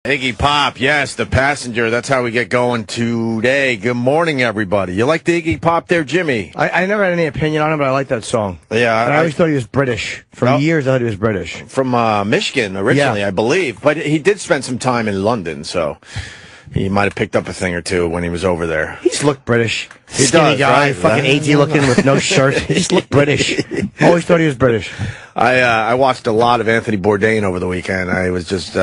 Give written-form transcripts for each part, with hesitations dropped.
Iggy Pop, yes, the passenger. That's how we get going today. Good morning, everybody. You like the Iggy Pop there, Jimmy? I never had any opinion on him, but I like that song. Yeah. I always thought he was British. For years, I thought he was British. From Michigan, originally, I believe. But he did spend some time in London, so he might have picked up a thing or two when he was over there. He just looked British. He Skinny does, guy, right? fucking 80 looking with no shirt. He just looked British. Always thought he was British. I watched a lot of Anthony Bourdain over the weekend. I was just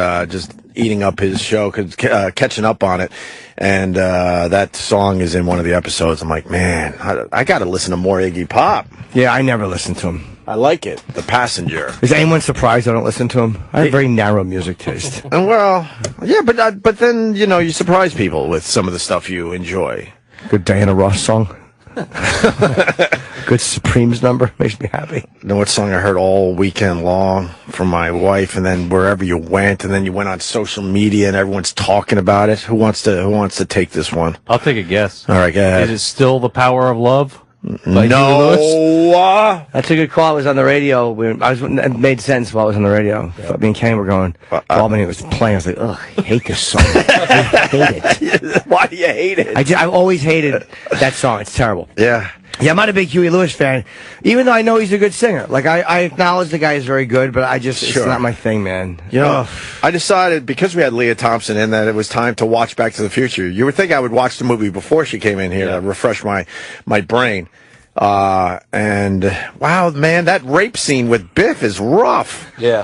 eating up his show, catching up on it, and that song is in one of the episodes. I'm like, man, I got to listen to more Iggy Pop. Yeah, I never listened to him. I like it. The Passenger. Is anyone surprised I don't listen to him? I have a very narrow music taste. Well, yeah, but then, you know, you surprise people with some of the stuff you enjoy. Good Diana Ross song. Good Supremes number. Makes me happy. You know what song I heard all weekend long from my wife, and then wherever you went, and then you went on social media and everyone's talking about it? Who wants to take this one? I'll take a guess. All right, go ahead. Is it still The Power of Love? No. That's a good call. I was on the radio. It made sense while I was on the radio. Yeah. Me and Kenny were going. Albany was playing. I was like, ugh, I hate this song. I hate it. Why do you hate it? I always hated that song. It's terrible. Yeah. Yeah, I'm not a big Huey Lewis fan, even though I know he's a good singer. Like, I acknowledge the guy is very good, but it's not my thing, man. You know, I decided, because we had Leah Thompson in, that it was time to watch Back to the Future. You would think I would watch the movie before she came in here to refresh my brain. And wow, man, that rape scene with Biff is rough. Yeah.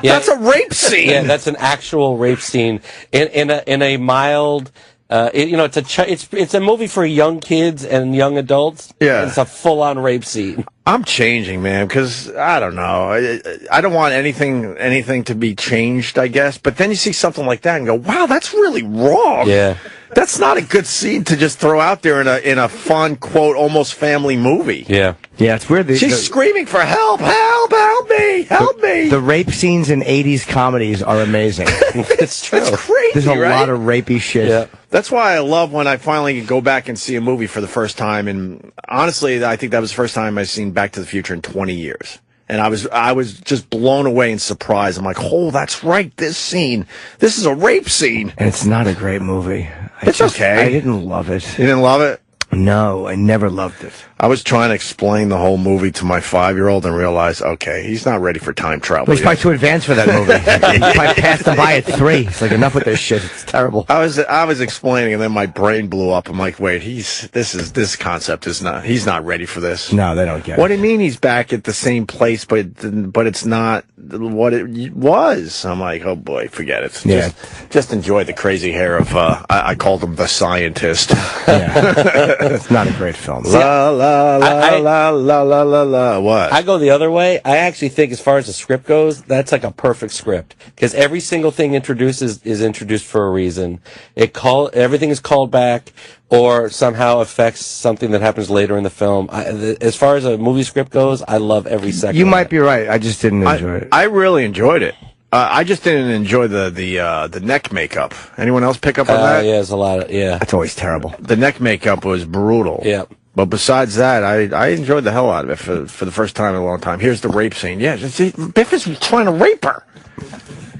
That's a rape scene. Yeah, that's an actual rape scene in a mild. It's a movie for young kids and young adults. Yeah, it's a full-on rape scene. I'm changing, man, because I don't know. I don't want anything to be changed, I guess. But then you see something like that and go, wow, that's really wrong. Yeah. That's not a good scene to just throw out there in a fun, quote, almost family movie. Yeah. Yeah, it's weird. She's screaming for help, help me, help me. The rape scenes in 80s comedies are amazing. It's true. It's crazy, There's a lot of rapey shit. Yeah. That's why I love when I finally go back and see a movie for the first time. And honestly, I think that was the first time I've seen Back to the Future in 20 years. And I was just blown away and surprised. I'm like, oh, that's right, this is a rape scene. And it's not a great movie. It's okay. I didn't love it. You didn't love it? No, I never loved it. I was trying to explain the whole movie to my 5-year-old and realized, okay, he's not ready for time travel. Well, he's probably too advanced for that movie. He probably passed him by at 3. It's like, enough with this shit. It's terrible. I was explaining, and then my brain blew up. I'm like, wait, this concept is not. He's not ready for this. No, they don't get it. What do you mean he's back at the same place, but it's not what it was? I'm like, oh boy, forget it. Yeah. Just enjoy the crazy hair of. I called him the scientist. Yeah. It's not a great film. La la la la la la la la. What? I go the other way. I actually think, as far as the script goes, that's like a perfect script, because every single thing introduced is introduced for a reason. Everything is called back, or somehow affects something that happens later in the film. As far as a movie script goes, I love every second. You might be right. I just didn't enjoy it. I really enjoyed it. I just didn't enjoy the neck makeup. Anyone else pick up on that? Yeah, there's a lot of That's always terrible. The neck makeup was brutal. Yeah. But besides that, I enjoyed the hell out of it for the first time in a long time. Here's the rape scene. Yeah, Biff is trying to rape her.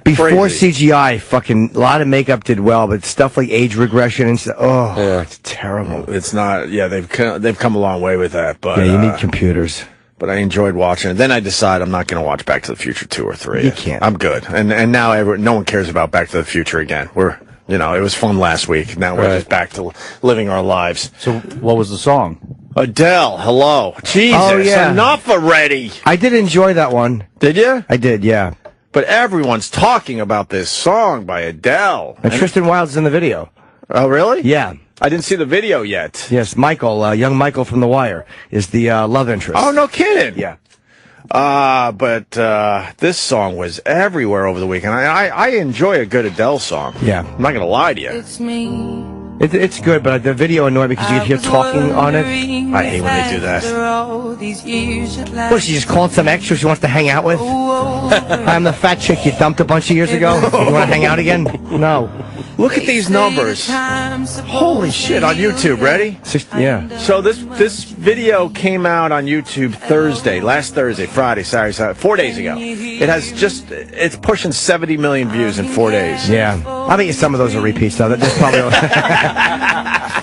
Before Crazy. CGI, fucking a lot of makeup did well, but stuff like age regression and stuff, it's terrible. It's not. Yeah, they've come a long way with that. But yeah, you need computers. But I enjoyed watching it. Then I decide I'm not going to watch Back to the Future 2 or 3. You can't. I'm good. And now no one cares about Back to the Future again. It was fun last week. Now we're just back to living our lives. So what was the song? Adele, hello. Jesus, oh, yeah. Enough already. I did enjoy that one. Did you? I did, yeah. But everyone's talking about this song by Adele. And Tristan Wilde's in the video. Oh, really? Yeah. I didn't see the video yet. Yes, Michael, young Michael from The Wire, is the love interest. Oh, no kidding. Yeah. But this song was everywhere over the weekend. I enjoy a good Adele song. Yeah. I'm not going to lie to you. It's me. It's good, but the video annoyed me because you could hear talking on it. I hate when they do that. What, she just called some extra she wants to hang out with? I'm the fat chick you dumped a bunch of years ago. You want to hang out again? No. Look at these numbers. Holy shit, on YouTube. Ready? Yeah. So this video came out on YouTube last Thursday, Friday, Saturday, 4 days ago. It's pushing 70 million views in 4 days. Yeah. I think some of those are repeats, though. There's probably...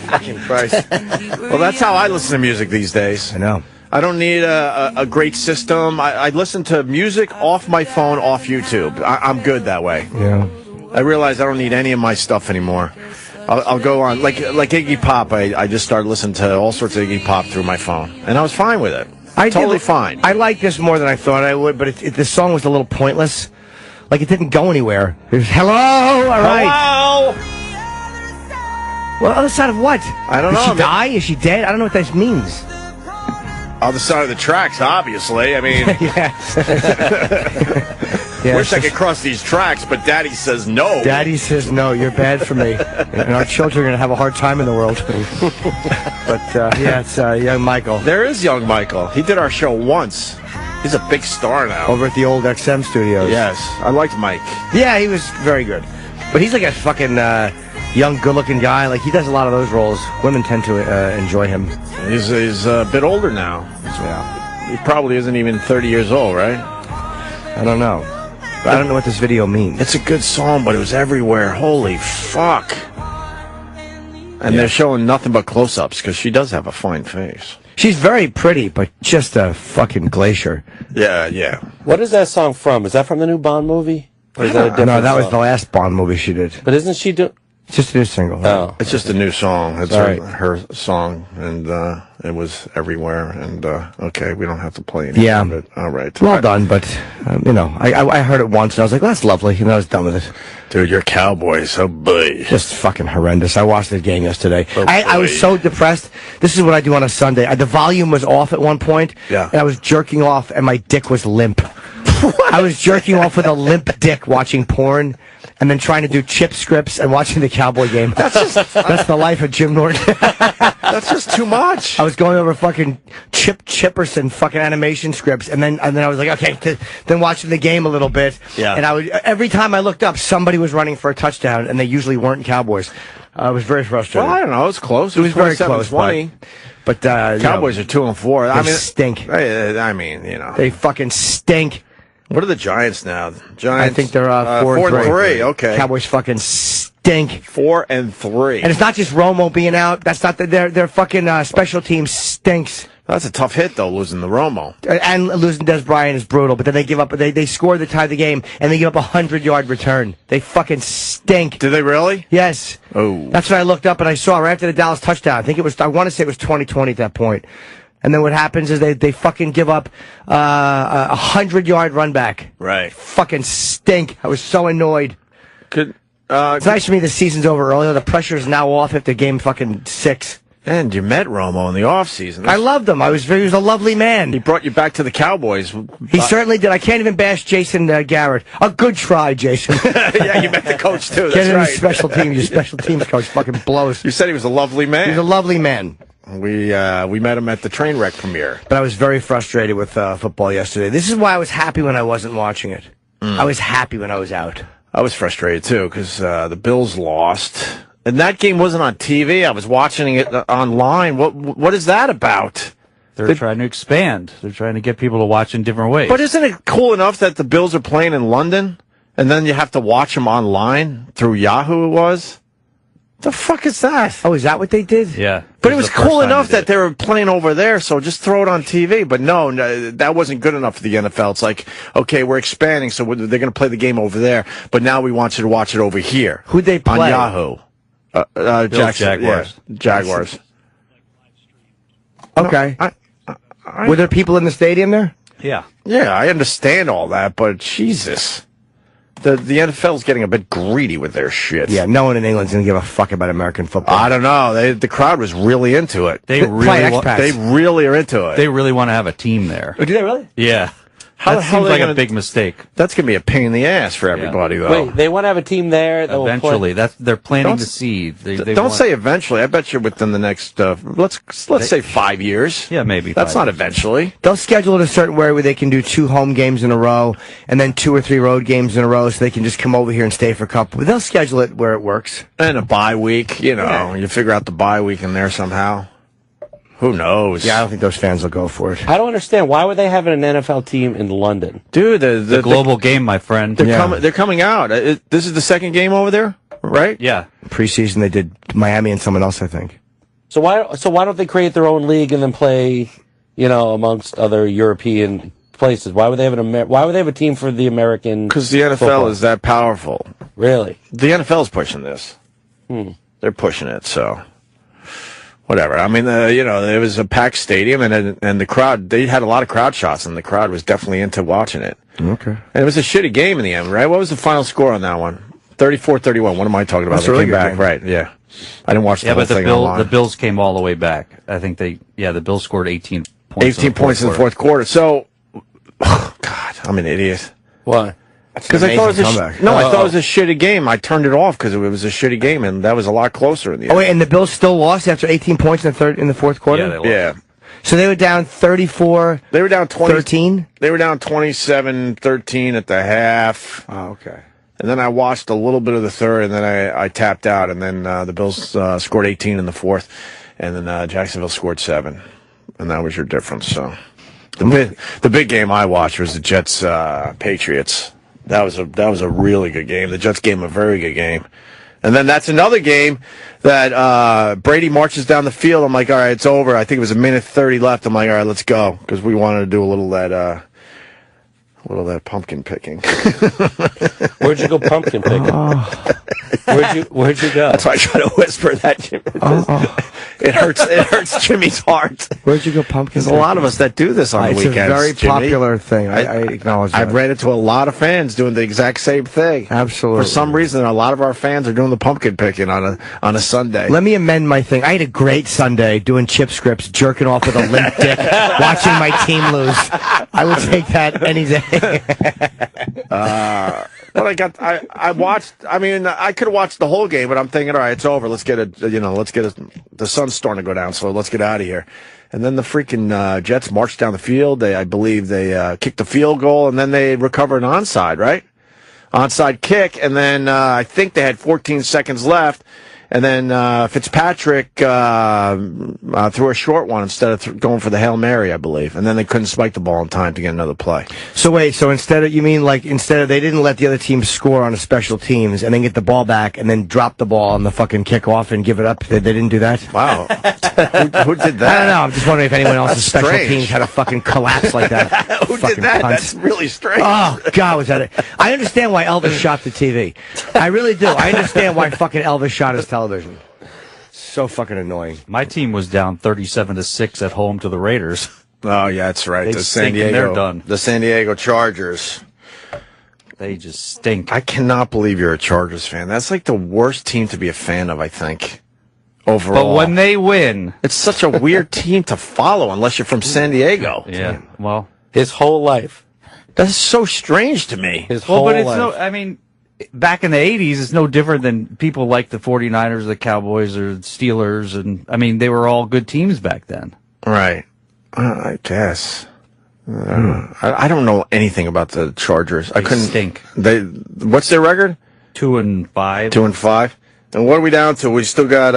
Fucking Christ. Well, that's how I listen to music these days. I know. I don't need a great system. I listen to music off my phone, off YouTube. I'm good that way. Yeah. I realize I don't need any of my stuff anymore. I'll go on, like Iggy Pop, I just started listening to all sorts of Iggy Pop through my phone. And I was fine with it. Totally fine. I like this more than I thought I would, but the song was a little pointless. Like, it didn't go anywhere. It was, hello, all right. Hello! Well, other side of what? I don't know. Did she die? Is she dead? I don't know what this means. Other side of the tracks, obviously. I mean... Yeah, wish I could cross these tracks, but Daddy says no. Daddy says no. You're bad for me, and our children are going to have a hard time in the world. But yeah, it's young Michael. There is young Michael. He did our show once. He's a big star now. Over at the old XM studios. Yes, I liked Mike. Yeah, he was very good. But he's like a fucking young, good-looking guy. Like, he does a lot of those roles. Women tend to enjoy him. He's a bit older now. Yeah. He probably isn't even 30 years old, right? I don't know. I don't know what this video means. It's a good song, but it was everywhere. Holy fuck. And they're showing nothing but close-ups, because she does have a fine face. She's very pretty, but just a fucking glacier. Yeah. What is that song from? Is that from the new Bond movie? Or is that a different No, that was song? the last Bond movie she did. But isn't she doing... It's just a new single. Oh. It's just a new song. It's Right. her song, and it was everywhere. And okay, we don't have to play any Yeah. of it. All right. Well done, but, I heard it once, and I was like, well, that's lovely, and I was done with it. Dude, you're Cowboys. Oh, boy. Just fucking horrendous. I watched the game yesterday. Oh, I was boy. so depressed. This is what I do on a Sunday. The volume was off at one point, Yeah. and I was jerking off, and my dick was limp. I was jerking off with a limp dick watching porn, and then trying to do chip scripts and watching the Cowboy game. That's the life of Jim Norton. That's just too much. I was going over fucking Chip Chipperson fucking animation scripts, and then I was like, okay, then watching the game a little bit. Yeah. And every time I looked up, somebody was running for a touchdown, and they usually weren't Cowboys. I was very frustrated. Well, I don't know. It was close. It was very close, 20. but Cowboys are 2-4. They stink. I mean, you know. They fucking stink. What are the Giants now? Giants. I think they're 4-3. Okay. Cowboys fucking stink. 4-3. And it's not just Romo being out. That's not their fucking special team stinks. That's a tough hit though, losing the Romo. And losing Des Bryant is brutal. But then they give up. They score to tie the game, and they give up a 100-yard return. They fucking stink. Did they really? Yes. Oh. That's what I looked up and I saw right after the Dallas touchdown. I want to say it was 2020 at that point. And then what happens is they fucking give up a 100-yard run back. Right. Fucking stink. I was so annoyed. It's It's nice for me the season's over early. The pressure is now off after game fucking 6. And you met Romo in the offseason. I loved him. He was a lovely man. He brought you back to the Cowboys. He certainly did. I can't even bash Jason Garrett. A good try, Jason. Yeah, you met the coach too. Get That's him right. special teams. Your special teams coach fucking blows. You said he was a lovely man. He's a lovely man. We met him at the train wreck premiere. But I was very frustrated with football yesterday. This is why I was happy when I wasn't watching it. I was happy when I was out. I was frustrated too because the Bills lost, and that game wasn't on TV. I was watching it online. What is that about? They're trying to expand. They're trying to get people to watch in different ways. But isn't it cool enough that the Bills are playing in London, and then you have to watch them online through Yahoo? It was. The fuck is that? Oh, is that what they did? Yeah. But it was the first cool time enough they did that they were playing over there, so just throw it on TV. But no, that wasn't good enough for the NFL. It's like, okay, we're expanding, so they're going to play the game over there, but now we want you to watch it over here. Who'd they play? On Yahoo. Jaguars. Yeah, Jaguars. Okay. Were there people in the stadium there? Yeah. Yeah, I understand all that, but Jesus. The NFL's getting a bit greedy with their shit. Yeah, no one in England's going to give a fuck about American football. I don't know. The crowd was really into it. They Play really expats. They really are into it. they really want to have a team there. Oh, did they really? Yeah. How the That hell seems are they like a gonna, big mistake. That's going to be a pain in the ass for everybody, though. Wait, they want to have a team there that Eventually, they're planting Don't- the seed. They Don't want- say eventually. I bet you within the next, let's say 5 years. Yeah, maybe. That's 5 not years. eventually. They'll schedule it a certain way where they can do 2 home games in a row and then 2 or 3 road games in a row, so they can just come over here and stay for a couple. They'll schedule it where it works. And a bye week, you figure out the bye week in there somehow. Who knows? Yeah, I don't think those fans will go for it. I don't understand. Why would they have an NFL team in London? Dude, The global game, my friend. they're coming out. This is the second game over there, right? Yeah. Preseason, they did Miami and someone else, I think. So why don't they create their own league and then play, amongst other European places? Why would they have a team for the American? Because the NFL football? is that powerful. Really? The NFL is pushing this. They're pushing it, so whatever. I mean, it was a packed stadium, and the crowd. They had a lot of crowd shots, and the crowd was definitely into watching it. Okay. And it was a shitty game in the end, right? What was the final score on that one? 34-31. What am I talking about? That's a They really came good back, game. right? Yeah. I didn't watch the Yeah, whole but the thing online. Bills came all the way back. I think the Bills scored 18 points. 18 points in the fourth quarter. So, God, I'm an idiot. Why? Because I thought it was comeback. I thought it was a shitty game. I turned it off because it was a shitty game, and that was a lot closer in the end. Oh, wait, and the Bills still lost after 18 points in the fourth quarter? Yeah, they lost. Yeah. So they were down 34-13? They were down 27-13 at the half. Oh, okay. And then I watched a little bit of the third, and then I tapped out, and then the Bills scored 18 in the fourth, and then Jacksonville scored 7, and that was your difference. So the big game I watched was the Jets Patriots. That was a really good game. The Jets gave them a very good game. And then that's another game that Brady marches down the field. I'm like, all right, it's over. I think it was 1:30 left. I'm like, all right, let's go, because we wanted to do a little of that pumpkin picking. Where'd you go pumpkin picking? Where'd you go? That's why I try to whisper that, Jimmy. It hurts Jimmy's heart. Where'd you go pumpkin? There's a lot of us that do this on the It's weekends, a very Jimmy. popular thing. I acknowledge that. I've ran into a lot of fans doing the exact same thing. Absolutely. For some reason, a lot of our fans are doing the pumpkin picking on a Sunday. Let me amend my thing. I had a great Sunday doing chip scripts, jerking off with a limp dick, watching my team lose. I would take that any day. But I watched. I mean, I could have watched the whole game, but I'm thinking, all right, it's over. Let's get the sun's starting to go down, so let's get out of here. And then the freaking Jets marched down the field. I believe they kicked the field goal, and then they recovered an onside, right? Onside kick, and then I think they had 14 seconds left. And then Fitzpatrick threw a short one instead of going for the Hail Mary, I believe. And then they couldn't spike the ball in time to get another play. So wait, instead of they didn't let the other team score on a special teams and then get the ball back and then drop the ball on the fucking kickoff and give it up? They didn't do that? Wow. who did that? I don't know. I'm just wondering if anyone else's special strange. teams had a fucking collapse like that. Who Fucking did that? cunts. That's really strange. Oh, God, was that it? I understand why Elvis shot the TV. I really do. I understand why fucking Elvis shot his television. So fucking annoying. My team was down 37-6 at home to the Raiders. Oh, yeah, that's right. They The stink and they're done. The San Diego Chargers. They just stink. I cannot believe you're a Chargers fan. That's like the worst team to be a fan of, I think, overall. But when they win, it's such a weird team to follow unless you're from San Diego. yeah, well, His whole life. That's so strange to me. His whole but it's life. back in the 80s, it's no different than people like the 49ers, the Cowboys, or the Steelers. And, they were all good teams back then. Right. I guess. I don't know anything about the Chargers. I couldn't stink. What's their record? 2-5. 2-5. And what are we down to? We still got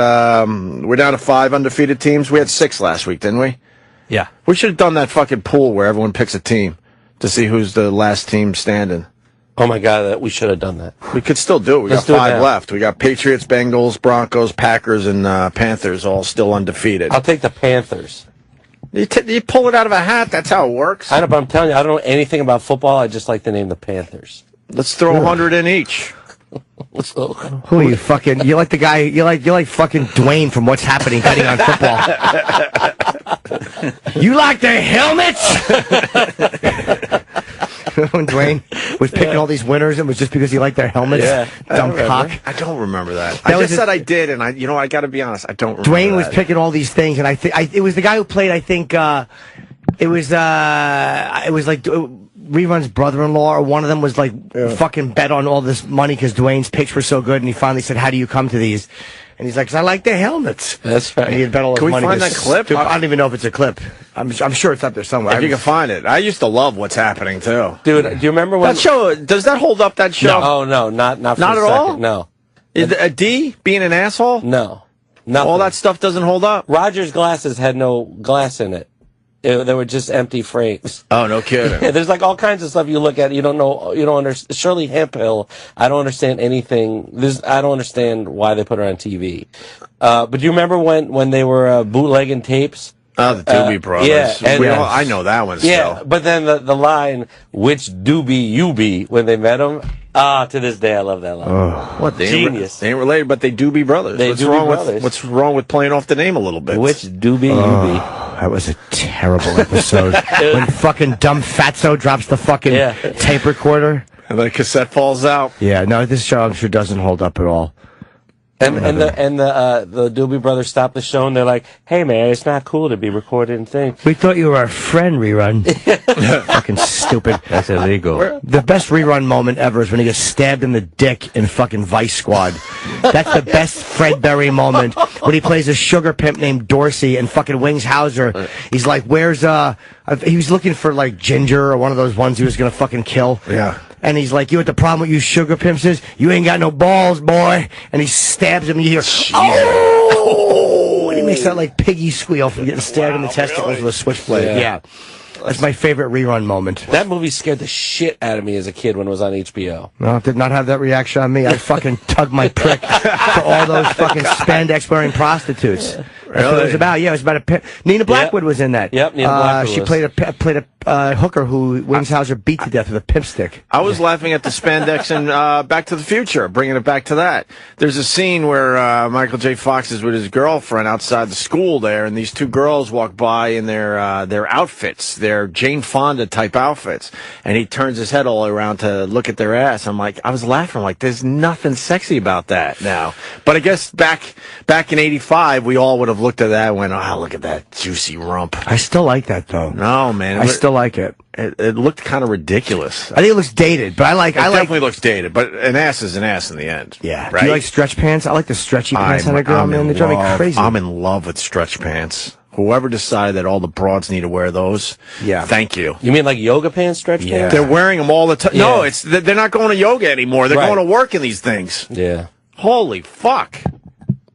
we're down to 5 undefeated teams. We had 6 last week, didn't we? Yeah. We should have done that fucking pool where everyone picks a team to see who's the last team standing. Oh my God, we should have done that. We could still do it. We Let's got do it 5 now. left. We got Patriots, Bengals, Broncos, Packers, and Panthers all still undefeated. I'll take the Panthers. You pull it out of a hat. That's how it works. I know, but I'm telling you, I don't know anything about football. I just like the name the Panthers. Let's throw 100 in each. Who are you fucking? You like the guy? You like fucking Dwayne from What's Happening betting on football? You like the helmets? When Dwayne was picking all these winners, it was just because he liked their helmets. Yeah, Dumb cock. I don't remember that. That I was just said I did, and I got to be honest, I don't remember Dwayne was that. picking all these things, and it was the guy who played. I think it was like Rerun's brother-in-law or one of them was like fucking bet on all this money because Dwayne's picks were so good, and he finally said, "How do you come to these?" And he's like, "'Cause I like the helmets." That's right. And he had bet all his Can we money. find that clip? I don't even know if it's a clip. I'm sure it's up there somewhere. If you can find it. I used to love What's Happening, too. Dude, do you remember when... That show, does that hold up, that show? No. Oh, no, not for Not a at all? second. No. Is a D being an asshole? No. Nothing. All that stuff doesn't hold up? Roger's glasses had no glass in it. They were just empty frames. Oh, no kidding. Yeah, there's like all kinds of stuff you look at. You don't know. You don't understand. Shirley Hemphill. I don't understand anything. I don't understand why they put her on TV. But do you remember when they were bootlegging tapes? Oh, the Doobie Brothers. Yeah, and, I know that one still. Yeah, but then the line, "Which doobie you be?" when they met him. To this day, I love that line. What? They Genius. They ain't related, but they Doobie Brothers. They Doobie Brothers. What's wrong with playing off the name a little bit? Which doobie you be? That was a terrible episode. When fucking dumb fatso drops the fucking tape recorder. And the cassette falls out. Yeah, no, this show I'm sure doesn't hold up at all. And the Doobie Brothers stopped the show and they're like, "Hey man, it's not cool to be recorded and things." We thought you were our friend, Rerun. Fucking stupid. That's illegal. The best Rerun moment ever is when he gets stabbed in the dick in fucking Vice Squad. That's the best Fred Berry moment. When he plays a sugar pimp named Dorsey and fucking Wings Hauser. He's like, "Where's he was looking for like Ginger or one of those ones he was gonna fucking kill." Yeah. And he's like, "You know what the problem with you sugar pimps is? You ain't got no balls, boy." And he stabs him and you hear, "Oh!" And he makes that like piggy squeal from getting stabbed in the testicles with a switchblade. Yeah. That's my favorite Rerun moment. That movie scared the shit out of me as a kid when it was on HBO. No, it did not have that reaction on me. I fucking tugged my prick to all those fucking spandex-wearing prostitutes. That's what it was about. Yeah, it was about a Nina Blackwood was in that. Yep, Nina Blackwood She was. played a hooker who Wings Hauser beat to death with a pimp stick. I was laughing at the spandex in Back to the Future, bringing it back to that. There's a scene where Michael J. Fox is with his girlfriend outside the school there, and these two girls walk by in their outfits, their Jane Fonda type outfits, and he turns his head all the way around to look at their ass. I was laughing like, there's nothing sexy about that now. But I guess back in '85, we all would have looked at that and went, "Oh, look at that juicy rump." I still like that though. No, man, I still like it. It looked kind of ridiculous. I think it looks dated, but I definitely looks dated, but an ass is an ass in the end. Yeah. Right? Do you like stretch pants? I like the stretchy pants on a girl, man. They drive me crazy. I'm in love with stretch pants. Whoever decided that all the broads need to wear those, thank you. You mean like yoga pants, stretch pants? They're wearing them all the time. No, they're not going to yoga anymore. They're going to work in these things. Yeah. Holy fuck.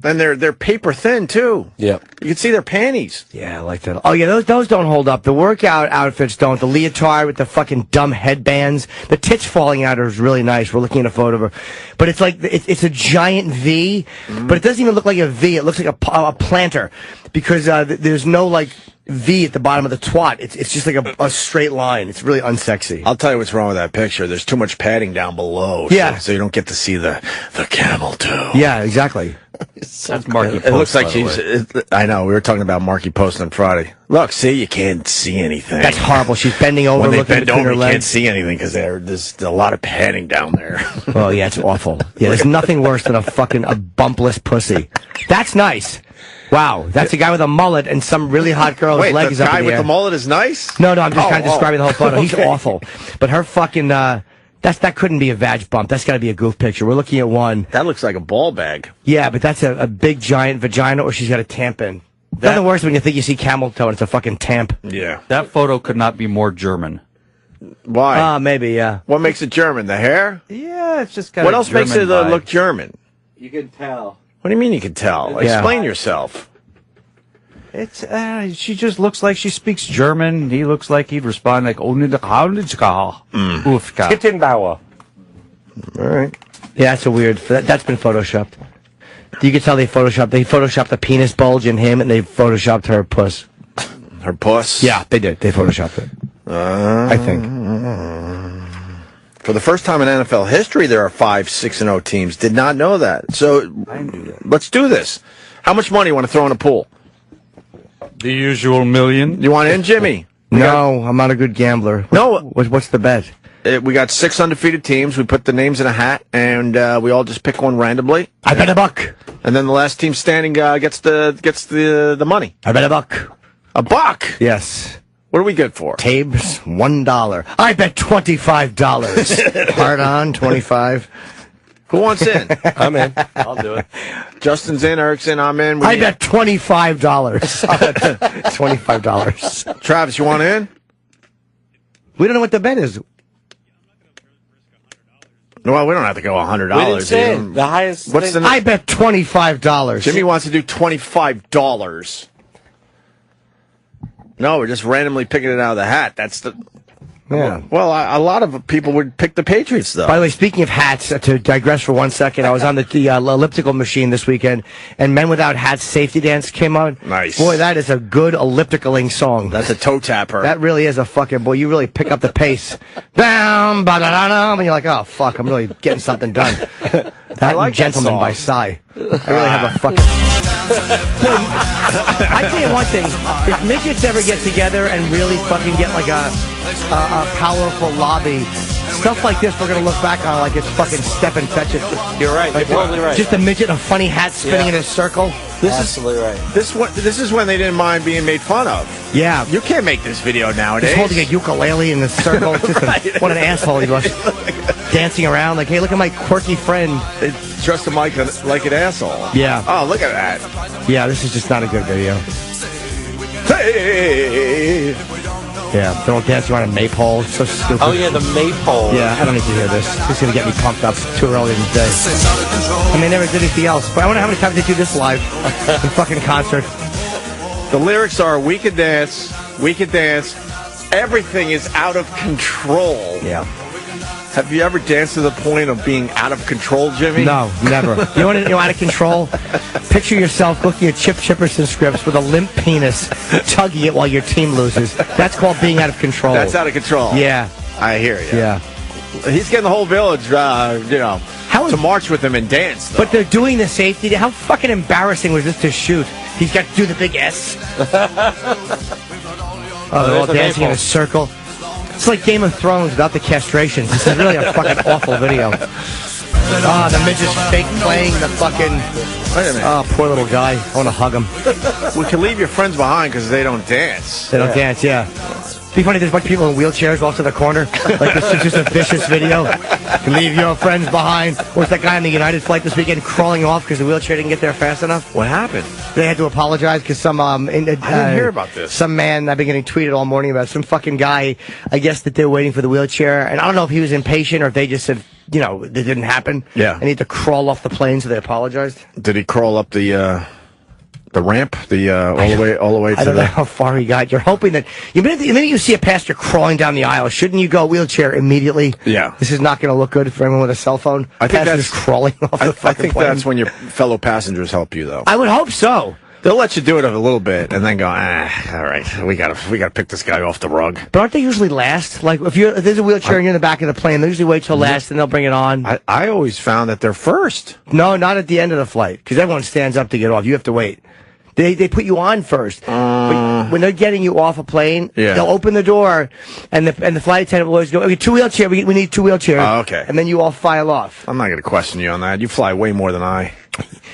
And they're paper thin too. Yep. You can see their panties. Yeah, I like that. Oh yeah, those don't hold up. The workout outfits don't. The leotard with the fucking dumb headbands. The tits falling out is really nice. We're looking at a photo of her, but it's like it's a giant V, but it doesn't even look like a V. It looks like a planter because there's no like V at the bottom of the twat. It's just like a straight line. It's really unsexy. I'll tell you what's wrong with that picture. There's too much padding down below. Yeah. So you don't get to see the camel toe. Yeah, exactly. That's Marky Post. It looks like by the way. I know. We were talking about Marky Post on Friday. Look, see, you can't see anything. That's horrible. She's bending over, When they looking bend between over, her you can't legs. see anything because there's a lot of padding down there. Oh yeah, it's awful. Yeah, there's nothing worse than a bumpless pussy. That's nice. Wow, that's a guy with a mullet and some really hot girl's Wait, leg is the up guy in the with air. the mullet is nice? No, I'm just kind of describing the whole photo. He's Okay. awful. But her fucking, that couldn't be a vag bump. That's got to be a goof picture. We're looking at one. That looks like a ball bag. Yeah, but that's a big giant vagina or she's got a tamp in. Nothing worse when you think you see camel toe and it's a fucking tamp. Yeah. That photo could not be more German. Why? Maybe, yeah. What makes it German? The hair? Yeah, it's just got What a else makes German it vibe. look German? You can tell. What do you mean you can tell? Yeah. Explain yourself. It's she just looks like she speaks German. He looks like he'd respond like Ufka. Kittenbauer. All right. Yeah, that's a weird, that's been photoshopped. You can tell they photoshopped the penis bulge in him and they photoshopped her puss. Her puss? Yeah, they did. They photoshopped it. I think. For the first time in NFL history, there are 5 6-0 teams. Did not know that. So let's do this. How much money you want to throw in a pool? The usual million. You want in, Jimmy? No, I'm not a good gambler. No. What's the bet? We got 6 undefeated teams. We put the names in a hat, and we all just pick one randomly. I bet a buck. And then the last team standing gets the money. I bet a buck. A buck. Yes. What are we good for? Tabes, $1. I bet $25. Hard on, 25. Who wants in? I'm in. I'll do it. Justin's in, Eric's in, I'm in. I bet $25. $25. Travis, you want in? We don't know what the bet is. Well, we don't have to go $100. We didn't say it. The highest. What's the? I bet $25. Jimmy wants to do $25. No, we're just randomly picking it out of the hat. That's the. Yeah. Well, a lot of people would pick the Patriots, though. By the way, speaking of hats, to digress for 1 second, I was on the elliptical machine this weekend, and Men Without Hats Safety Dance came on. Nice. Boy, that is a good ellipticaling song. That's a toe tapper. That really is a fucking, boy, you really pick up the pace. Bam, ba-da-da-dum, and you're like, oh, fuck, I'm really getting something done. That like Gentleman that by Psy. I really have a fucking... I tell you one thing, if midgets ever get together and really fucking get like a powerful lobby, stuff like this we're going to look back on like it's fucking Step and Fetch It. You're right. You're totally right. Just a midget in a funny hat spinning in a circle. Absolutely right. This is when they didn't mind being made fun of. Yeah. You can't make this video nowadays. He's holding a ukulele in the circle. Just what an asshole he was. Dancing around like, hey, look at my quirky friend. They dressed him like an asshole. Yeah. Oh, look at that. Yeah, this is just not a good video. Hey. Yeah, they're all dancing around a maypole. It's so stupid. Oh, yeah, the maypole. Yeah, I don't need to hear this. This is going to get me pumped up too early in the day. And they never did anything else. But I wonder how many times they do this live in fucking concert. The lyrics are, we can dance, everything is out of control. Yeah. Have you ever danced to the point of being out of control, Jimmy? No, never. You know what? You know, out of control? Picture yourself looking at Chip Chipperson scripts with a limp penis, tugging it while your team loses. That's called being out of control. That's out of control. Yeah. I hear you. Yeah. He's getting the whole village, to march with him and dance. Though. But they're doing the safety. How fucking embarrassing was this to shoot? He's got to do the big S. Oh, they're all dancing in a circle. It's like Game of Thrones without the castration. This is really a fucking awful video. The midget's fake playing the fucking... Wait a minute. Oh, poor little guy. I want to hug him. We can leave your friends behind because they don't dance. They don't dance, yeah. It'd be funny, there's a bunch of people in wheelchairs off to the corner. Like, this is just a vicious video. You leave your friends behind. Or it's that guy on the United flight this weekend crawling off because the wheelchair didn't get there fast enough. What happened? They had to apologize because some... I didn't hear about this. Some man, I've been getting tweeted all morning about some fucking guy, I guess that they were waiting for the wheelchair. And I don't know if he was impatient or if they just said, it didn't happen. Yeah. And he had to crawl off the plane, so they apologized. Did he crawl up the ramp, all the way to I don't know how far he got. You're hoping that the minute you see a pastor crawling down the aisle, shouldn't you go wheelchair immediately? Yeah. This is not going to look good for anyone with a cell phone. I think Pastor's crawling off the fucking I think plane. that's when your fellow passengers help you, though. I would hope so. They'll let you do it a little bit and then go, all right, we gotta pick this guy off the rug. But aren't they usually last? Like if there's a wheelchair and you're in the back of the plane, they usually wait till last and they'll bring it on. I always found that they're first. No, not at the end of the flight because everyone stands up to get off. You have to wait. They put you on first. But when they're getting you off a plane, they'll open the door, and the flight attendant will always go, okay, 2 wheelchairs, we need 2 wheelchairs. Oh, okay. And then you all file off. I'm not going to question you on that. You fly way more than I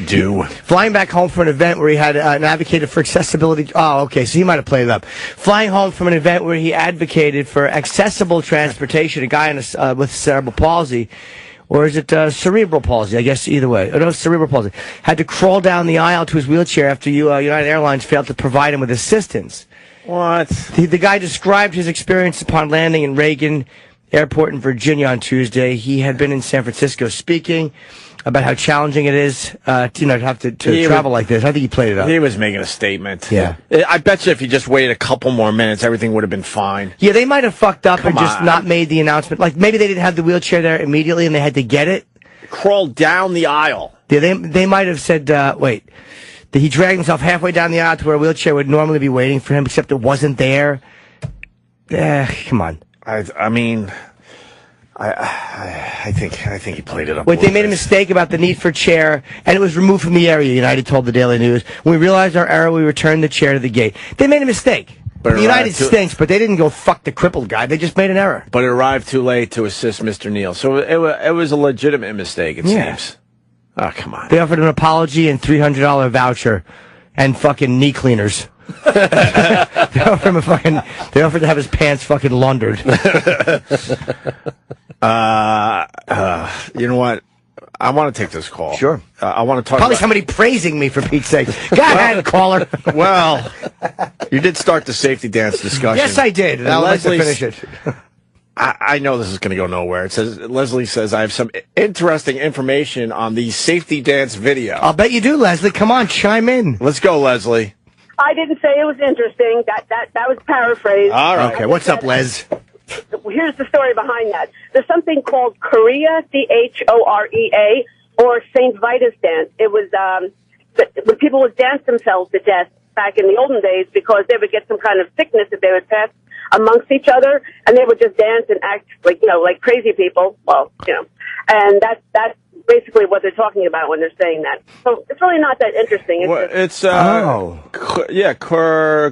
do. Flying back home from an event where he had an advocated for accessibility. Oh, okay, so he might have played it up. Flying home from an event where he advocated for accessible transportation, a guy with cerebral palsy. Or is it cerebral palsy? I guess either way. Oh, no, cerebral palsy. Had to crawl down the aisle to his wheelchair after United Airlines failed to provide him with assistance. What? The guy described his experience upon landing in Reagan Airport in Virginia on Tuesday. He had been in San Francisco speaking about how challenging it is to have to travel like this. I think he played it up. He was making a statement. Yeah. I bet you if he just waited a couple more minutes, everything would have been fine. Yeah, they might have fucked up and just on. not made the announcement. Like, maybe they didn't have the wheelchair there immediately and they had to get it. Crawl down the aisle. Yeah, they might have said, wait, that he dragged himself halfway down the aisle to where a wheelchair would normally be waiting for him, except it wasn't there. Come on. I think he played it up. Wait, they made a mistake about the need for chair, and it was removed from the area, United told the Daily News. When we realized our error, we returned the chair to the gate. They made a mistake. But United stinks, but they didn't go fuck the crippled guy. They just made an error. But it arrived too late to assist Mr. Neal. So it was a legitimate mistake, it seems. Oh, come on. They offered an apology and $300 voucher and fucking knee cleaners. They offered to have his pants fucking laundered. You know what? I want to take this call. Sure. I want to talk Probably about... somebody praising me, for Pete's sake. Go ahead, caller. Well, you did start the safety dance discussion. Yes, I did. And I'll let you finish it. I know this is going to go nowhere. It says, Leslie says, I have some interesting information on the safety dance video. I'll bet you do, Leslie. Come on, chime in. Let's go, Leslie. I didn't say it was interesting. That was paraphrased. All right. Okay, what's up, Les? Here's the story behind that. There's something called Chorea, Chorea, or St. Vitus dance. It was when people would dance themselves to death back in the olden days because they would get some kind of sickness that they would pass amongst each other, and they would just dance and act like crazy people. Well, and that's basically what they're talking about when they're saying that. So it's really not that interesting.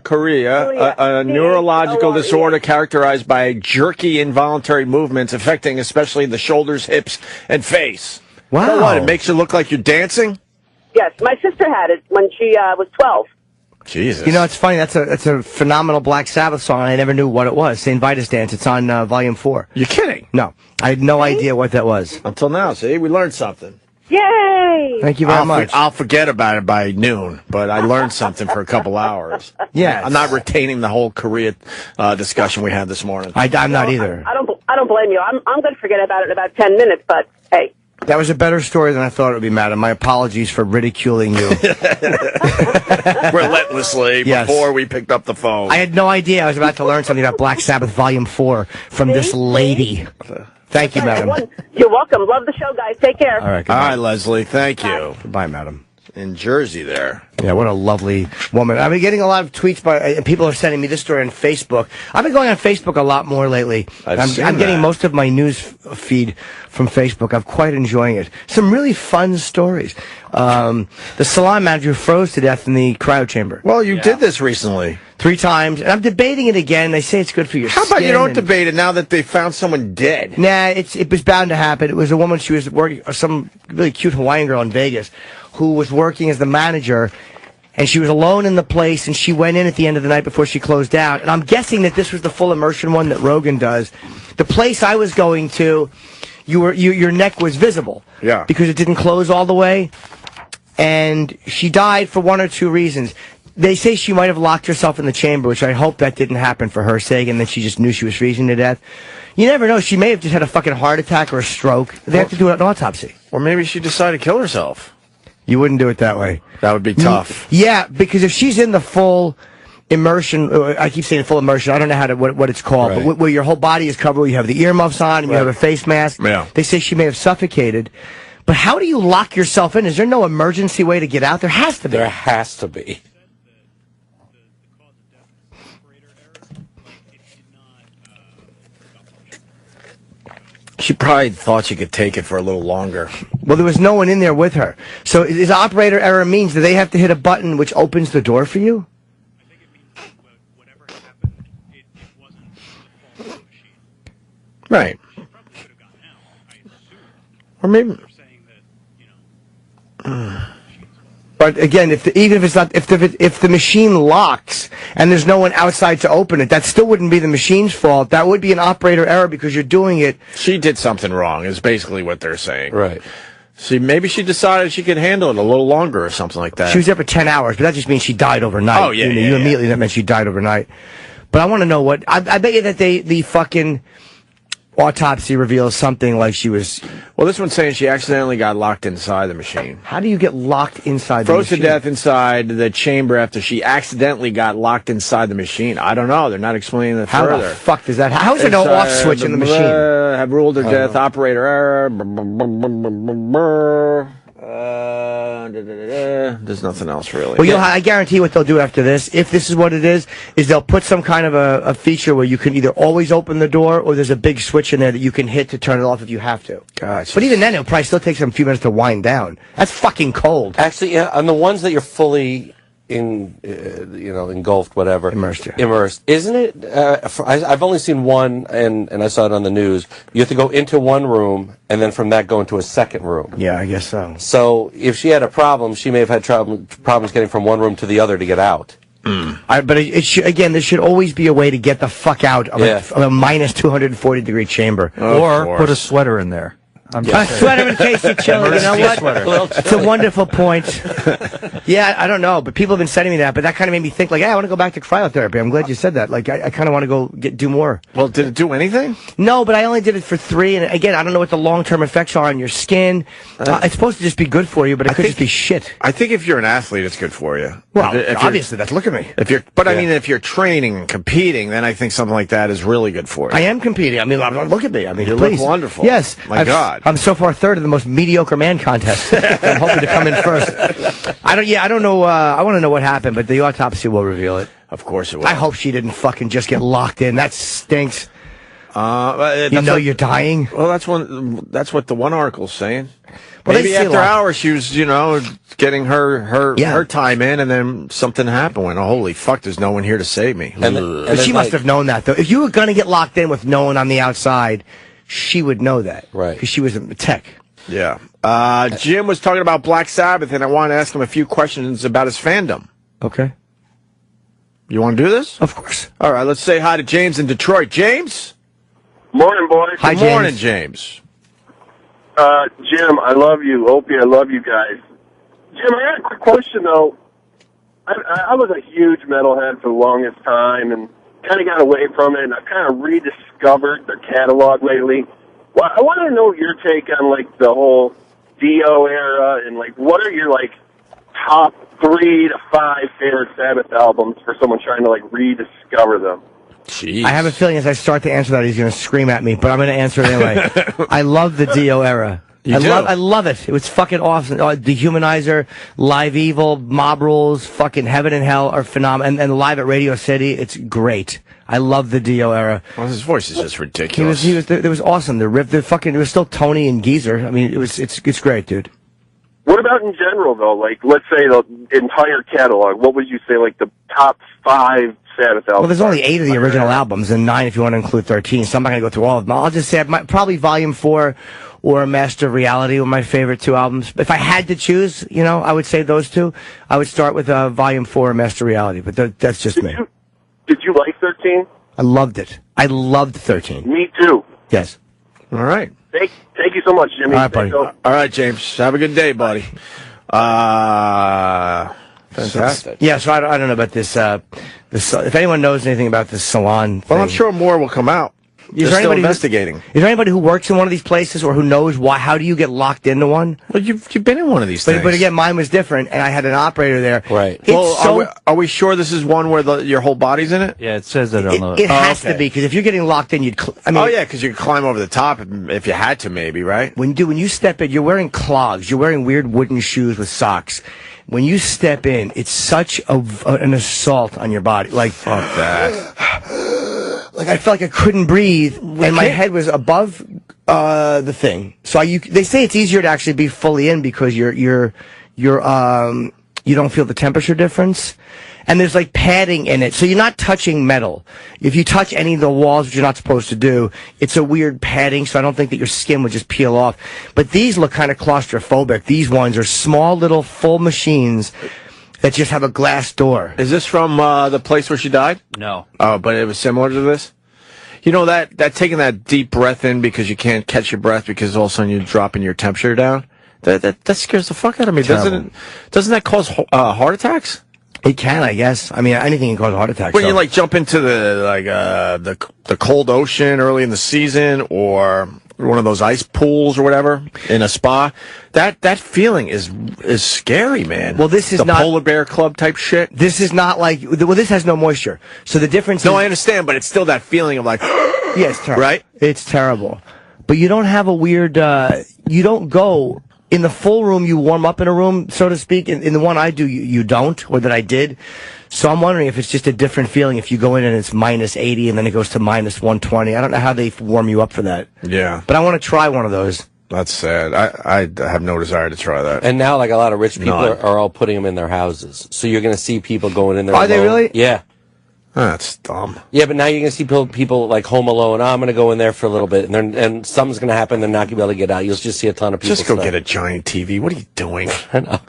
Chorea, a neurological disorder characterized by jerky involuntary movements affecting especially the shoulders, hips, and face. Wow. So what, it makes you look like you're dancing? Yes, my sister had it when she was 12. Jesus. You know, it's funny. That's a phenomenal Black Sabbath song. I never knew what it was. St. Vitus Dance. It's on Volume 4. You're kidding? No. I had no idea what that was. Until now, see? We learned something. Yay! Thank you very much. I'll forget about it by noon, but I learned something for a couple hours. Yeah. I'm not retaining the whole Korea discussion we had this morning. I'm not either. I don't blame you. I'm going to forget about it in about 10 minutes, but hey. That was a better story than I thought it would be, madam. My apologies for ridiculing you. Relentlessly Yes. before we picked up the phone. I had no idea I was about to learn something about Black Sabbath Volume 4 from this lady. Thank you, madam. You're welcome. Love the show, guys. Take care. All right, All right, Leslie. Thank you. Goodbye, madam. In Jersey there. Yeah, what a lovely woman. I've been getting a lot of tweets and people are sending me this story on Facebook. I've been going on Facebook a lot more lately. I'm getting most of my news feed from Facebook. I'm quite enjoying it. Some really fun stories. The salon manager froze to death in the cryo chamber. Well, you did this recently. 3 times. And I'm debating it again. They say it's good for your skin. How about you don't debate it now that they found someone dead? Nah, it was bound to happen. It was a woman, she was working, some really cute Hawaiian girl in Vegas, who was working as the manager, and she was alone in the place, and she went in at the end of the night before she closed down. And I'm guessing that this was the full immersion one that Rogan does. The place I was going to, your neck was visible. Yeah. Because it didn't close all the way. And she died for 1 or 2 reasons. They say she might have locked herself in the chamber, which I hope that didn't happen for her sake, and that she just knew she was freezing to death. You never know. She may have just had a fucking heart attack or a stroke. They have to do an autopsy. Or maybe she decided to kill herself. You wouldn't do it that way. That would be tough. Yeah, because if she's in the full immersion, I keep saying full immersion, I don't know what it's called, Right. but where your whole body is covered, where you have the earmuffs on, and you have a face mask. Yeah. They say she may have suffocated. But how do you lock yourself in? Is there no emergency way to get out? There has to be. There has to be. She probably thought she could take it for a little longer. Well, there was no one in there with her. So is operator error means that they have to hit a button which opens the door for you? I think it means whatever happened, it wasn't the fault of the machine. Right. She probably could have gotten out, I assume. Or maybe... They're saying that, But again, if the machine locks and there's no one outside to open it, that still wouldn't be the machine's fault. That would be an operator error because you're doing it. She did something wrong, is basically what they're saying. Right. Maybe she decided she could handle it a little longer or something like that. She was there for 10 hours, but that just means she died overnight. Oh, yeah, You immediately, that meant she died overnight. But I want to know what, I bet you that the fucking autopsy reveals something like she was... Well, this one's saying she accidentally got locked inside the machine. How do you get locked inside the Froze machine? to death inside the chamber after she accidentally got locked inside the machine. I don't know. They're not explaining it How further. the fuck does that... How is there no off switch in the machine? Have ruled her death. Operator error. There's nothing else really. Well, I guarantee what they'll do after this, if this is what it is they'll put some kind of a feature where you can either always open the door or there's a big switch in there that you can hit to turn it off if you have to. Gosh. But even then, it'll probably still take some few minutes to wind down. That's fucking cold. Actually, yeah, on the ones that you're fully engulfed, whatever. Immersed. Isn't it? I've only seen one, and I saw it on the news. You have to go into one room, and then from that go into a second room. Yeah, I guess so. So if she had a problem, she may have had problems getting from one room to the other to get out. But it should, again, there should always be a way to get the fuck out of, of a minus 240-degree chamber. Or put a sweater in there. A sweater in case you're chilly. You know what? It's a wonderful point. Yeah, I don't know, but people have been sending me that. But that kind of made me think, like, hey, I want to go back to cryotherapy. I'm glad you said that. Like, I kind of want to go do more. Well, did it do anything? No, but I only did it for 3. And again, I don't know what the long-term effects are on your skin. It's supposed to just be good for you, but it could just be shit. I think if you're an athlete, it's good for you. Well, if obviously, look at me. I mean, if you're training and competing, then I think something like that is really good for you. I am competing. I mean, look at me. I mean, you please. look wonderful. Yes. My God. I'm so far third in the most mediocre man contest. I'm hoping to come in first. I don't know. I want to know what happened, but the autopsy will reveal it. Of course it will. I hope she didn't fucking just get locked in. That stinks. You're dying. Well, that's what the one article's saying. Well, maybe after hours she was, getting her time in, and then something happened. When holy fuck, there's no one here to save me. And she must have known that, though. If you were going to get locked in with no one on the outside, she would know that, right? Because she was a tech. Yeah. Jim was talking about Black Sabbath, and I wanted to ask him a few questions about his fandom. Okay. You want to do this? Of course. All right. Let's say hi to James in Detroit. James. Morning, boys. Hi, Good morning, James. Jim, I love you. Opie, I love you guys. Jim, I got a quick question, though. I was a huge metalhead for the longest time and kind of got away from it, and I've kind of rediscovered their catalog lately. Well, I want to know your take on, like, the whole Dio era and, like, what are your, like, top 3 to 5 favorite Sabbath albums for someone trying to, like, rediscover them? Jeez. I have a feeling as I start to answer that, he's going to scream at me, but I'm going to answer it anyway. I love the Dio era. I love it. It was fucking awesome. Dehumanizer, Live Evil, Mob Rules, fucking Heaven and Hell are phenomenal. And Live at Radio City, it's great. I love the Dio era. Well, his voice is just ridiculous. It was awesome. The riff, it was still Tony and Geezer. I mean, it's great, dude. What about in general, though? Like, let's say the entire catalog. What would you say, like, the top 5 Sabbath albums? Well, there's only 8 of the original albums and 9 if you want to include 13. So I'm not going to go through all of them. I'll just say probably Volume 4 or Master of Reality were my favorite 2 albums. If I had to choose, I would say those 2. I would start with Volume 4 or Master of Reality, but that's just me. Did you like 13? I loved it. I loved 13. Me too. Yes. All right. Thank you so much, Jimmy. All right, buddy. All right, James. Have a good day, buddy. Fantastic. So I don't know about this. If anyone knows anything about this salon thing. Well, I'm sure more will come out. They're still investigating. Is there anybody who works in one of these places or who knows why? How do you get locked into one? Well, you've been in one of these things. But again, mine was different, and I had an operator there. Right. Are we sure this is one where your whole body's in it? Yeah, it says that on the... It has to be, because if you're getting locked in, because you could climb over the top if you had to, maybe, right? When you step in, you're wearing clogs. You're wearing weird wooden shoes with socks. When you step in, it's such an assault on your body. Like, fuck that. Like, I felt like I couldn't breathe, and my head was above the thing. So they say it's easier to actually be fully in because you don't feel the temperature difference. And there's like padding in it, so you're not touching metal. If you touch any of the walls, which you're not supposed to do, it's a weird padding, so I don't think that your skin would just peel off. But these look kind of claustrophobic. These ones are small little full machines that just have a glass door. Is this from the place where she died? No. Oh, but it was similar to this? That taking that deep breath in because you can't catch your breath because all of a sudden you're dropping your temperature down, that scares the fuck out of me. Doesn't that cause heart attacks? It can, I guess. I mean, anything can cause a heart attack. When you like jump into the cold ocean early in the season, or one of those ice pools or whatever in a spa, that feeling is scary, man. Well, this is the not polar bear club type shit. This is not like, this has no moisture. So the difference. No, I understand, but it's still that feeling of like, yeah, it's terrible. Right? It's terrible. But you don't have a weird. You don't go. In the full room, you warm up in a room, so to speak. In the one I do, you don't, or that I did. So I'm wondering if it's just a different feeling if you go in and it's minus 80 and then it goes to minus 120. I don't know how they warm you up for that. Yeah. But I want to try one of those. That's sad. I have no desire to try that. And now, like, a lot of rich people are all putting them in their houses. So you're going to see people going in there alone. Are they really? Yeah. That's dumb. Yeah, but now you're going to see people like home alone. I'm going to go in there for a little bit, and something's going to happen. They're not going to be able to get out. You'll just see a ton of people. Just go get a giant TV. What are you doing? I know.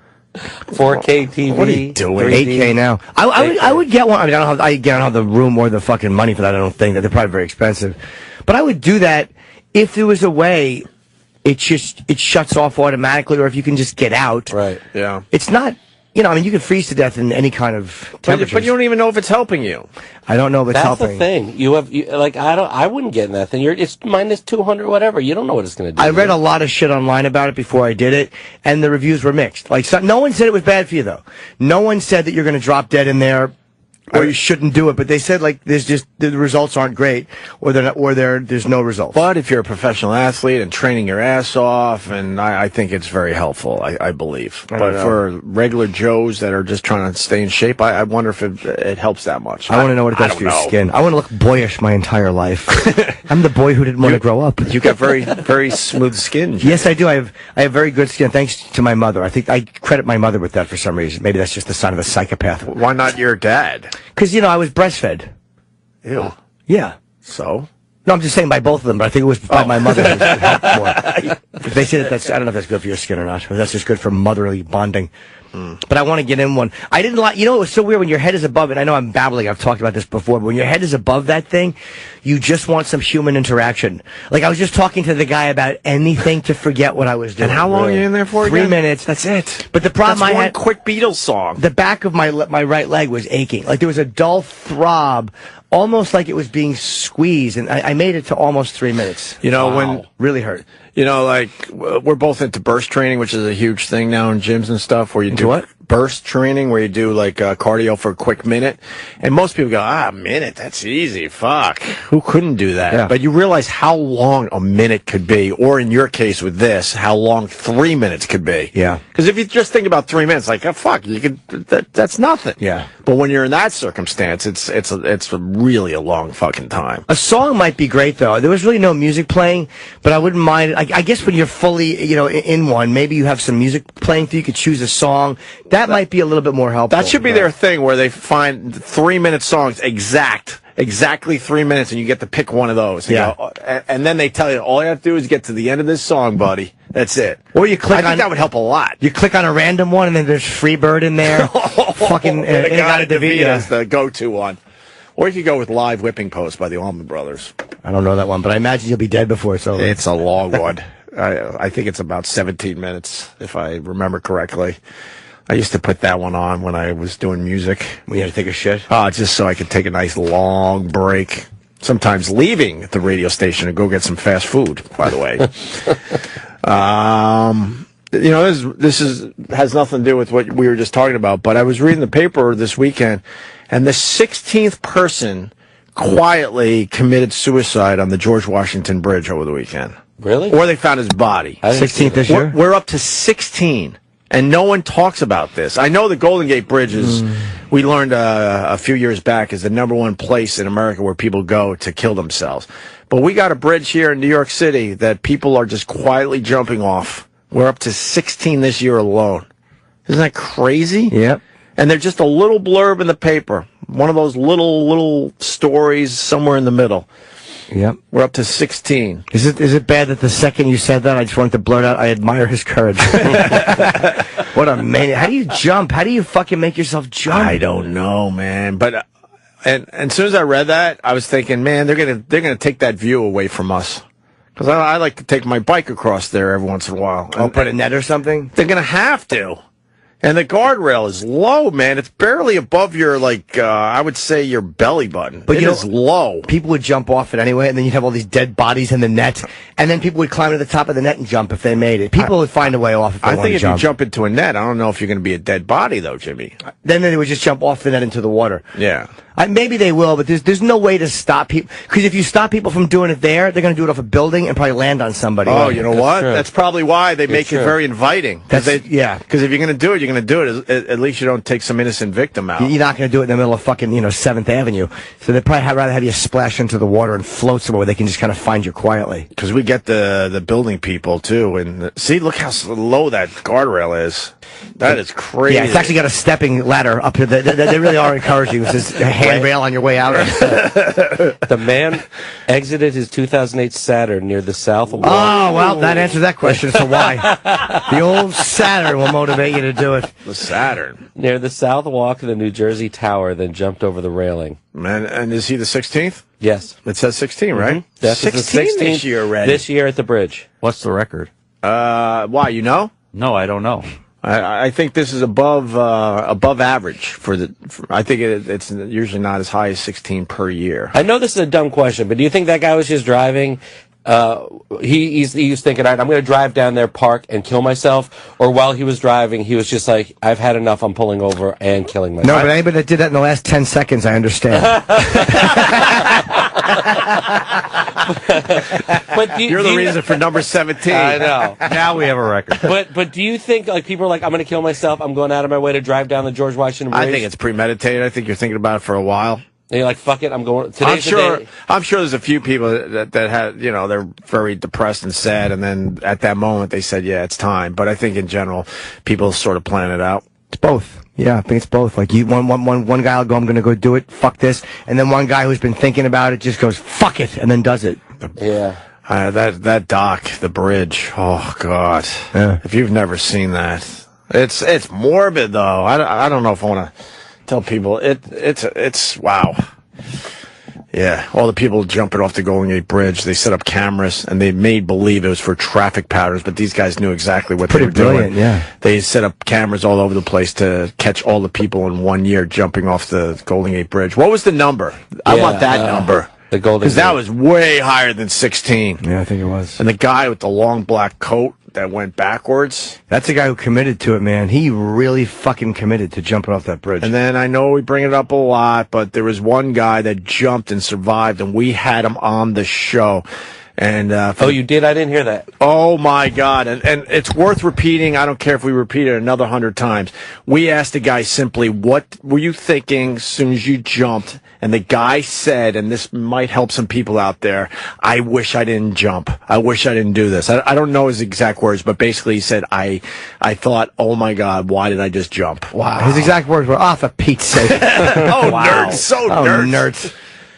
4K TV. What are you doing? 8K now. I would get one. I mean, I don't have the room or the fucking money for that. I don't think that they're probably very expensive. But I would do that if there was a way it shuts off automatically, or if you can just get out. Right. Yeah. It's not. You know, I mean, you can freeze to death in any kind of temperature. But you don't even know if it's helping you. I don't know if it's That's helping. the thing. I wouldn't get in that thing. It's minus 200, whatever. You don't know what it's going to do. I read a lot of shit online about it before I did it, and the reviews were mixed. Like, no one said it was bad for you, though. No one said that you're going to drop dead in there, or you shouldn't do it. But they said, like, there's just the results aren't great, or there's no results. But if you're a professional athlete and training your ass off, and I think it's very helpful, I believe. But for regular Joes that are just trying to stay in shape, I wonder if it helps that much. I want to know what it does for your skin. I want to look boyish my entire life. I'm the boy who didn't want to grow up. You got very, very smooth skin, Jim. Yes, I do. I have very good skin, thanks to my mother. I think I credit my mother with that for some reason. Maybe that's just the sign of a psychopath. Why not your dad? Because, I was breastfed. Ew. Yeah. So? No, I'm just saying by both of them, but I think it was by my mother. It helped more. They say that I don't know if that's good for your skin or not, or that's just good for motherly bonding. But I want to get in one. I didn't like, it was so weird when your head is above it. I know I'm babbling, I've talked about this before, but when your head is above that thing, you just want some human interaction. Like, I was just talking to the guy about anything to forget what I was doing. And how long are you in there for 3 again? minutes. That's it. But the problem That's I one had, quick Beatles song. the back of my right leg was aching. Like, there was a dull throb, almost like it was being squeezed, and I made it to almost 3 minutes. When really hurt. like, we're both into burst training, which is a huge thing now in gyms and stuff, where you do what? Burst training, where you do like cardio for a quick minute. And most people go, a minute, that's easy. Fuck. Who couldn't do that? Yeah. But you realize how long a minute could be, or in your case with this, how long 3 minutes could be. Yeah. Because if you just think about 3 minutes, like, oh, fuck, you could, that's nothing. Yeah. But when you're in that circumstance, it's really a long fucking time. A song might be great, though. There was really no music playing, but I wouldn't mind it. I guess when you're fully, in one, maybe you have some music playing through. You could choose a song. That might be a little bit more helpful. That should be their thing, where they find 3-minute songs exactly 3 minutes, and you get to pick one of those. And then they tell you, all you have to do is get to the end of this song, buddy. That's it. Or you click I think that would help a lot. You click on a random one, and then there's Freebird in there. Fucking Inagata Devita is the go-to one. Or you could go with Live Whipping Post by the Allman Brothers. I don't know that one, but I imagine you'll be dead before it's over. It's a long one. I think it's about 17 minutes, if I remember correctly. I used to put that one on when I was doing music. We had to take a shit? Just so I could take a nice long break. Sometimes leaving the radio station to go get some fast food, by the way. This has nothing to do with what we were just talking about, but I was reading the paper this weekend, and the 16th person quietly committed suicide on the George Washington Bridge over the weekend. Really? Or they found his body. 16th this year? We're up to 16. And no one talks about this. I know the Golden Gate Bridge is, we learned a few years back, is the #1 place in America where people go to kill themselves. But we got a bridge here in New York City that people are just quietly jumping off. We're up to 16 this year alone. Isn't that crazy? Yep. And they're just a little blurb in the paper. One of those little stories somewhere in the middle. Yep. We're up to 16. Is it bad that the second you said that, I just wanted to blurt out, I admire his courage. What a maniac. How do you jump? How do you fucking make yourself jump? I don't know, man. But and as soon as I read that, I was thinking, man, they're gonna take that view away from us. Because I like to take my bike across there every once in a while. Oh, put a net or something? They're gonna have to. And the guardrail is low, man. It's barely above your, I would say your belly button. But it is low. People would jump off it anyway, and then you'd have all these dead bodies in the net. And then people would climb to the top of the net and jump if they made it. People would find a way off if they wanted to jump. I think if you jump into a net, I don't know if you're going to be a dead body, though, Jimmy. Then they would just jump off the net into the water. Yeah. Maybe they will, but there's no way to stop people. Because if you stop people from doing it there, they're going to do it off a building and probably land on somebody. Oh, you know what? True. That's probably why they make it very inviting. Because if you're going to do it, you're going to do it. At least you don't take some innocent victim out. You're not going to do it in the middle of fucking, 7th Avenue. So they'd probably rather have you splash into the water and float somewhere where they can just kind of find you quietly. Because we get the building people, too. And see, look how low that guardrail is. That is crazy. Yeah, it's actually got a stepping ladder up here. They really are encouraging. It's just a handrail on your way out. The man exited his 2008 Saturn near the South Walk. Oh, well, that answers that question. So why? The old Saturn will motivate you to do it. The Saturn. Near the South Walk of the New Jersey Tower, then jumped over the railing. Man, and is he the 16th? Yes. It says 16, right? Mm-hmm. That's 16 this year already. This year at the bridge. What's the record? Why, you know? No, I don't know. I think this is above average I think it's usually not as high as 16 per year. I know this is a dumb question, but do you think that guy was just driving? He was thinking, all right, I'm going to drive down there, park, and kill myself. Or while he was driving, he was just like, I've had enough. I'm pulling over and killing myself. No, but anybody that did that in the last 10 seconds, I understand. But You're the reason for number 17. I know. Now we have a record. But do you think like people are like, I'm going to kill myself. I'm going out of my way to drive down the George Washington Bridge. I think it's premeditated. I think you're thinking about it for a while. And you're like, fuck it, I'm going. I'm Today's the day. sure there's a few people that had, they're very depressed and sad, and then at that moment they said, yeah, it's time. But I think in general, people sort of plan it out. It's both. Yeah, I think it's both. Like one guy will go, I'm going to go do it, fuck this. And then one guy who's been thinking about it just goes, fuck it, and then does it. Yeah. That dock, the bridge. Oh God. Yeah. If you've never seen that, it's morbid though. I don't know if I want to tell people it's wow. Yeah, all the people jumping off the Golden Gate Bridge, they set up cameras and they made believe it was for traffic patterns, but these guys knew exactly what they were brilliant, doing. yeah. They set up cameras all over the place to catch all the people in 1 year jumping off the Golden Gate Bridge. What was the number? I want that number. The Golden Because that was way higher than 16. Yeah, I think it was. And the guy with the long black coat that went backwards. That's the guy who committed to it, man. He really fucking committed to jumping off that bridge. And then I know we bring it up a lot, but there was one guy that jumped and survived, and we had him on the show. And you did? I didn't hear that. Oh my God! And it's worth repeating. I don't care if we repeat it another 100 times. We asked the guy simply, "What were you thinking as soon as you jumped?" And the guy said, and this might help some people out there, "I wish I didn't jump. I wish I didn't do this." I don't know his exact words, but basically he said, "I thought, oh my God, why did I just jump?" Wow. His exact words were, "Oh, for Pete's sake." Oh, wow. Nerds, nerds. Nerds.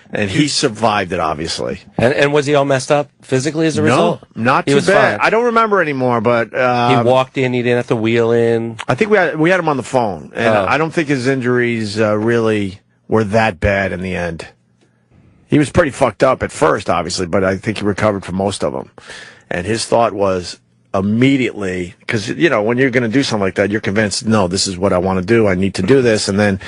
And he survived it, obviously. And was he all messed up physically as a result? No, not he too was bad. fine. I don't remember anymore, but he walked in. He didn't have to wheel in. I think we had him on the phone, and I don't think his injuries really were that bad in the end. He was pretty fucked up at first, obviously, but I think he recovered from most of them. And his thought was immediately, because when you're going to do something like that, you're convinced, no, this is what I want to do. I need to do this, and then.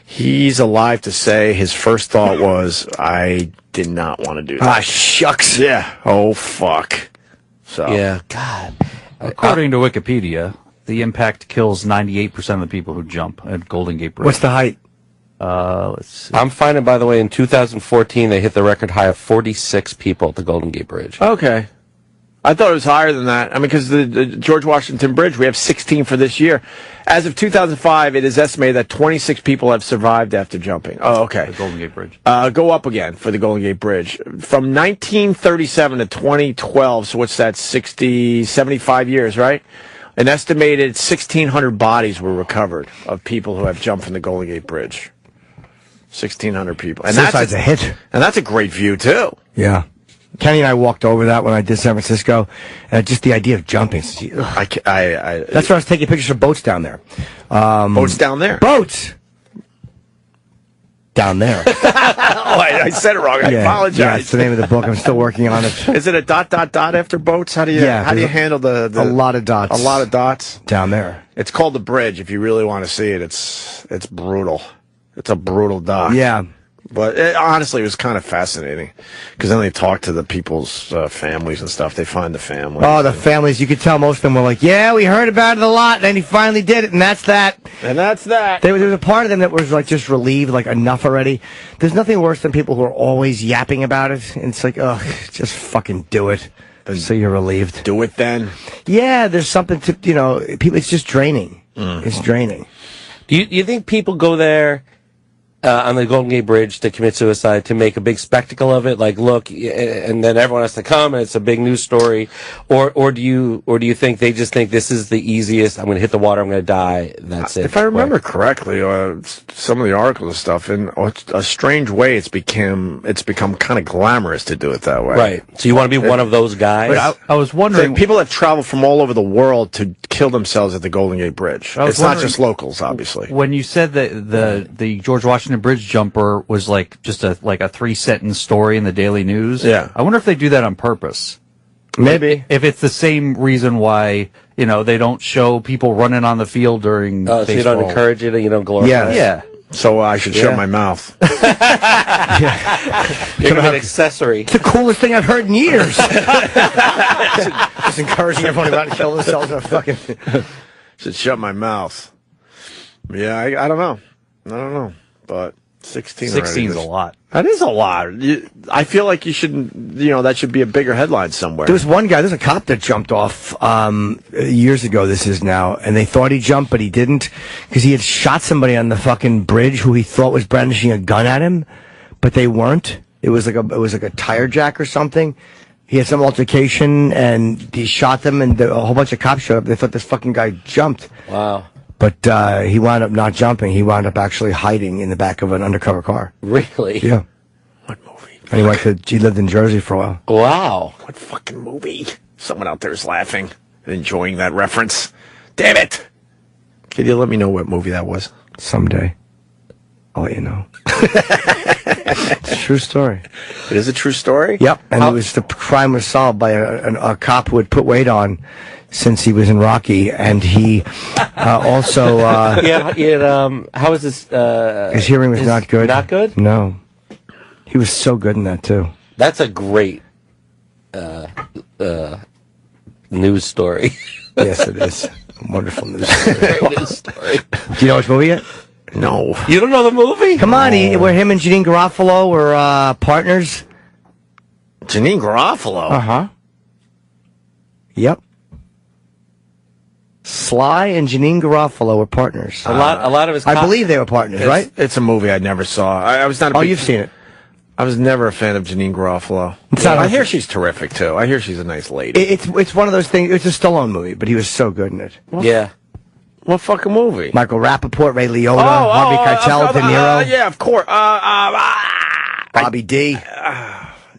He's alive to say his first thought was, I did not want to do that. Ah, shucks. Yeah. Oh, fuck. So. Yeah. God. According to Wikipedia, the impact kills 98% of the people who jump at Golden Gate Bridge. What's the height? Let's see. I'm finding, by the way, in 2014, they hit the record high of 46 people at the Golden Gate Bridge. Okay. I thought it was higher than that. I mean, because the George Washington Bridge, we have 16 for this year. As of 2005, it is estimated that 26 people have survived after jumping. Oh, okay. The Golden Gate Bridge. Go up again for the Golden Gate Bridge. From 1937 to 2012, so what's that, 75 years, right? An estimated 1,600 bodies were recovered of people who have jumped from the Golden Gate Bridge. 1,600 people. And Suicide's a hit. And that's a great view, too. Yeah. Kenny and I walked over that when I did San Francisco, and just the idea of jumping. That's why I was taking pictures of boats down there. Boats down there? Boats! Down there. I said it wrong. I apologize. Yeah, it's the name of the book. I'm still working on it. Is it a ... after boats? How do you handle the a lot of dots. A lot of dots? Down there. It's called The Bridge. If you really want to see it, it's brutal. It's a brutal doc. Yeah. But honestly, it was kind of fascinating because then they talk to the people's families and stuff. They find the families. Oh, the families. You could tell most of them were like, yeah, we heard about it a lot, and then he finally did it, and that's that. And that's that. There was a part of them that was like just relieved, like enough already. There's nothing worse than people who are always yapping about it. And it's like, ugh, just fucking do it. So you're relieved. Do it then. Yeah, there's something to, people, it's just draining. It's draining. Do you think people go there on the Golden Gate Bridge to commit suicide, to make a big spectacle of it, like look, and then everyone has to come and it's a big news story, or do you think they just think this is the easiest? I'm going to hit the water, I'm going to die. That's it. If I remember correctly, some of the articles and stuff, in a strange way, it's become kind of glamorous to do it that way. Right. So you want to be one of those guys? But I was wondering, people that travel from all over the world to kill themselves at the Golden Gate Bridge. It's not just locals, obviously. when you said that the George Washington Bridge jumper was like just a 3-sentence story in the Daily News. Yeah. I wonder if they do that on purpose. Maybe. If it's the same reason why, they don't show people running on the field during baseball. So you don't encourage it and you don't glorify it? Yeah. So I should shut my mouth. You're going to be an accessory. It's the coolest thing I've heard in years. Just encouraging everyone about to kill themselves in a fucking... Should shut my mouth. Yeah, I don't know. But 16 16's a lot. That is a lot. I feel like you shouldn't, that should be a bigger headline somewhere. There was one guy, there's a cop that jumped off years ago, this is now, and they thought he jumped, but he didn't, because he had shot somebody on the fucking bridge who he thought was brandishing a gun at him, but they weren't. It was like a tire jack or something. He had some altercation, and he shot them, and a whole bunch of cops showed up. They thought this fucking guy jumped. Wow. But he wound up not jumping. He wound up actually hiding in the back of an undercover car. Really? Yeah. What movie? And he lived in Jersey for a while. Wow. What fucking movie? Someone out there is laughing, enjoying that reference. Damn it! Can you let me know what movie that was? Someday. I'll let you know. It's a true story. It is a true story? Yep. And the crime was solved by a cop who had put weight on since he was in Rocky, and he also... how is this... his hearing was not good. Not good? No. He was so good in that, too. That's a great news story. Yes, it is. A wonderful news story. Great news story. Do you know which movie yet? No. You don't know the movie? Come on, where him and Janine Garofalo were partners. Janine Garofalo? Uh-huh. Yep. Sly and Janine Garofalo were partners. A lot of his... I believe they were partners, right? It's a movie I never saw. I was not a big... you've seen it. I was never a fan of Janine Garofalo. I hear she's terrific, too. I hear she's a nice lady. It's one of those things. It's a Stallone movie, but he was so good in it. Yeah. What fucking movie? Michael Rappaport, Ray Liotta, Harvey Keitel, De Niro. Yeah, of course. Bobby D.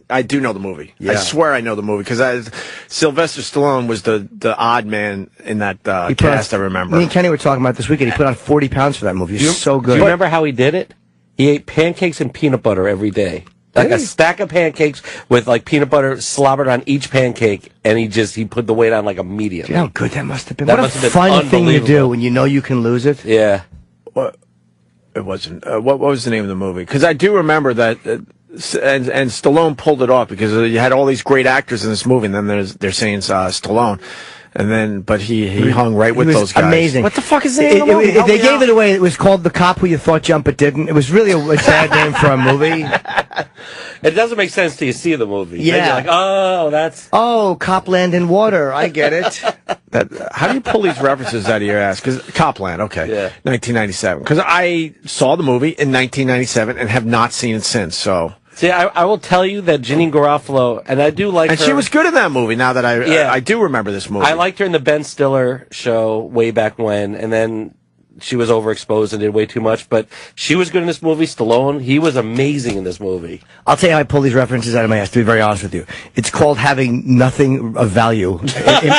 I do know the movie. Yeah. I swear I know the movie because Sylvester Stallone was the odd man in that cast. I remember. Me and Kenny were talking about this weekend. He put on 40 pounds for that movie. He was so good. Do you remember how he did it? He ate pancakes and peanut butter every day. Like a stack of pancakes with like peanut butter slobbered on each pancake, and he put the weight on like immediately. Do you know how good that must have been? That What must a have been fun thing to do unbelievable. when you know you can lose it. Yeah. It wasn't. What was the name of the movie? Because I do remember that, and Stallone pulled it off because you had all these great actors in this movie, and then they're saying Stallone. And then, but he hung right with those guys. Amazing. What the fuck is the name of the movie? They gave it away. It was called The Cop Who You Thought Jumped But Didn't. It was really a sad name for a movie. It doesn't make sense till you see the movie. Yeah. Then you're like, oh, that's... Oh, Copland in Water. I get it. How do you pull these references out of your ass? Because Copland, okay, Yeah. 1997. Because I saw the movie in 1997 and have not seen it since. So, See, I will tell you that Janine Garofalo, and I do like and her. she was good in that movie. Now that Yeah. I do remember this movie. I liked her in the Ben Stiller show way back when, and then she was overexposed and did way too much. But she was good in this movie. Stallone, he was amazing in this movie. I'll tell you how I pull these references out of my ass, to be very honest with you. It's called having nothing of value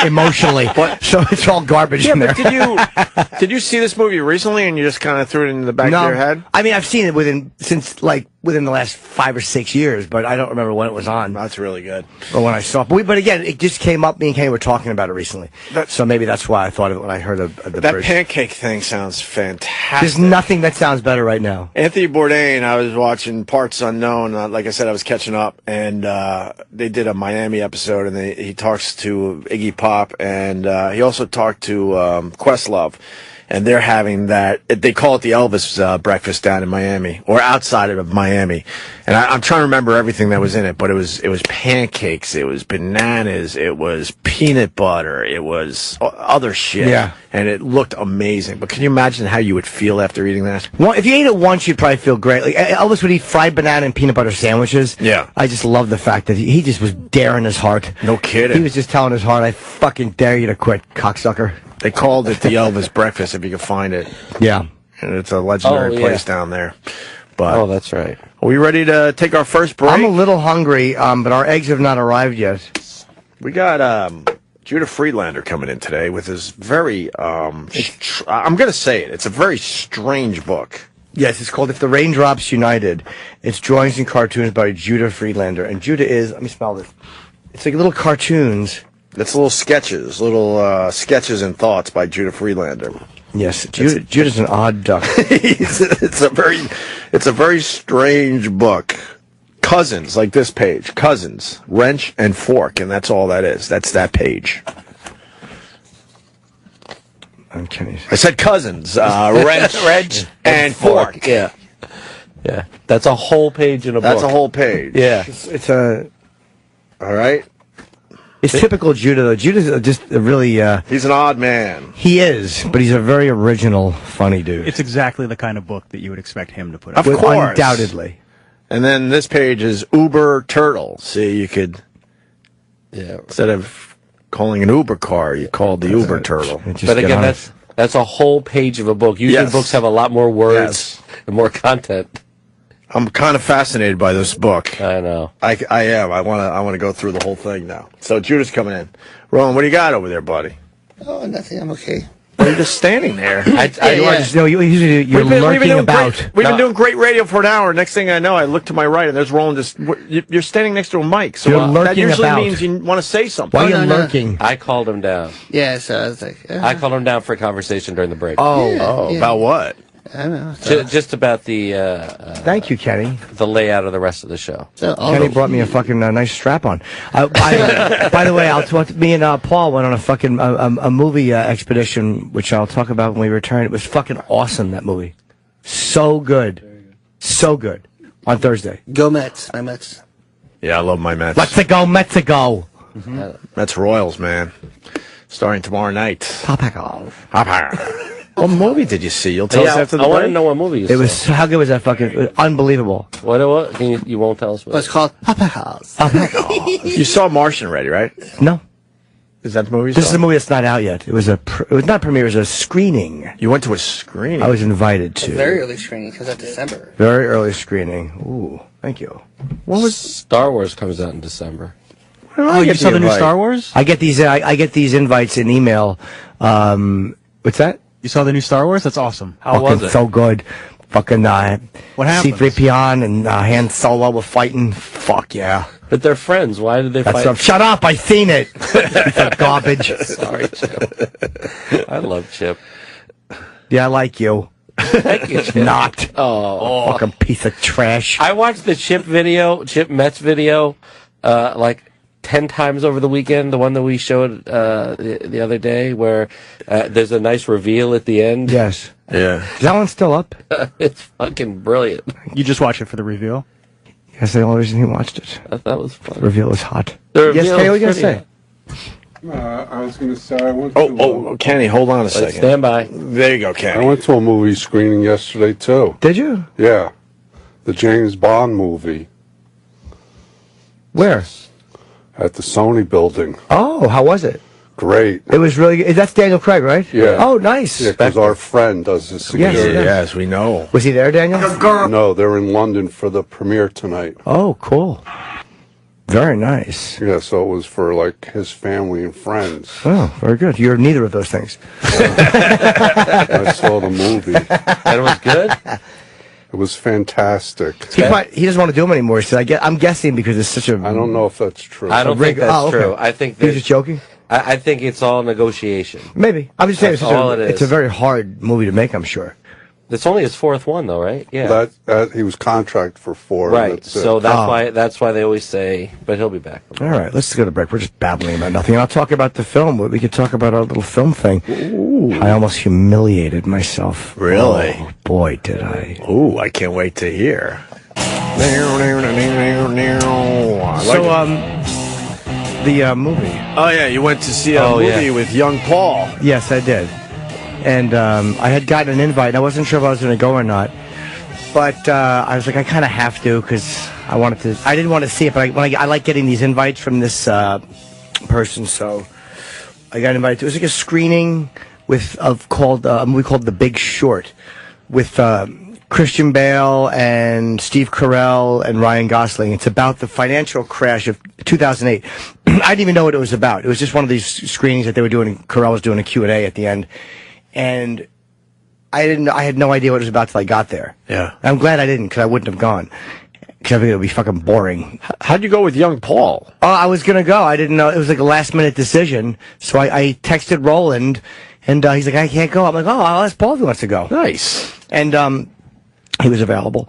emotionally. So it's all garbage in there. But did you see this movie recently and you just kind of threw it in the back of your head? I mean, I've seen it within the last 5 or 6 years, but I don't remember when it was on. That's really good. Or when I saw it. But again, it just came up. Me and Kenny were talking about it recently. So maybe that's why I thought of it when I heard of the That bridge. pancake thing sounds fantastic. There's nothing that sounds better right now. Anthony Bourdain, I was watching Parts Unknown. Like I said, I was catching up, and they did a Miami episode, and he talks to Iggy Pop, and he also talked to Questlove. and they're having that. They call it the Elvis breakfast down in Miami or outside of Miami. And I'm trying to remember everything that was in it, but it was pancakes, it was bananas, it was peanut butter, it was other shit. Yeah. And it looked amazing. But can you imagine how you would feel after eating that? Well, if you ate it once, you'd probably feel great. Like Elvis would eat fried banana and peanut butter sandwiches. Yeah. I just love the fact that he just was daring his heart. No kidding. He was just telling his heart, I fucking dare you to quit, cocksucker. They called it the Elvis breakfast, if you can find it. Yeah. And it's a legendary place down there. But Oh, that's right. are we ready to take our first break? I'm a little hungry, but our eggs have not arrived yet. We got Judah Friedlander coming in today with his very, I'm going to say it, it's a very strange book. Yes, it's called If the Raindrops United. It's drawings and cartoons by Judah Friedlander. And Judah is, let me spell this. It's like little cartoons. It's little sketches and thoughts by Judah Friedlander. Yes, Judah's an odd duck. It's a very strange book. Cousins, like this page. Cousins, wrench and fork, and that's all that is. That's that page. Okay. I said cousins, wrench and fork. Yeah. Yeah. That's a whole page in a book. That's a whole page. Yeah. It's a. All right. It's typical Judah, though. Judah's just a really. He's an odd man. He is, but he's a very original, funny dude. It's exactly the kind of book that you would expect him to put out. Of course. Undoubtedly. And then this page is Uber Turtle. See, you could, instead of calling an Uber car, you called the Uber Turtle. But again, that's a whole page of a book. Usually books have a lot more words and more content. I'm kind of fascinated by this book. I know. I am. I want to go through the whole thing now. So Judah's coming in. Rowan, what do you got over there, buddy? Oh, nothing. I'm okay. Well, you're just standing there. You're lurking about. We've been doing great radio for an hour. Next thing I know, I look to my right, and there's Roland just... You're standing next to a mic, so You're that usually about. means you want to say something. Why are you lurking? I called him down. Yeah, so I was like... I called him down for a conversation during the break. Oh, About what? I don't know. So, Just about the thank you, Kenny. the layout of the rest of the show. so Kenny brought me a fucking nice strap on. By the way, I'll talk. Me and Paul went on a fucking a movie expedition, which I'll talk about when we return. It was fucking awesome. That movie, so good, so good. On Thursday. Go Mets. My Mets. Yeah, I love my Mets. Let's go, Mets go. Mets Royals, man. Starting tomorrow night. Papa. What movie did you see? You'll tell us after the I want to break? know what movie you It was saw. how good was that fucking? It was unbelievable. What it was? You won't tell us what. Well, it's called Papa House. You saw Martian already, right? No, Is that the movie you this saw? is a movie that's not out yet. It was not a premiere. It was a screening. You went to a screening. I was invited to. Very early screening because of December. Very early screening. Ooh, thank you. What was Star Wars comes out in December? Oh, you saw the new Star Wars? I get these. I get these invites in email. What's that? You saw the new Star Wars? That's awesome. How was Fucking it? so good. Fucking What happened? C-3PO and Han Solo were fighting. Fuck yeah. But they're friends. Why did they That's fight? what, shut up! I seen it. Piece of garbage. Sorry, Chip. I love Chip. Yeah, I like you. Thank you, Chip. Not. Oh. Fucking piece of trash. I watched the Chip Mets video, like 10 times over the weekend. The one that we showed the other day, where there's a nice reveal at the end. Yes. Yeah. Is that one still up? It's fucking brilliant. You just watch it for the reveal? That's the only reason he watched it. That was fun. Reveal was hot. The Yes, reveal Kay, what was you gonna pretty say? I was going to say I went to Oh, Kenny, hold on a hot. second. Stand by. There you go, I Kenny. went to a movie screening yesterday too. Did you? Yeah, the James Bond movie Where? at the Sony building. Oh, how was it? Great. It was really good. That's Daniel Craig, right? Yeah. Oh, nice. Yeah, because our friend does the Yes, security. Yes, we know. Was he there, Daniel? No, they're in London for the premiere tonight. Oh, cool. Very nice. Yeah, so it was for like his family and friends. Oh, very good. You're neither of those things. I saw the movie. And it was good? It was fantastic. He doesn't want to do them anymore. He said, I'm guessing because it's such a... I don't know if that's true. I don't think that's Oh, okay. true. I think He was just joking? I think it's all negotiation. Maybe. I'm just saying That's all it is. it's a very hard movie to make, I'm sure. It's only his fourth one, though, right? Yeah. That he was contracted for 4. Right. That's it. So that's why they always say, but he'll be back. All right, let's go to break. We're just babbling about nothing. I'll talk about the film. We could talk about our little film thing. Ooh. I almost humiliated myself. Really? Oh, boy, did I. Ooh, I can't wait to hear. The movie. Oh, yeah, you went to see a movie with young Paul. Yes, I did. And I had gotten an invite, and I wasn't sure if I was going to go or not. But I was like, I kind of have to, because I didn't want to see it, but I like getting these invites from this person, so I got invited to. It was like a screening called a movie called The Big Short, with Christian Bale and Steve Carell and Ryan Gosling. It's about the financial crash of 2008. I didn't even know what it was about. It was just one of these screenings that they were doing. Carell was doing a Q&A at the end. And I had no idea what it was about till I got there. Yeah. I'm glad I didn't, because I wouldn't have gone. Because I think it would be fucking boring. How'd you go with young Paul? Oh, I was going to go. I didn't know. It was like a last-minute decision. So I texted Roland, and he's like, I can't go. I'm like, oh, I'll ask Paul if he wants to go. Nice. And he was available.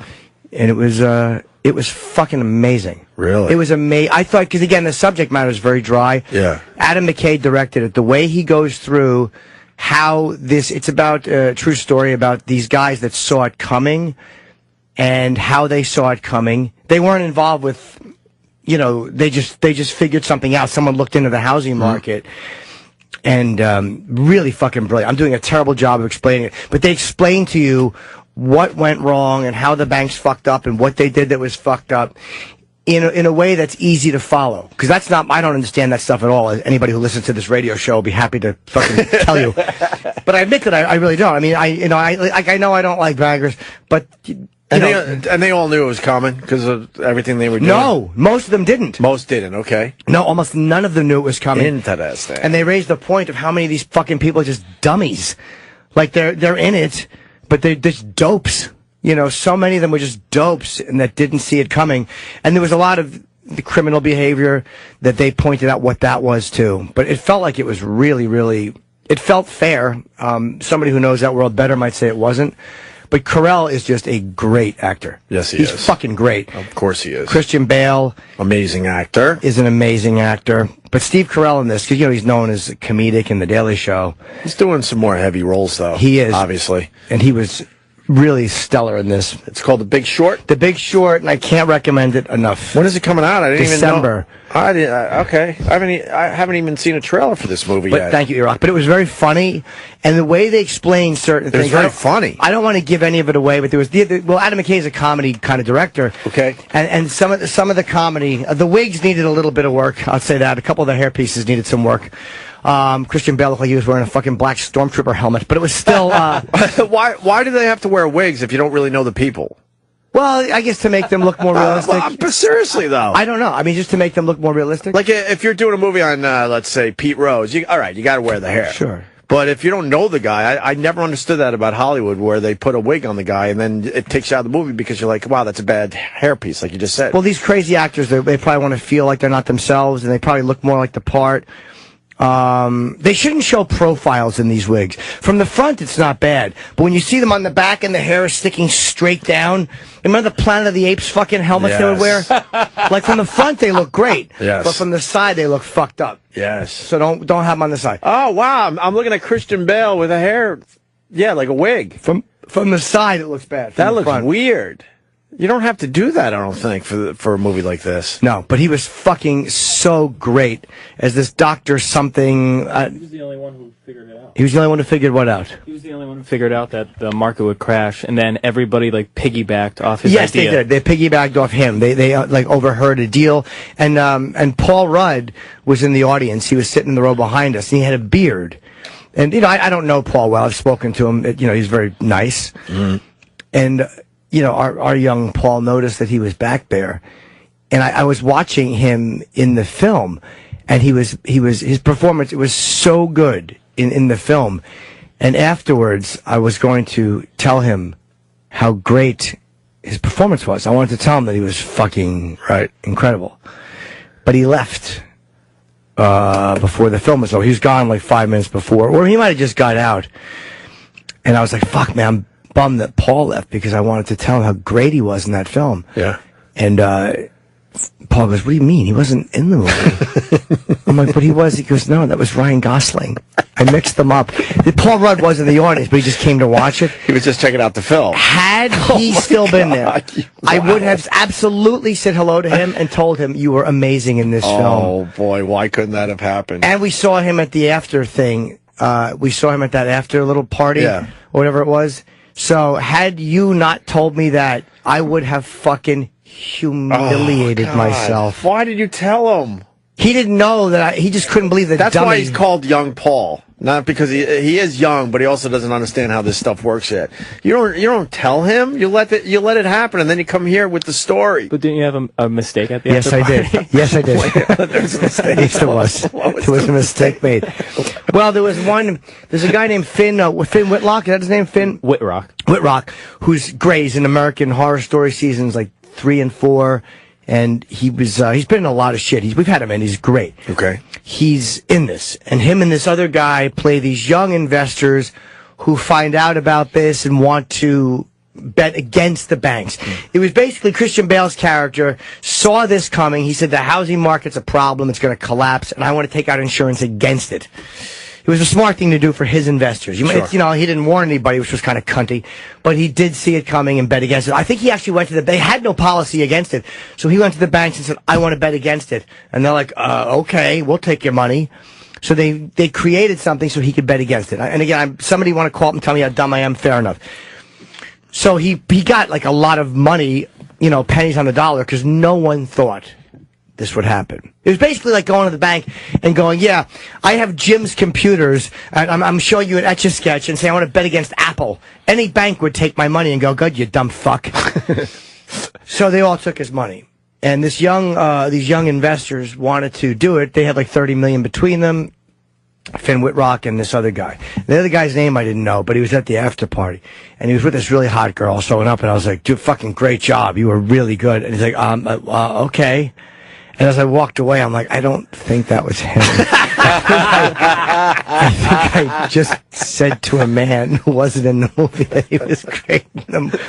And it was fucking amazing. Really? It was amazing. I thought, because again, the subject matter is very dry. Yeah. Adam McKay directed it. The way he goes through it's about a true story about these guys that saw it coming and how they saw it coming. They weren't involved with, they just figured something out. Someone looked into the housing market. And really fucking brilliant. I'm doing a terrible job of explaining it. But they explain to you what went wrong and how the banks fucked up and what they did that was fucked up in a way that's easy to follow. Because I don't understand that stuff at all. Anybody who listens to this radio show will be happy to fucking tell you. But I admit that I really don't. I mean, I know I don't like baggers, but... And they all knew it was coming because of everything they were doing? No, most of them didn't. Most didn't, okay. No, almost none of them knew it was coming. Interesting. And they raised the point of how many of these fucking people are just dummies. Like, they're in it, but they're just dopes. So many of them were just dopes and that didn't see it coming. And there was a lot of the criminal behavior that they pointed out what that was, too. But it felt like it was really, really... It felt fair. Somebody who knows that world better might say it wasn't. But Carell is just a great actor. Yes, he is. He's fucking great. Of course he is. Christian Bale. Amazing actor. Is an amazing actor. But Steve Carell in this, because, he's known as comedic in The Daily Show. He's doing some more heavy roles, though. He is. Obviously. And he was really stellar in this. It's called The Big Short? The Big Short, and I can't recommend it enough. When is it coming out? I didn't December. even know. Okay. I haven't even seen a trailer for this movie yet. Thank you, Iraq. But it was very funny, and the way they explain certain things. It was very funny. I don't want to give any of it away, but there was Adam McKay is a comedy kind of director. Okay. And some of the comedy, the wigs needed a little bit of work. I'll say that. A couple of the hairpieces needed some work. Christian Bale looked like he was wearing a fucking black stormtrooper helmet, but it was still... Why do they have to wear wigs if you don't really know the people? Well, I guess to make them look more realistic. But seriously, though. I don't know. I mean, just to make them look more realistic. Like, if you're doing a movie on, let's say, Pete Rose, all right, you got to wear the hair. Sure. But if you don't know the guy, I never understood that about Hollywood, where they put a wig on the guy and then it takes you out of the movie because you're like, wow, that's a bad hairpiece, like you just said. Well, these crazy actors, they probably want to feel like they're not themselves, and they probably look more like the part. They shouldn't show profiles in these wigs. From the front, it's not bad. But when you see them on the back and the hair is sticking straight down, remember the Planet of the Apes fucking helmets they would wear? Like, from the front, they look great. Yes. But from the side, they look fucked up. Yes. So don't have them on the side. Oh, wow. I'm looking at Christian Bale with a hair, like a wig. From the side, it looks bad. That looks weird. You don't have to do that, I don't think, for a movie like this. No, but he was fucking so great as this doctor something. He was the only one who figured it out. He was the only one who figured what out? He was the only one who figured out that the market would crash, and then everybody piggybacked off his yes, idea. Yes, they did. They piggybacked off him. They overheard a deal, and Paul Rudd was in the audience. He was sitting in the row behind us, and he had a beard. And I don't know Paul well. I've spoken to him. He's very nice, and. Our young Paul noticed that he was back there, and I was watching him in the film, and his performance, it was so good in the film, and afterwards I was going to tell him how great his performance was. I wanted to tell him that he was fucking incredible, but he left before the film was over. He was gone like 5 minutes before, or he might have just got out, and I was like, fuck, man. bummed that Paul left because I wanted to tell him how great he was in that film. Yeah. And Paul goes, "What do you mean? He wasn't in the movie." I'm like, "But he was." He goes, "No, that was Ryan Gosling. I mixed them up." Paul Rudd was in the audience, but he just came to watch it. He was just checking out the film. Had he still been there, I would have absolutely said hello to him and told him, "You were amazing in this film." Oh, boy. Why couldn't that have happened? And we saw him at the after thing. We saw him at that after little party, or whatever it was. So had you not told me that, I would have fucking humiliated myself. Why did you tell him? He didn't know that. He just couldn't believe that. That's why he's called Young Paul. Not because he is young, but he also doesn't understand how this stuff works yet. You don't tell him. You let it happen, and then you come here with the story. But didn't you have a mistake at the Yes, after I party? did. Yes, I did. There's a mistake. Yes, there was. There was a mistake made. Well, there's a guy named Finn Whitlock. Is that his name? Finn Whitrock, who's great. He's in American Horror Story seasons like 3 and 4. And he's been in a lot of shit. We've had him in. He's great. Okay. He's in this. And him and this other guy play these young investors who find out about this and want to bet against the banks. It was basically Christian Bale's character saw this coming. He said the housing market's a problem. It's going to collapse. And I want to take out insurance against it. It was a smart thing to do for his investors. He didn't warn anybody, which was kind of cunty, but he did see it coming and bet against it. I think he actually went to they had no policy against it, so he went to the banks and said, "I want to bet against it." And they're like, "Okay, we'll take your money." So they created something so he could bet against it. And again, somebody want to call up and tell me how dumb I am, fair enough. So he got like a lot of money, pennies on the dollar, because no one thought this would happen. It was basically like going to the bank and going, "Yeah, I have Jim's computers, and I'm showing you an Etch-a-Sketch and saying I want to bet against Apple." Any bank would take my money and go, "Good, you dumb fuck." So they all took his money. And these young investors wanted to do it. They had like $30 million between them, Finn Whitrock and this other guy. The other guy's name I didn't know, but he was at the after party. And he was with this really hot girl showing up, and I was like, "Dude, fucking great job. You were really good." And he's like, "Okay." And as I walked away, I'm like, I don't think that was him. I think I just said to a man who wasn't in the movie that he was great.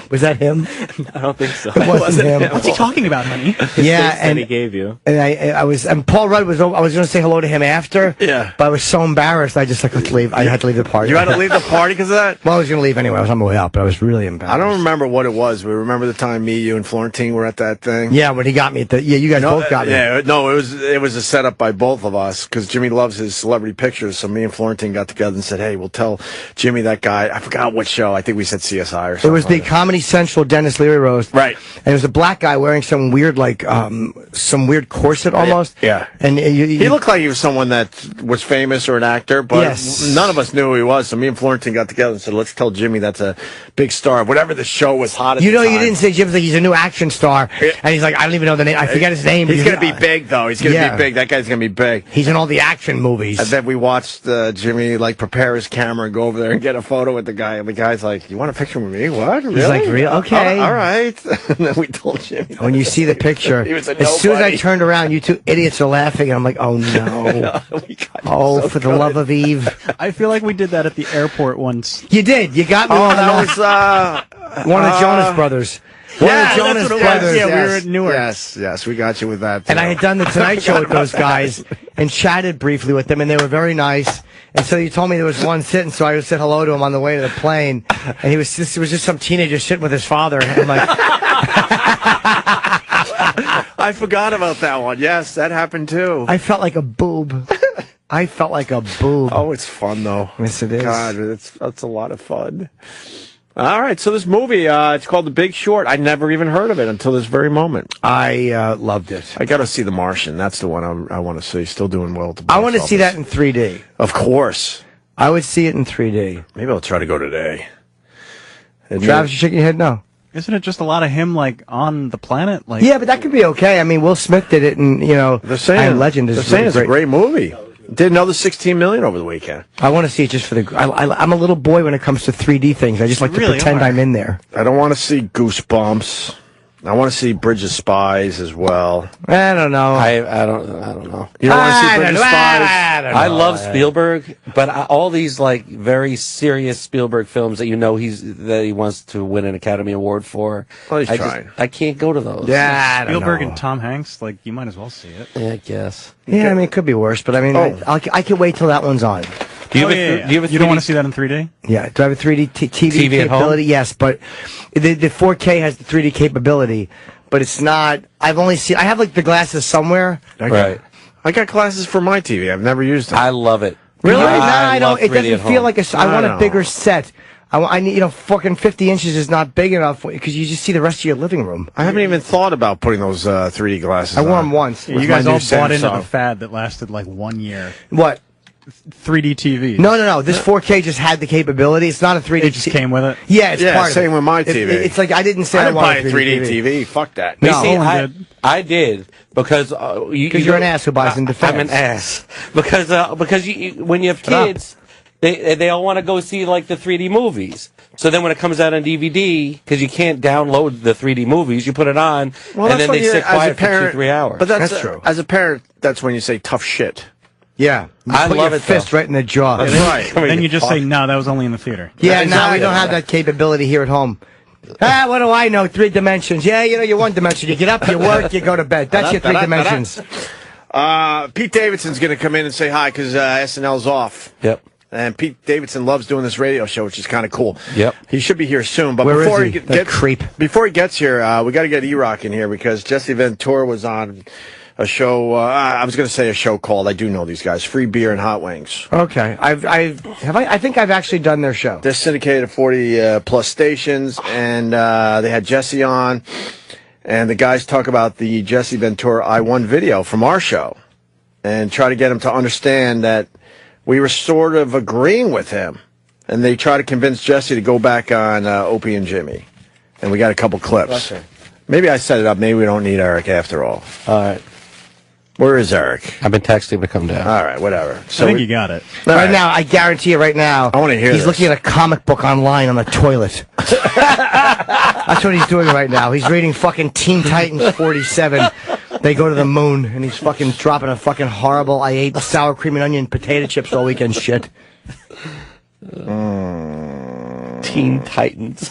Was that him? I don't think so. It wasn't him. What's he talking about, honey? Yeah, and he gave you. And and Paul Rudd was. I was going to say hello to him after. Yeah. But I was so embarrassed. I just let's leave. I had to leave the party. You had to leave the party because of that? Well, I was going to leave anyway. I was on my way out, but I was really embarrassed. I don't remember what it was. We remember the time me, you, and Florentine were at that thing. Yeah, when he got me you guys both got me. Yeah, no, it was a setup by both of us because Jimmy loves his celebrity pictures. So me and Florentine got together and said, "Hey, we'll tell Jimmy that guy." I forgot what show. I think we said CSI or something. It was the Comedy Central Dennis Leary roast, right? And it was a black guy wearing some weird corset almost. Yeah, and he looked like he was someone that was famous or an actor, but none of us knew who he was. So me and Florentine got together and said, "Let's tell Jimmy that's a big star." Whatever the show was hot at the time. You didn't say Jim's like he's a new action star, and he's like, "I don't even know the name. I forget his name." He's going to be big though. He's going to be big. That guy's going to be big. He's in all the action movies. And then we watched Jimmy prepare his camera and go over there and get a photo with the guy. And the guy's like, "You want a picture with me? What? Really?" He's like, "Real? Okay, all right." And then we told Jimmy. When you see the picture, as soon as I turned around, you two idiots are laughing, and I'm like, "Oh no! For the love of Eve!" I feel like we did that at the airport once. You did. You got me. Oh, that was one of the Jonas Brothers. One of the Jonas Brothers. Yeah, we were at Newark. Yes, we got you with that. And I had done the Tonight Show with those guys and chatted briefly with them, and they were very nice. And so you told me there was one sitting, so I said hello to him on the way to the plane, and it was just some teenager sitting with his father. And I'm like, I forgot about that one. Yes, that happened too. I felt like a boob. Oh, it's fun though. Yes, it is. God, it's a lot of fun. All right, so this movie, it's called The Big Short. I never even heard of it until this very moment. I loved it. I got to see The Martian. That's the one I want to see. Still doing well at the box I want to office. see that in 3D. Of course. I would see it in 3D. Maybe I'll try to go today. Travis, you shaking your head? No. Isn't it just a lot of him on the planet? Yeah, but that could be okay. I mean, Will Smith did it, and they're saying, I Am Legend is it's a great movie. Did another $16 million over the weekend. I want to see it just for the. I'm a little boy when it comes to 3D things. I just like to pretend I'm in there. I don't want to see Goosebumps. I want to see Bridge of Spies as well. I don't know. I don't know. You don't want to see Bridge of Spies? I love Spielberg, but all these like very serious Spielberg films that he wants to win an Academy Award for. Well, he's trying. I can't go to those. Yeah, I don't Spielberg know. and Tom Hanks, like, you might as well see it. Yeah, I guess. Yeah, I mean, it could be worse, but I mean, I can wait till that one's on. Do you have a You don't want to see that in 3D? Yeah, do I have a 3D TV at home? capability? Yes, but the 4K has the 3D capability, but it's not. I have like the glasses somewhere. Right. I got glasses for my TV. I've never used them. I love it. Really? No, I I don't. love It 3D doesn't at feel home. like I want a bigger set. I need, fucking 50 inches is not big enough because you just see the rest of your living room. I haven't even thought about putting those 3D glasses I wore on. them once. You guys my all new bought into Samsung. the fad that lasted like 1 year. What? 3D TV. No. This 4K just had the capability. It's not a 3D. It just came with it? Yeah, it's part of same it. with my TV. It's like I didn't say I I didn't buy wanted a 3D TV. Fuck that. No. You see, Nolan I did because you're an ass who buys in defense. I'm an ass because when you have kids, they all want to go see like the 3D movies. So then when it comes out on DVD, because you can't download the 3D movies, you put it on, and then they sit quiet for 2-3 hours. But that's true. As a parent, that's when you say tough shit. Yeah, I put love your it, fist though. right in the jaw. That's right. Then you just say, no, that was only in the theater. Yeah, Exactly. no, we don't have that capability here at home. What do I know? 3 dimensions. Yeah, you're one dimension. You get up, you work, you go to bed. That's your 3 dimensions. Pete Davidson's going to come in and say hi because SNL's off. Yep. And Pete Davidson loves doing this radio show, which is kind of cool. Yep. He should be here soon. But Where before is he? he That creep. Before he gets here, we got to get E-Rock in here because Jesse Ventura was on a show. I was going to say a show called, I do know these guys, Free Beer and Hot Wings. Okay, I think I've actually done their show. They're syndicated at 40 plus stations, and they had Jesse on, and the guys talk about the Jesse Ventura I Won video from our show, and try to get him to understand that we were sort of agreeing with him, and they try to convince Jesse to go back on Opie and Jimmy, and we got a couple clips. Okay. Maybe I set it up. Maybe we don't need Eric after all. All right. Where is Eric? I've been texting him to come down. All right, whatever. So I think you got it. Right now, I guarantee you right now, I wanna hear he's this. looking at a comic book online on the toilet. That's what he's doing right now. He's reading fucking Teen Titans 47. They go to the moon, and he's fucking dropping a fucking horrible, I ate sour cream and onion potato chips all weekend shit. Teen Titans.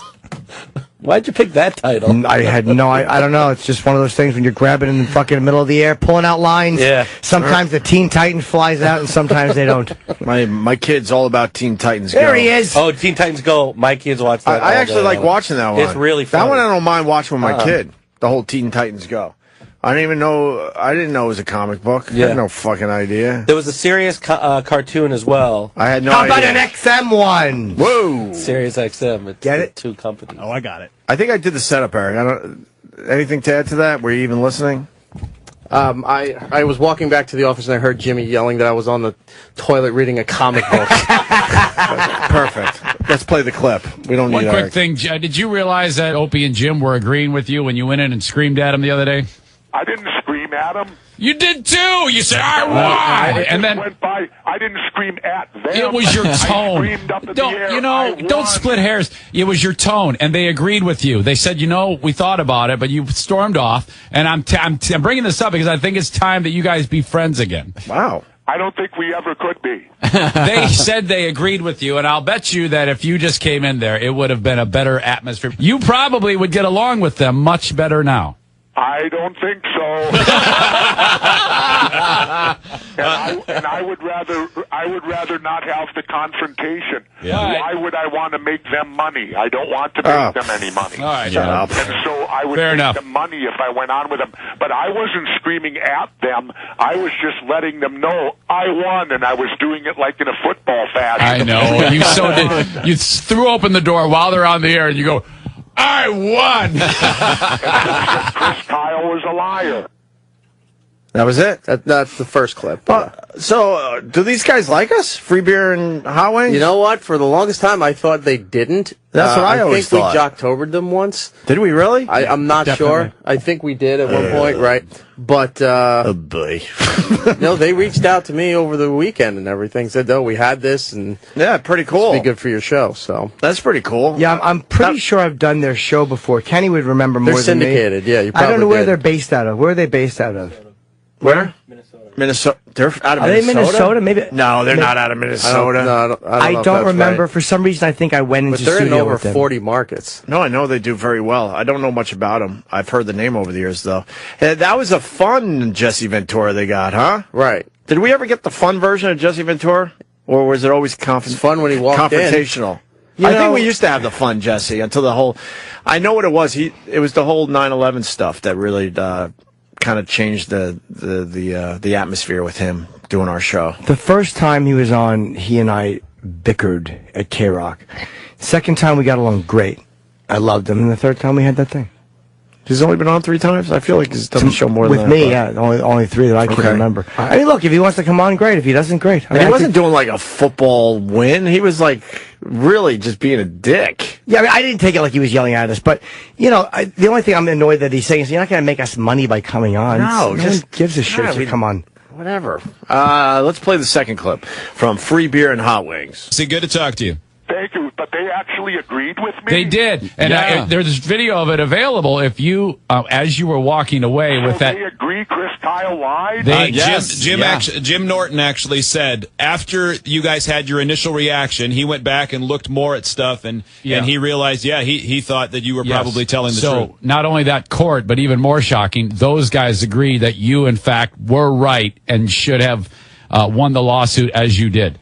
Why'd you pick that title? I had I don't know. It's just one of those things when you're grabbing in the fucking middle of the air, pulling out lines. Yeah. Sometimes the Teen Titan flies out, and sometimes they don't. my kid's all about Teen Titans Go. There he is. Oh, Teen Titans Go. My kids watch that. I all actually day like long. watching that one. It's really That funny. one I don't mind watching with my kid. The whole Teen Titans Go. I didn't know it was a comic book. I Yeah. had no fucking idea. There was a serious cartoon as well. I had no How idea. about an XM one? Whoa! Sirius XM. It's Get the it? two companies. Oh, I got it. I think I did the setup, Eric. Anything to add to that? Were you even listening? I was walking back to the office and I heard Jimmy yelling that I was on the toilet reading a comic book. Perfect. Let's play the clip. We don't One need quick Eric. thing. Did you realize that Opie and Jim were agreeing with you when you went in and screamed at him the other day? I didn't scream at them. You did too. You said, "I won," and then went by. I didn't scream at them. it was your I tone. screamed up in the air, Don't split hairs. It was your tone, and they agreed with you. They said, we thought about it, but you stormed off. And I'm bringing this up because I think it's time that you guys be friends again. Wow. I don't think we ever could be. They said they agreed with you, and I'll bet you that if you just came in there, it would have been a better atmosphere. You probably would get along with them much better now. I don't think so. and I would rather not have the confrontation. Yeah. Why would I want to make them money? I don't want to make them any money. All right, Shut up. And so I would Fair make enough. them money if I went on with them. But I wasn't screaming at them. I was just letting them know I won, and I was doing it like in a football fashion. I know. You so did. You threw open the door while they're on the air, and you go, "I won." Chris Kyle was a liar. That was it? That's the first clip. So, do these guys like us? Free beer and hot wings? You know what? For the longest time, I thought they didn't. That's what I always think thought. we Jocktobered them once. Did we really? I'm not sure. I think we did at one point, right? But oh boy, no, they reached out to me over the weekend and everything. Said, "Oh, we had this, and yeah, pretty cool. Be good for your show." So that's pretty cool. Yeah, I'm pretty sure I've done their show before. Kenny would remember more than me. They're syndicated. Yeah, you I probably don't know where did. they're based out of. Where are they based out of? Where? Minnesota. They're out of Are Minnesota. they Minnesota? Maybe. No, they're not out of Minnesota. I don't remember. Right. For some reason, I think I went into But they're in studio over with them. 40 markets. No, I know they do very well. I don't know much about them. I've heard the name over the years, though. That was a fun Jesse Ventura they got, huh? Right. Did we ever get the fun version of Jesse Ventura? Or was it always It's fun when he walked in. confrontational? You I know- think we used to have the fun Jesse until the whole... I know what it was. It was the whole 9/11 stuff that really kind of changed the atmosphere with him doing our show. The first time he was on, he and I bickered at K-Rock. Second time, we got along great. I loved him. And the third time, we had that thing. He's only been on 3 times? I feel like he's done the show more With than me, that. yeah. Only 3 that I can Okay. remember. I mean, look, if he wants to come on, great. If he doesn't, great. I And mean, he I wasn't think- doing like a football win. He was like really just being a dick. Yeah, I mean, I didn't take it like he was yelling at us, but, you know, the only thing I'm annoyed that he's saying is you're not going to make us money by coming on. No, one just gives a shit yeah, if you come on. Whatever. Let's play the second clip from Free Beer and Hot Wings. See, good to talk to you. Thank you. But they actually agreed with me? They did. And there's video of it available if you, as you were walking away with that. They agree Chris Kyle lied? Jim Norton actually said after you guys had your initial reaction, he went back and looked more at stuff, and he realized, he thought that you were probably telling the truth. So not only that court, but even more shocking, those guys agree that you, in fact, were right and should have won the lawsuit as you did.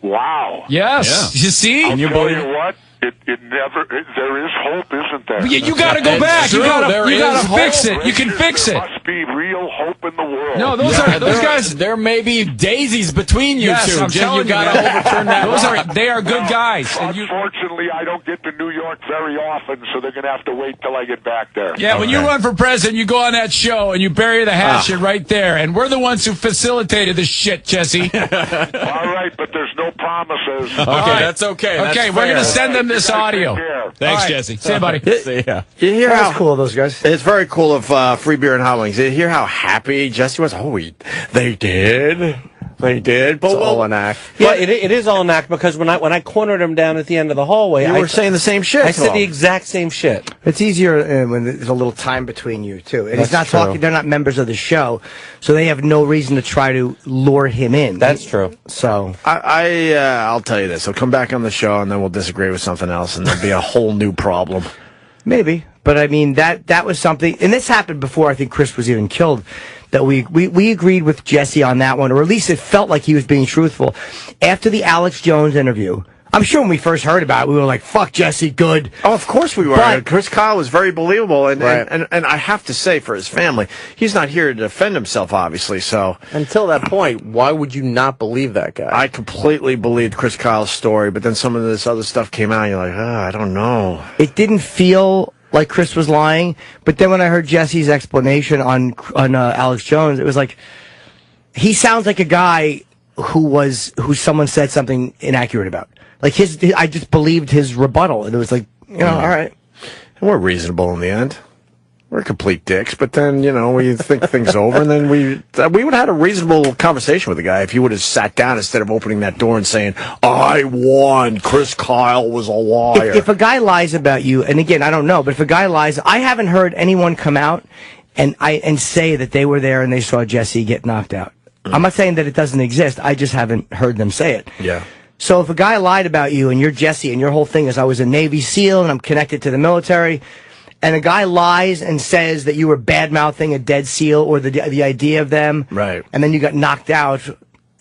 Wow. Yes. You see? I'll tell you what, there is hope, isn't there? You got to go back. You got to fix it. You can fix it. There must be real hope in the world. No, those guys. There may be daisies between you two. I'm Jim, telling you got to man. overturn that. They are good guys. And Unfortunately, I don't get to New York very often, so they're going to have to wait till I get back there. Yeah, when you run for president, you go on that show and you bury the hatchet right there. And we're the ones who facilitated this shit, Jesse. All right, but there's no promises. Okay, that's okay. Okay, we're going to send them this audio. Thanks, right. Jesse. See you, buddy. See ya. You hear That's how cool, those guys. It's very cool of Free Beer and Hot Wings. You hear how happy Jesse was? Oh, they did. They did. But It's all an act. Yeah, it is all an act because when I cornered him down at the end of the hallway, you were saying the same shit. I said the exact same shit. It's easier when there's a little time between you, too. And he's not That's true. talking, they're not members of the show, so they have no reason to try to lure him in. That's true. So I'll tell you this. He'll come back on the show, and then we'll disagree with something else, and there'll be a whole new problem. maybe. But I mean, that was something, and this happened before I think Chris was even killed, that we agreed with Jesse on that one, or at least it felt like he was being truthful. After the Alex Jones interview, I'm sure when we first heard about it, we were like, fuck Jesse, good. Oh, of course we were. But Chris Kyle was very believable, and Right. I have to say, for his family, he's not here to defend himself, obviously, so... Until that point, why would you not believe that guy? I completely believed Chris Kyle's story, but then some of this other stuff came out, and you're like, I don't know. It didn't feel like Chris was lying, but then when I heard Jesse's explanation on Alex Jones, it was like, he sounds like a guy who someone said something inaccurate about. Like I just believed his rebuttal, and it was like, all right. And we're reasonable in the end. We're complete dicks, but then, we think things over, and then we would have had a reasonable conversation with the guy if he would have sat down instead of opening that door and saying, I won, Chris Kyle was a liar. If a guy lies about you, and again, I don't know, but if a guy lies, I haven't heard anyone come out and say that they were there and they saw Jesse get knocked out. I'm not saying that it doesn't exist. I just haven't heard them say it. Yeah. So if a guy lied about you and you're Jesse and your whole thing is I was a Navy SEAL and I'm connected to the military, and a guy lies and says that you were bad-mouthing a dead SEAL or the idea of them, right, and then you got knocked out,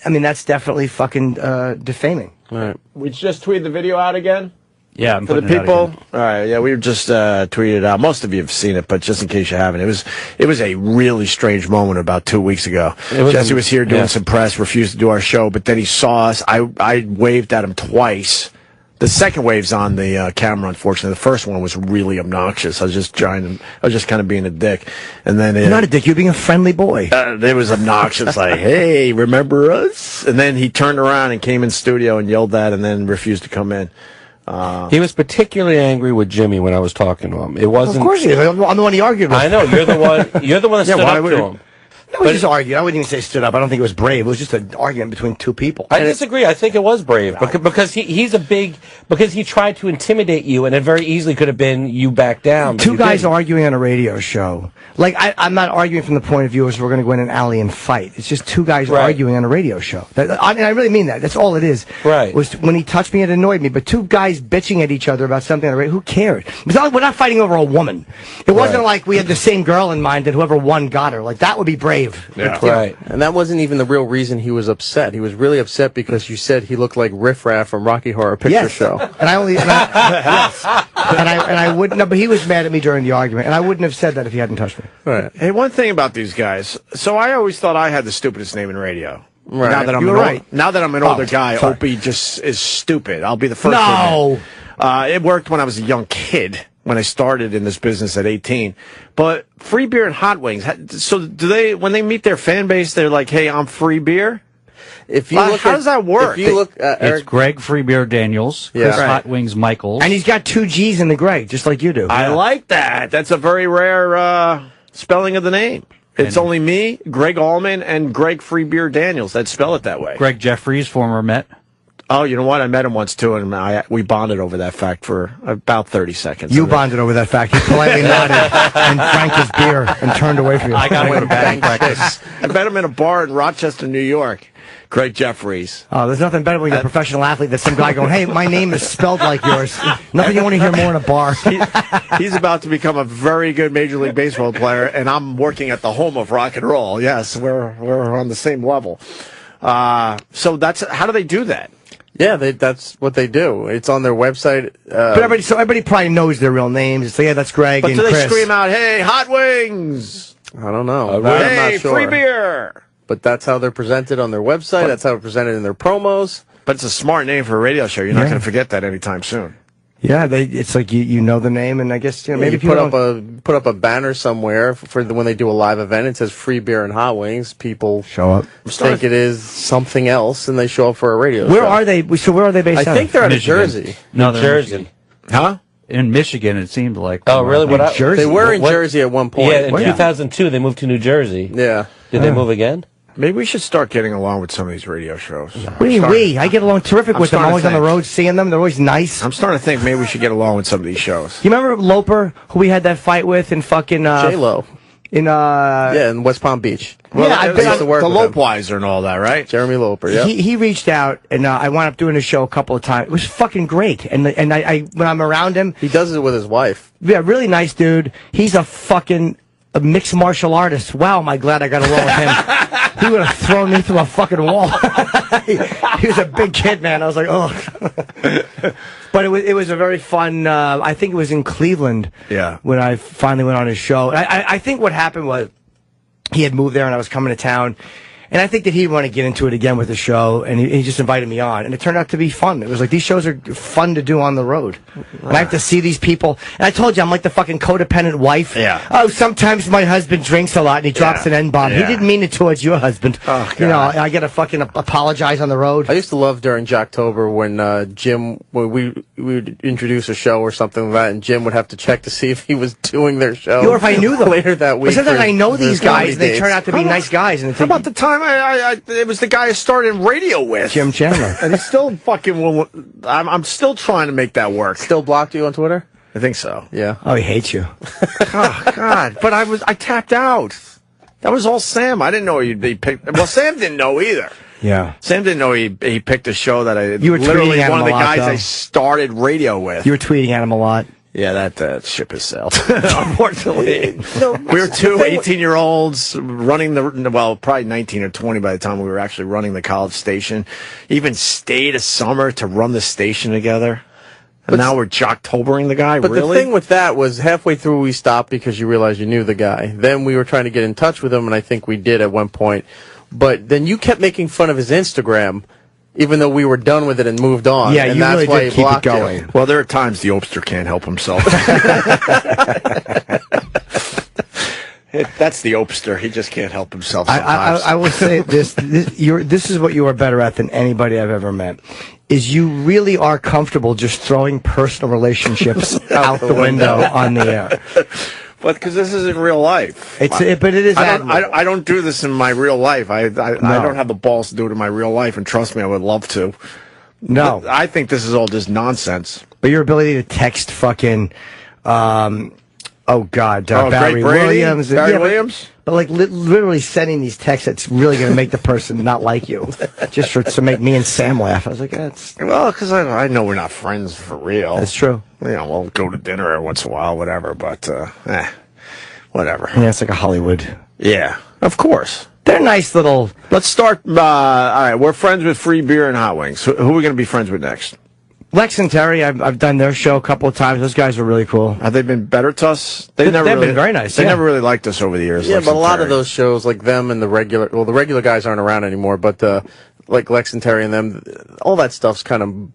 I mean, that's definitely fucking defaming. Right. We just tweeted the video out again? Yeah, I'm for the putting it out people. again. All right, yeah, we just tweeted it out. Most of you have seen it, but just in case you haven't, it was a really strange moment about 2 weeks ago. Jesse was here doing some press, refused to do our show, but then he saw us. I waved at him twice The second wave's on the camera, unfortunately. The first one was really obnoxious. I was just kind of being a dick. And then You're not a dick. You're being a friendly boy. It was obnoxious, like, hey, remember us? And then he turned around and came in studio and yelled that and then refused to come in. He was particularly angry with Jimmy when I was talking to him. It wasn't. Of course he is. I'm the one he argued with. I know, you're the one. You're the one that stood up to him. No, we just argued. I wouldn't even say stood up. I don't think it was brave. It was just an argument between two people. I disagree. I think it was brave because he tried to intimidate you, and it very easily could have been you back down. Two guys arguing on a radio show. Like, I'm not arguing from the point of view as we're going to go in an alley and fight. It's just two guys arguing on a radio show. And I really mean that. That's all it is. Right. Was when he touched me, it annoyed me. But two guys bitching at each other about something on the radio, who cared? We're not fighting over a woman. It wasn't like we had the same girl in mind and whoever won got her. Like, that would be brave. Yeah. Right. And that wasn't even the real reason he was upset. He was really upset because you said he looked like Riff Raff from Rocky Horror Picture Show. And I wouldn't. No, but he was mad at me during the argument, and I wouldn't have said that if he hadn't touched me. Right. Hey, one thing about these guys. So I always thought I had the stupidest name in radio. Right. Now that I'm now that I'm an older guy, sorry. Opie just is stupid. I'll be the first. No. To admit. It worked when I was a young kid. When I started in this business at 18. But free beer and hot wings. So do they, when they meet their fan base, they're like, hey, I'm free beer? If you look how does that work? If you look at It's Greg Free Beer Daniels, Chris Hot Wings Michaels. And he's got two G's in the Greg, just like you do. I like that. That's a very rare spelling of the name. It's only me, Greg Allman, and Greg Free Beer Daniels that spell it that way. Greg Jeffries, former Met. Oh, you know what? I met him once, too, and we bonded over that fact for about 30 seconds. You bonded over that fact. He politely nodded and drank his beer and turned away from you. I got to go to batting practice. I met him in a bar in Rochester, New York. Greg Jeffries. Oh, there's nothing better when you're a professional athlete than some guy going, hey, my name is spelled like yours. Nothing you want to hear more in a bar. He's about to become a very good Major League Baseball player, and I'm working at the home of rock and roll. Yes, we're on the same level. So how do they do that? Yeah, that's what they do. It's on their website. But everybody probably knows their real names. So yeah, that's Greg But and do they Chris. scream out, hey, hot wings? I don't know. Hey, I'm not sure. free beer. But that's how they're presented on their website. That's how they're presented in their promos. But it's a smart name for a radio show. You're not going to forget that anytime soon. Yeah, it's like you know the name, and I guess maybe you put up a banner somewhere for when they do a live event. It says free beer and hot wings. People show up, think it is something else, and they show up for a radio show. Where are they? So where are they based? I think they're out of Jersey. No, New they're Jersey. Huh? In Michigan, it seemed like. Oh, really? Jersey? They were in Jersey at one point. Yeah, in 2002, they moved to New Jersey. Yeah. Did they move again? Maybe we should start getting along with some of these radio shows. I get along terrific with them. I'm always on the road seeing them. They're always nice. I'm starting to think maybe we should get along with some of these shows. You remember Loper, who we had that fight with in fucking J-Lo. In West Palm Beach. Well, yeah, I've been the Lopeweiser and all that, right? Jeremy Loper, yeah. He reached out, and I wound up doing a show a couple of times. It was fucking great. And I when I'm around him, he does it with his wife. Yeah, really nice dude. He's a mixed martial artist. Wow, am I glad I got along with him. He would have thrown me through a fucking wall. he was a big kid, man. I was like, oh. But it was a very fun. I think it was in Cleveland. Yeah. When I finally went on his show, I think what happened was he had moved there, and I was coming to town. And I think that he'd want to get into it again with the show, and he just invited me on. And it turned out to be fun. It was like, these shows are fun to do on the road. And I have to see these people. And I told you, I'm like the fucking codependent wife. Yeah. Oh, sometimes my husband drinks a lot, and he drops an N-bomb. Yeah. He didn't mean it towards your husband. Oh, God. You know, I got to fucking apologize on the road. I used to love during Jocktober when Jim, when we would introduce a show or something like that, and Jim would have to check to see if he was doing their show. Or if I knew them. Later that week. But sometimes I know these guys, and they dates. turn out to be nice guys. And How about the time it was the guy I started radio with? Jim Chandler. And he's still fucking, I'm still trying to make that work. Still blocked you on Twitter? I think so. Yeah. Oh, he hates you. Oh, God. But I tapped out. That was all Sam. I didn't know he'd be picked. Well, Sam didn't know either. Yeah. Sam didn't know he picked a show that You were literally tweeting at one him of the a lot, guys though. I started radio with. You were tweeting at him a lot. Yeah, that ship has sailed, unfortunately. We were two 18-year-olds running probably 19 or 20 by the time we were actually running the college station. Even stayed a summer to run the station together. And now we're Jocktobering the guy, But really? the thing with that was halfway through we stopped because you realized you knew the guy. Then we were trying to get in touch with him, and I think we did at one point. But then you kept making fun of his Instagram. even though we were done with it and moved on. Yeah, and you that's really why did he keep it blocked you. going. Well, there are times the Opster can't help himself. That's the Opster. He just can't help himself sometimes. I will say this is what you are better at than anybody I've ever met. Is you really are comfortable just throwing personal relationships out the window on the air. But because this isn't real life. But it is. I don't do this in my real life. I don't have the balls to do it in my real life, and trust me, I would love to. No. But I think this is all just nonsense. But your ability to text fucking, Barry Great Brady? Williams. Barry Williams? But like literally sending these texts that's really going to make the person not like you. Just to make me and Sam laugh. I was like, well, because I know we're not friends for real. That's true. You know, we'll go to dinner every once in a while, whatever, but, whatever. Yeah, it's like a Hollywood. Yeah, of course. They're nice little... Let's start, all right, we're friends with free beer and hot wings. Who are we going to be friends with next? Lex and Terry, I've done their show a couple of times. Those guys are really cool. Have they been better to us? They've been very nice. They never really liked us over the years. Yeah, Lex but a and lot Terry. of those shows, like them and the regular guys aren't around anymore, but like Lex and Terry and them, all that stuff's kind of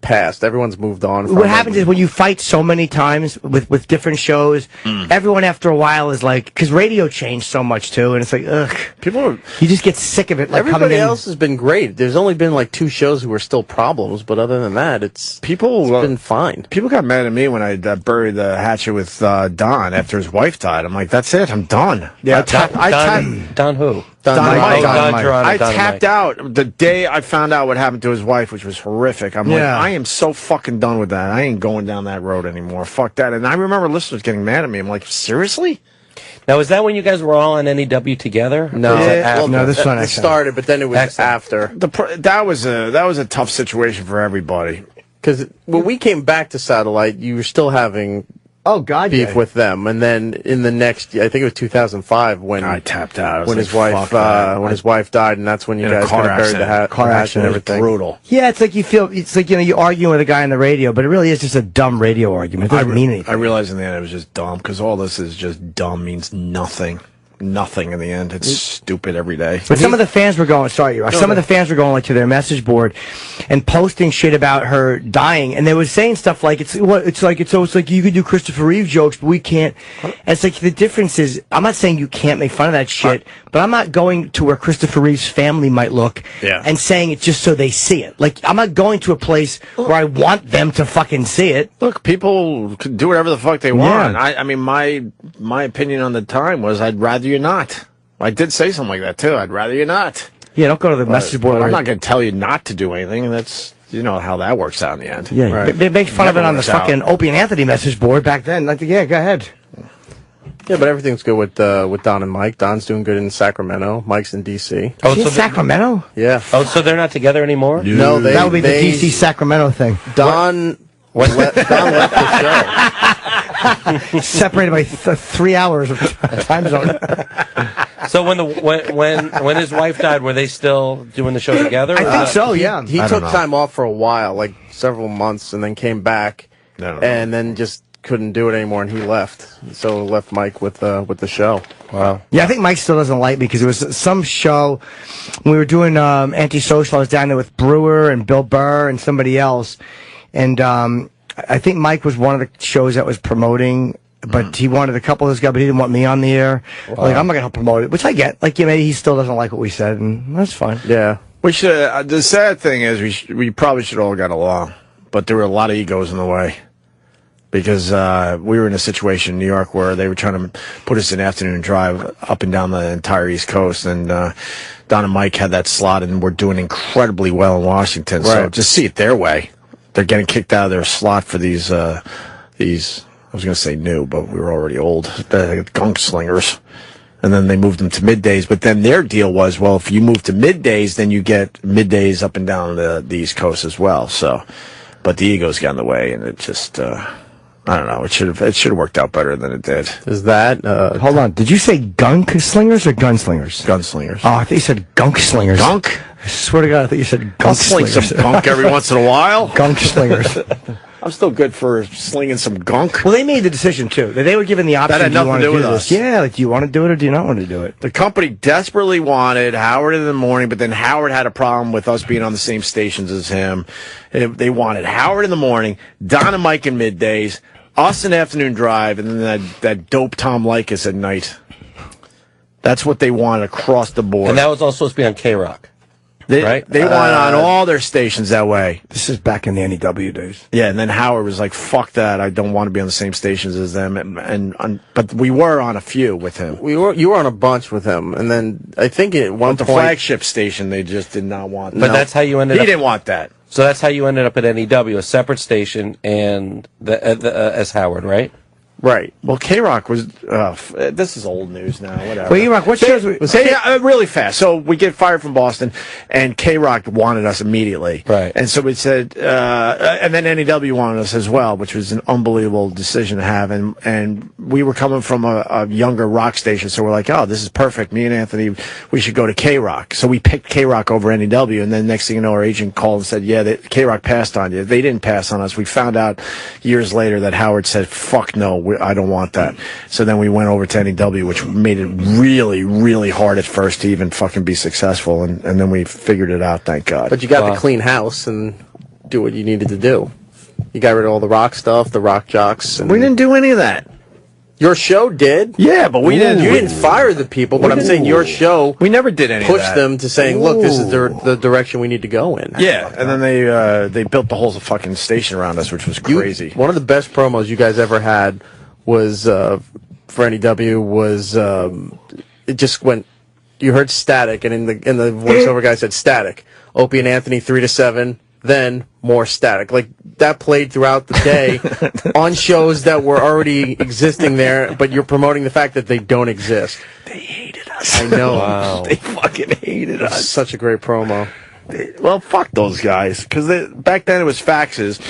past. Everyone's moved on. From What happens is when you fight so many times with different shows, everyone after a while is like, because radio changed so much too, and it's like, ugh. You just get sick of it. Like Everybody coming in. else has been great. There's only been like 2 shows who were still problems, but other than that, it's been fine. People got mad at me when I buried the hatchet with Don after his wife died. I'm like, that's it. I'm done. Yeah, Don who? Don Mike. Mike. I Don tapped out the day I found out what happened to his wife, which was horrific. I'm like, I am so fucking done with that. I ain't going down that road anymore. Fuck that. And I remember listeners getting mad at me. I'm like, seriously? Now, is that when you guys were all on NEW together? No, this one it started, but then it was after. That was a tough situation for everybody. Because when we came back to Satellite, you were still having beef with them, and then in the next, I think it was 2005 when I tapped out. When his wife died, and that's when you guys kind of buried the car accident and everything. Brutal. Yeah, it's like you're arguing with a guy on the radio, but it really is just a dumb radio argument. It doesn't mean anything. I realized in the end it was just dumb, because all this is just dumb, means nothing. Nothing in the end. It's stupid every day. But some of the fans were going, some of the fans were going like to their message board and posting shit about her dying, and they were saying stuff like it's like you could do Christopher Reeve jokes, but we can't. And it's like the difference is, I'm not saying you can't make fun of that shit, but I'm not going to where Christopher Reeve's family might look and saying it just so they see it. Like, I'm not going to a place where I want them to fucking see it. Look, people can do whatever the fuck they want. I mean, my opinion on the time was I'd rather you not. I did say something like that too. I'd rather you not. Yeah, don't go to the message board. But I'm not going to tell you not to do anything. That's, you know how that works out in the end. Yeah, they make fun of it on the fucking Opie and Anthony message board back then. Like, yeah, go ahead. Yeah, but everything's good with Don and Mike. Don's doing good in Sacramento. Mike's in D.C. Oh, so Sacramento? Yeah. Oh, so they're not together anymore? No, that would be the D.C. Sacramento thing. Don left the show. Separated by 3 hours of time zone. So when his wife died, were they still doing the show together? I think so, yeah. He took time off for a while, like several months, and then came back, and then just couldn't do it anymore, and he left. So left Mike with the show. Wow. Yeah, I think Mike still doesn't like me because it was some show when we were doing Antisocial. I was down there with Brewer and Bill Burr and somebody else, and I think Mike was one of the shows that was promoting. But he wanted a couple of those guys, but he didn't want me on the air. Wow. Like, I'm not going to help promote it, which I get. Like, maybe he still doesn't like what we said, and that's fine. Yeah. We should. The sad thing is, we probably should all got along, but there were a lot of egos in the way. Because we were in a situation in New York where they were trying to put us in afternoon drive up and down the entire East Coast, and Don and Mike had that slot, and we're doing incredibly well in Washington. So just see it their way. They're getting kicked out of their slot for these. I was going to say new, but we were already old. The gunslingers. And then they moved them to middays. But then their deal was, well, if you move to middays, then you get middays up and down the East Coast as well. So, but the egos got in the way, and it just, I don't know. It should have worked out better than it did. Is that? Hold on. Did you say gunslingers or gunslingers? Gunslingers. Oh, I think you said gunk slingers. Gunk? I swear to God, I thought you said I'll gunk sling slingers. some gunk every once in a while. Gunk slingers. I'm still good for slinging some gunk. Well, they made the decision, too. They were given the option. That had nothing to do with us. Yeah, like, do you want to do it or do you not want to do it? The company desperately wanted Howard in the morning, but then Howard had a problem with us being on the same stations as him. They wanted Howard in the morning, Don and Mike in middays, us in afternoon drive, and then that dope Tom Likas at night. That's what they wanted across the board. And that was all supposed to be on K-Rock. Right? They went on all their stations that way. This is back in the NEW days. Yeah, and then Howard was like, fuck that. I don't want to be on the same stations as them. But we were on a few with him. You were on a bunch with him, and then I think at one the point... flagship station, they just did not want that. But that's how you ended up... He didn't want that. So that's how you ended up at NEW, a separate station, and as Howard, right? Right. Well, K-Rock was... this is old news now, whatever. Well, K-Rock, what shows... really fast. So we get fired from Boston, and K-Rock wanted us immediately. Right. And so we said... and then NEW wanted us as well, which was an unbelievable decision to have. And we were coming from a younger rock station, so we're like, oh, this is perfect. Me and Anthony, we should go to K-Rock. So we picked K-Rock over NEW, and then next thing you know, our agent called and said, yeah, K-Rock passed on you. They didn't pass on us. We found out years later that Howard said, fuck no, I don't want that. So then we went over to NEW, which made it really, really hard at first to even fucking be successful. And then we figured it out, thank God. But you got to clean house and do what you needed to do. You got rid of all the rock stuff, the rock jocks. And we didn't do any of that. Your show did. Yeah, but we didn't. You didn't fire the people, but I'm saying your show. We never did any of pushed that. them to saying, look, this is the direction we need to go in. Yeah, and then they built the whole fucking station around us, which was crazy. One of the best promos you guys ever had was for NEW was it just went. You heard static, and in the voiceover guy said static. Opie and Anthony 3 to 7, then more static. Like that played throughout the day on shows that were already existing there, but you're promoting the fact that they don't exist. They hated us. I know. Wow. They fucking hated us. Such a great promo. Well, fuck those guys, because back then it was faxes,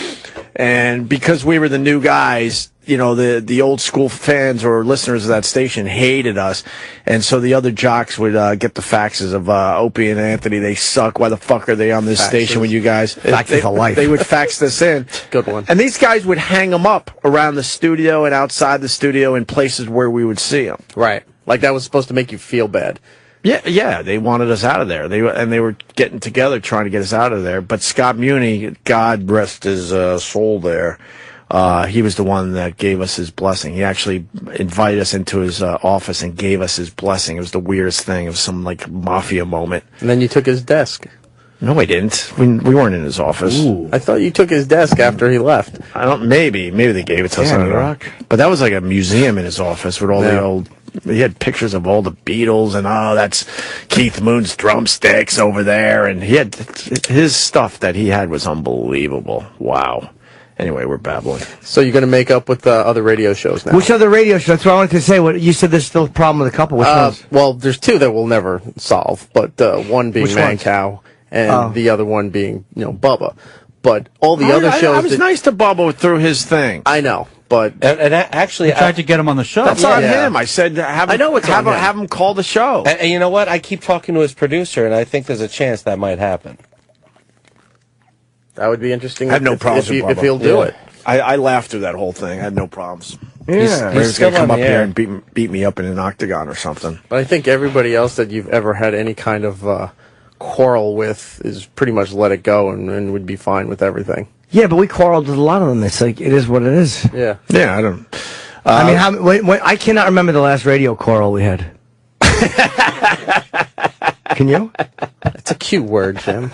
and because we were the new guys, you know, the old school fans or listeners of that station hated us, and so the other jocks would get the faxes of Opie and Anthony. They suck. Why the fuck are they on this station with you guys? Faxes of life. They would fax this in. Good one. And these guys would hang them up around the studio and outside the studio in places where we would see them. Right. Like that was supposed to make you feel bad. Yeah, they wanted us out of there. They were getting together trying to get us out of there. But Scott Muni, God rest his soul there, he was the one that gave us his blessing. He actually invited us into his office and gave us his blessing. It was the weirdest thing. It was some like mafia moment. And then you took his desk. No, we didn't. We weren't in his office. Ooh. I thought you took his desk after he left. I don't. Maybe they gave it to us on the rock. But that was like a museum in his office with all the old. He had pictures of all the Beatles and that's Keith Moon's drumsticks over there, and he had his stuff that he had was unbelievable. Wow. Anyway, we're babbling. So you're going to make up with other radio shows now? Which other radio shows? That's what I wanted to say. What you said, there's still a problem with a couple. Which ones? Well, there's two that we'll never solve, but one being Which ones? Mancow and the other one being Bubba. But all the other shows. I was nice to Bubba through his thing. I know. But and actually, I tried to get him on the show. That's on him. I said, have him call the show. And you know what? I keep talking to his producer, and I think there's a chance that might happen. That would be interesting. I have no problems if he'll do it. I laughed through that whole thing. I had no problems. Yeah, He's going to come up here and beat me up in an octagon or something. But I think everybody else that you've ever had any kind of quarrel with is pretty much let it go and would be fine with everything. Yeah, but we quarreled with a lot of them. It's like, it is what it is. Yeah. Yeah, I don't... I mean, I cannot remember the last radio quarrel we had. Can you? It's a cute word, Jim.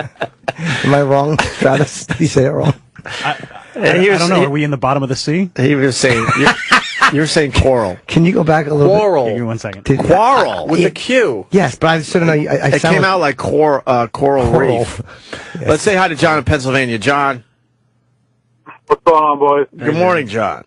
Am I wrong, Travis? Did you say it wrong? I don't know. Are we in the bottom of the sea? He was saying... You're saying quarrel. Can you go back a little Quarrel. Give me 1 second. Quarrel. With a Q. Yes, but I still don't know. It came out like Coral Reef. Yes. Let's say hi to John in Pennsylvania. John. What's going on, boys? Good morning, John.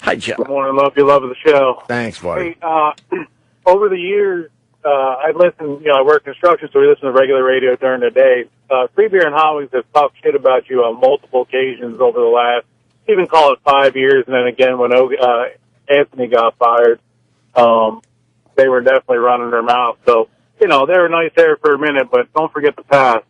Hi, John. Good morning. Love you. Love the show. Thanks, buddy. Hey, over the years, I listened, I work construction, so we listen to regular radio during the day. Free Beer and Hollies have talked shit about you on multiple occasions over the last, even call it 5 years, and then again when Anthony got fired, they were definitely running their mouth. So they were nice there for a minute, but don't forget the past.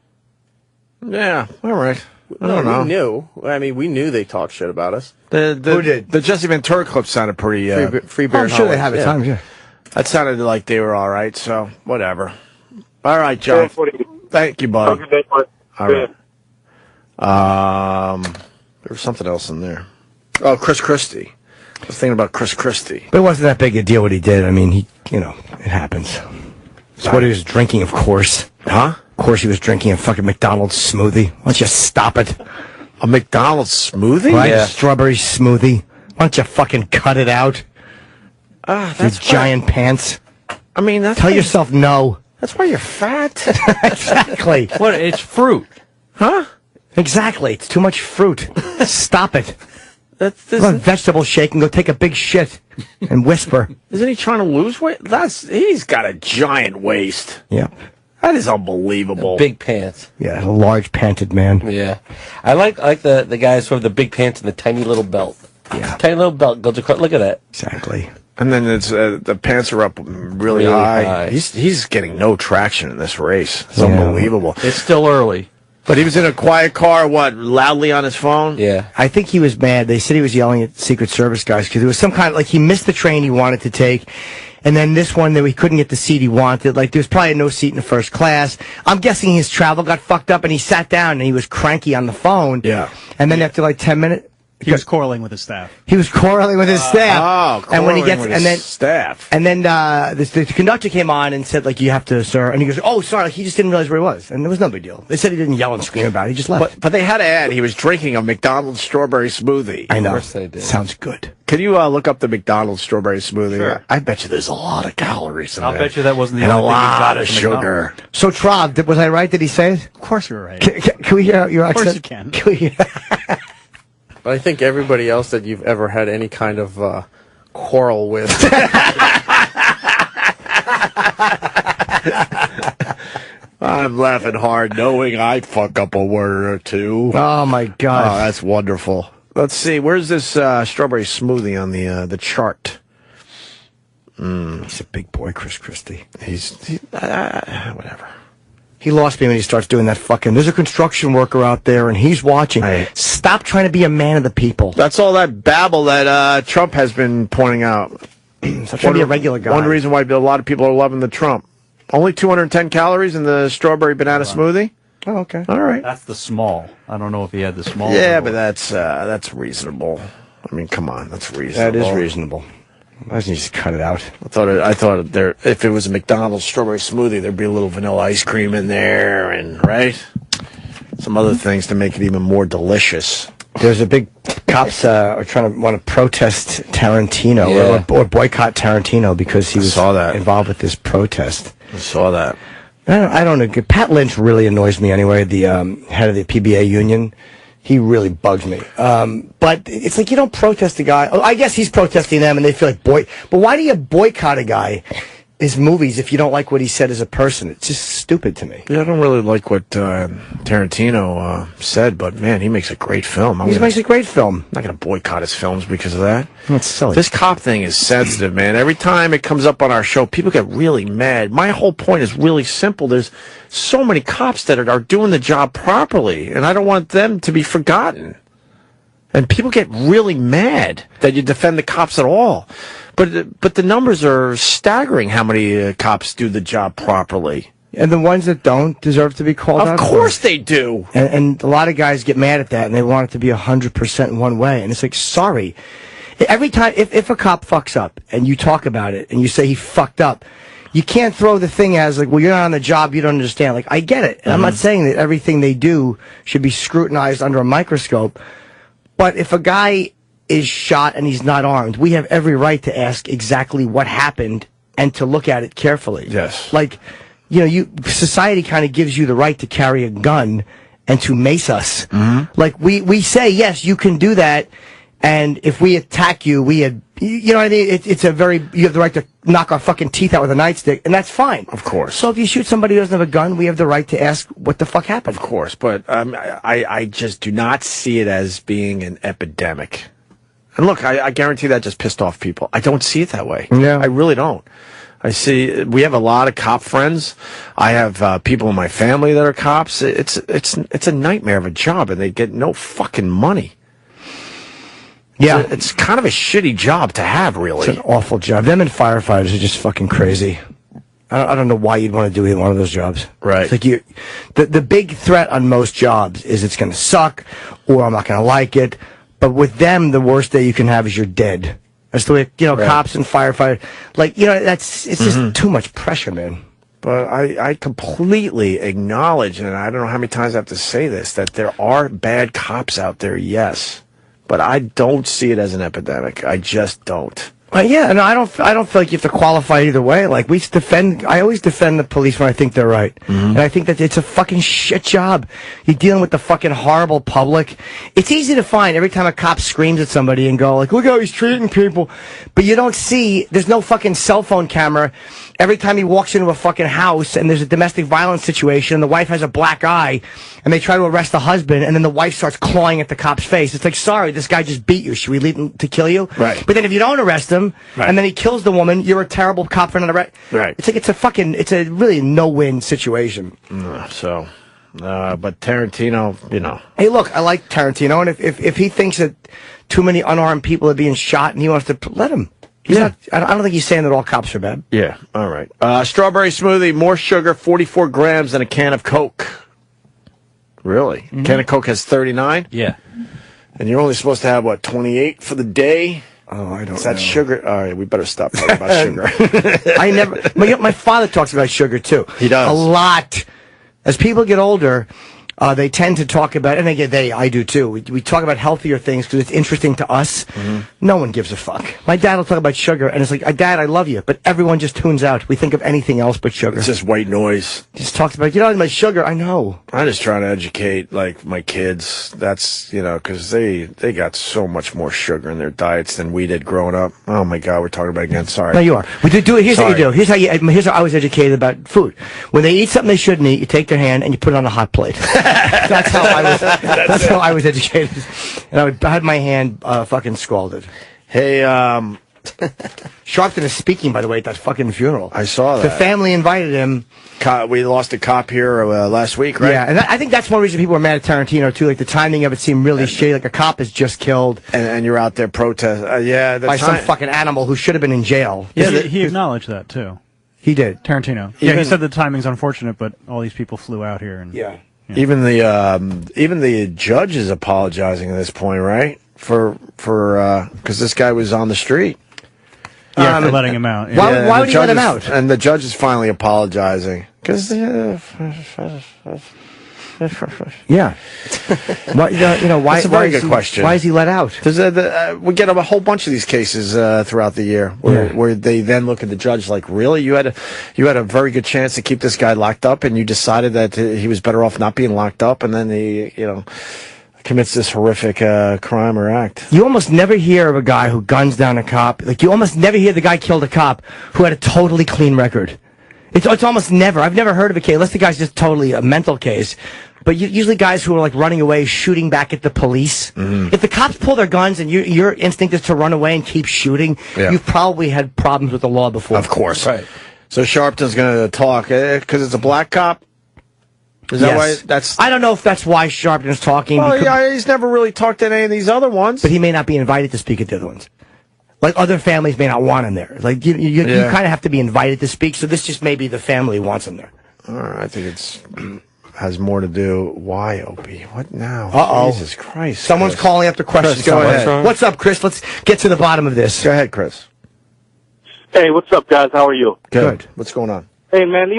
Yeah, all right. I don't know. We knew. I mean, we knew they talked shit about us. Who did? The Jesse Ventura clip sounded pretty... Free beer I'm and sure they Hollies, have at yeah. times, yeah. That sounded like they were all right, so whatever. All right, John. Thank you, buddy. All right. There was something else in there. Oh, Chris Christie. I was thinking about Chris Christie. But it wasn't that big a deal what he did. I mean, it happens. It's what he was drinking, of course. Huh? Of course he was drinking a fucking McDonald's smoothie. Why don't you stop it? A McDonald's smoothie? Right? Yeah. A strawberry smoothie. Why don't you fucking cut it out? That's giant pants. I mean, Tell yourself no. That's why you're fat. Exactly. What? It's fruit. Huh? Exactly. It's too much fruit. Stop it. That's Go on vegetable shake and go take a big shit and whisper. Isn't he trying to lose weight? He's got a giant waist. Yeah. That is unbelievable. Big pants. Yeah, a large panted man. Yeah. I like the guys who have the big pants and the tiny little belt. Yeah. Tiny little belt goes across. Look at that. Exactly. And then it's the pants are up really high. He's getting no traction in this race. It's unbelievable. It's still early. But he was in a quiet car, loudly on his phone? Yeah. I think he was mad. They said he was yelling at Secret Service guys because there was some kind of, he missed the train he wanted to take. And then this one that he couldn't get the seat he wanted. There was probably no seat in the first class. I'm guessing his travel got fucked up and he sat down and he was cranky on the phone. Yeah. And then after 10 minutes... He was quarreling with his staff. He was quarreling with his staff. And when he gets staff. And then the conductor came on and said, you have to, sir. And he goes, oh, sorry. He just didn't realize where he was. And there was no big deal. They said he didn't yell and scream about it. He just left. But they had to add he was drinking a McDonald's strawberry smoothie. I know. Of course they did. Sounds good. Can you look up the McDonald's strawberry smoothie? Sure. I bet you there's a lot of calories in I'll that. bet you that wasn't the and a only thing he got lot at of the sugar. McDonald's. So, Trav, was I right? Did he say it? Of course you're right. Can we hear your accent? Of course you can. We hear... But I think everybody else that you've ever had any kind of quarrel with. I'm laughing hard knowing I fuck up a word or two. Oh, my God. Oh, that's wonderful. Let's see. Where's this strawberry smoothie on the chart? He's a big boy, Chris Christie. Whatever. He lost me when he starts doing that fucking... There's a construction worker out there, and he's watching. Stop trying to be a man of the people. That's all that babble that Trump has been pointing out. Stop trying to be a regular guy. One reason why a lot of people are loving the Trump. Only 210 calories in the strawberry banana smoothie? Oh, okay. All right. That's the small. I don't know if he had the small. Yeah, but that's reasonable. I mean, come on, that's reasonable. That is reasonable. Why doesn't he just cut it out? I thought there, if it was a McDonald's strawberry smoothie, there'd be a little vanilla ice cream in there, and some other things to make it even more delicious. There's a big cops want to protest Tarantino or boycott Tarantino because he was involved with this protest. I saw that. I don't know. Pat Lynch really annoys me anyway. The head of the PBA union. He really bugs me. But it's you don't protest a guy. Oh, I guess he's protesting them, and they feel like But why do you boycott a guy, his movies, if you don't like what he said as a person? It's just stupid to me. Yeah, I don't really like what Tarantino said, but man, he makes a great film. He makes a great film. I'm not going to boycott his films because of that. That's silly. This cop thing is sensitive, man. Every time it comes up on our show, people get really mad. My whole point is really simple. There's so many cops that are doing the job properly, and I don't want them to be forgotten. And people get really mad that you defend the cops at all. But the numbers are staggering how many cops do the job properly. And the ones that don't deserve to be called out? Of course they do. And a lot of guys get mad at that, and they want it to be 100% in one way. And it's sorry. Every time, if a cop fucks up, and you talk about it, and you say he fucked up, you can't throw the thing as, well, you're not on the job, you don't understand. I get it. And I'm not saying that everything they do should be scrutinized under a microscope. But if a guy is shot and he's not armed, we have every right to ask exactly what happened and to look at it carefully. Yes. Society kind of gives you the right to carry a gun and to mace us. We say, yes, you can do that, and if we attack you, you know what I mean? You have the right to knock our fucking teeth out with a nightstick, and that's fine. Of course. So if you shoot somebody who doesn't have a gun, we have the right to ask what the fuck happened. Of course, but I just do not see it as being an epidemic. And look, I guarantee that just pissed off people. I don't see it that way. Yeah. I really don't. I see. We have a lot of cop friends. I have people in my family that are cops. It's a nightmare of a job, and they get no fucking money. Yeah. It's kind of a shitty job to have, really. It's an awful job. Them and firefighters are just fucking crazy. I don't know why you'd want to do either one of those jobs. Right. It's like the big threat on most jobs is it's going to suck, or I'm not going to like it. But with them, the worst day you can have is you're dead. That's the way, Right. cops and firefighters, it's just too much pressure, man. But I completely acknowledge, and I don't know how many times I have to say this, that there are bad cops out there, yes. But I don't see it as an epidemic. I just don't. Yeah, and I don't feel like you have to qualify either way. Like I always defend the police when I think they're right, and I think that it's a fucking shit job. You're dealing with the fucking horrible public. It's easy to find every time a cop screams at somebody and go like, "Look how he's treating people," but you don't see. There's no fucking cell phone camera. Every time he walks into a fucking house and there's a domestic violence situation, the wife has a black eye, and they try to arrest the husband, and then the wife starts clawing at the cop's face. It's like, sorry, this guy just beat you. Should we leave him to kill you? Right. But then if you don't arrest him, right. and then he kills the woman, you're a terrible cop for not arrest. Right. It's like it's a really no-win situation. But Tarantino, Hey, look, I like Tarantino, and if he thinks that too many unarmed people are being shot and he wants to let him. I don't think he's saying that all cops are bad. Yeah, all right. Strawberry smoothie, more sugar, 44 grams than a can of Coke. Really? Can of Coke has 39? Yeah. And you're only supposed to have, 28 for the day? Oh, I don't Is that know. sugar? All right, we better stop talking about sugar. I never. My father talks about sugar, too. He does. A lot. As people get older, they tend to talk about, and I do too. We talk about healthier things because it's interesting to us. No one gives a fuck. My dad will talk about sugar, and it's like, Dad, I love you, but everyone just tunes out. We think of anything else but sugar. It's just white noise. Just talks about, my sugar. I know. I'm just trying to educate, my kids. That's, because they got so much more sugar in their diets than we did growing up. Oh, my God, we're talking about it again. Sorry. No, you are. We do it. Here's what you do. Here's how I was educated about food. When they eat something they shouldn't eat, you take their hand and you put it on a hot plate. That's how I was educated. And I had my hand fucking scalded. Hey, Sharpton is speaking, by the way, at that fucking funeral. I saw that. The family invited him. We lost a cop here last week, right? Yeah, and I think that's one reason people were mad at Tarantino, too. Like, the timing of it seemed really shady. Like, a cop is just killed. And you're out there protest. By some fucking animal who should have been in jail. Yeah, he acknowledged that, too. He did. Tarantino. Yeah, he said the timing's unfortunate, but all these people flew out here. And yeah. Even the judge is apologizing at this point, right? Because this guy was on the street. Yeah, for letting him out. Yeah. Why would he let him out? And the judge is finally apologizing. Because, yeah. Why? That's a very good question. Why is he let out? We get a whole bunch of these cases throughout the year where they then look at the judge like, really, you had a very good chance to keep this guy locked up, and you decided that he was better off not being locked up, and then he commits this horrific crime or act. You almost never hear of a guy who guns down a cop. Like, you almost never hear the guy killed a cop who had a totally clean record. It's almost never. I've never heard of a case, unless the guy's just totally a mental case. But usually guys who are like running away, shooting back at the police. If the cops pull their guns and your instinct is to run away and keep shooting, you've probably had problems with the law before. Of course. Right. So Sharpton's going to talk because it's a black cop? Is that why? I don't know if that's why Sharpton's talking. Well, he's never really talked to any of these other ones. But he may not be invited to speak at the other ones. Like, other families may not want him there. Like, you kind of have to be invited to speak, so this just may be the family wants him there. All right, I think has more to do. Why, Opie? What now? Uh-oh. Jesus Christ. Someone's calling up the question. Chris, go ahead. What's up, Chris? Let's get to the bottom of this. Go ahead, Chris. Hey, what's up, guys? How are you? Good. What's going on? Hey, man,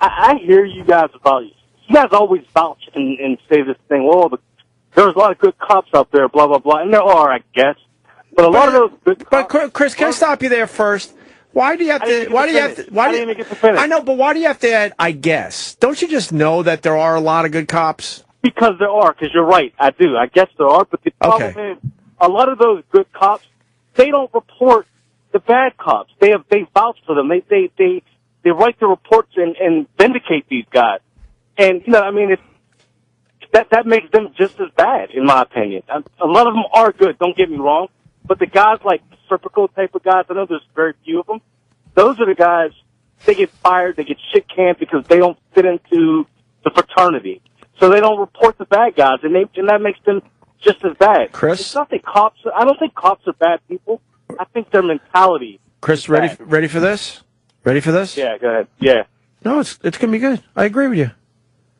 I hear you guys always vouch and say this thing, there's a lot of good cops out there, blah, blah, blah. And there are, I guess. But a lot of those good cops... But, Chris, can I stop you there first? Why do you have to... I didn't even get to finish. I know, but why do you have to add, I guess? Don't you just know that there are a lot of good cops? Because there are, because you're right. I do. I guess there are. But the problem is, a lot of those good cops, they don't report the bad cops. They vouch for them. They write the reports and vindicate these guys. And, that makes them just as bad, in my opinion. A lot of them are good, don't get me wrong. But the guys like the Serpico type of guys, I know there's very few of them. Those are the guys they get fired, they get shit canned because they don't fit into the fraternity. So they don't report the bad guys, and that makes them just as bad. Chris? It's not that I don't think cops are bad people. I think their mentality. Chris, ready for this? Ready for this? Yeah, go ahead. Yeah. No, it's going to be good. I agree with you.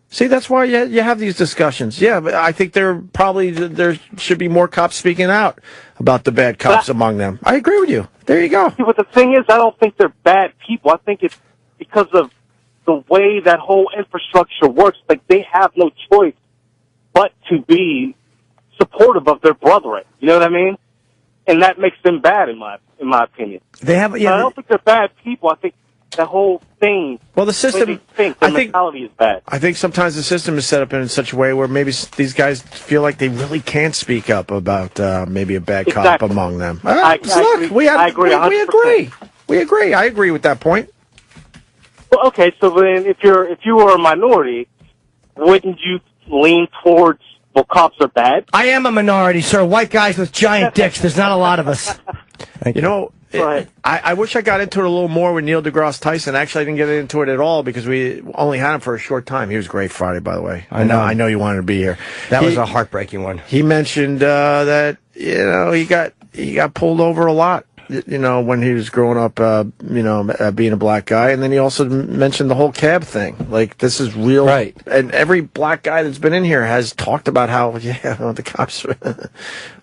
See, that's why you have these discussions. Yeah, but I think there should be more cops speaking out about the bad cops among them. I agree with you. There you go. See, but the thing is, I don't think they're bad people. I think it's because of the way that whole infrastructure works. Like, they have no choice but to be supportive of their brethren. You know what I mean? And that makes them bad, in my opinion. They have. I don't think they're bad people. I think the whole thing. Well, the system. Their mentality is bad. I think sometimes the system is set up in such a way where maybe these guys feel like they really can't speak up about maybe a bad cop among them. I agree. We agree. We agree. I agree with that point. Well, okay, so then if you were a minority, wouldn't you lean towards, well, cops are bad? I am a minority, sir. White guys with giant dicks. There's not a lot of us. You know, I wish I got into it a little more with Neil deGrasse Tyson. Actually, I didn't get into it at all because we only had him for a short time. He was great Friday, by the way. I know you wanted to be here. That was a heartbreaking one. He mentioned that he got pulled over a lot. When he was growing up, being a black guy. And then he also mentioned the whole cab thing. Like, this is real. Right. And every black guy that's been in here has talked about how, the cops,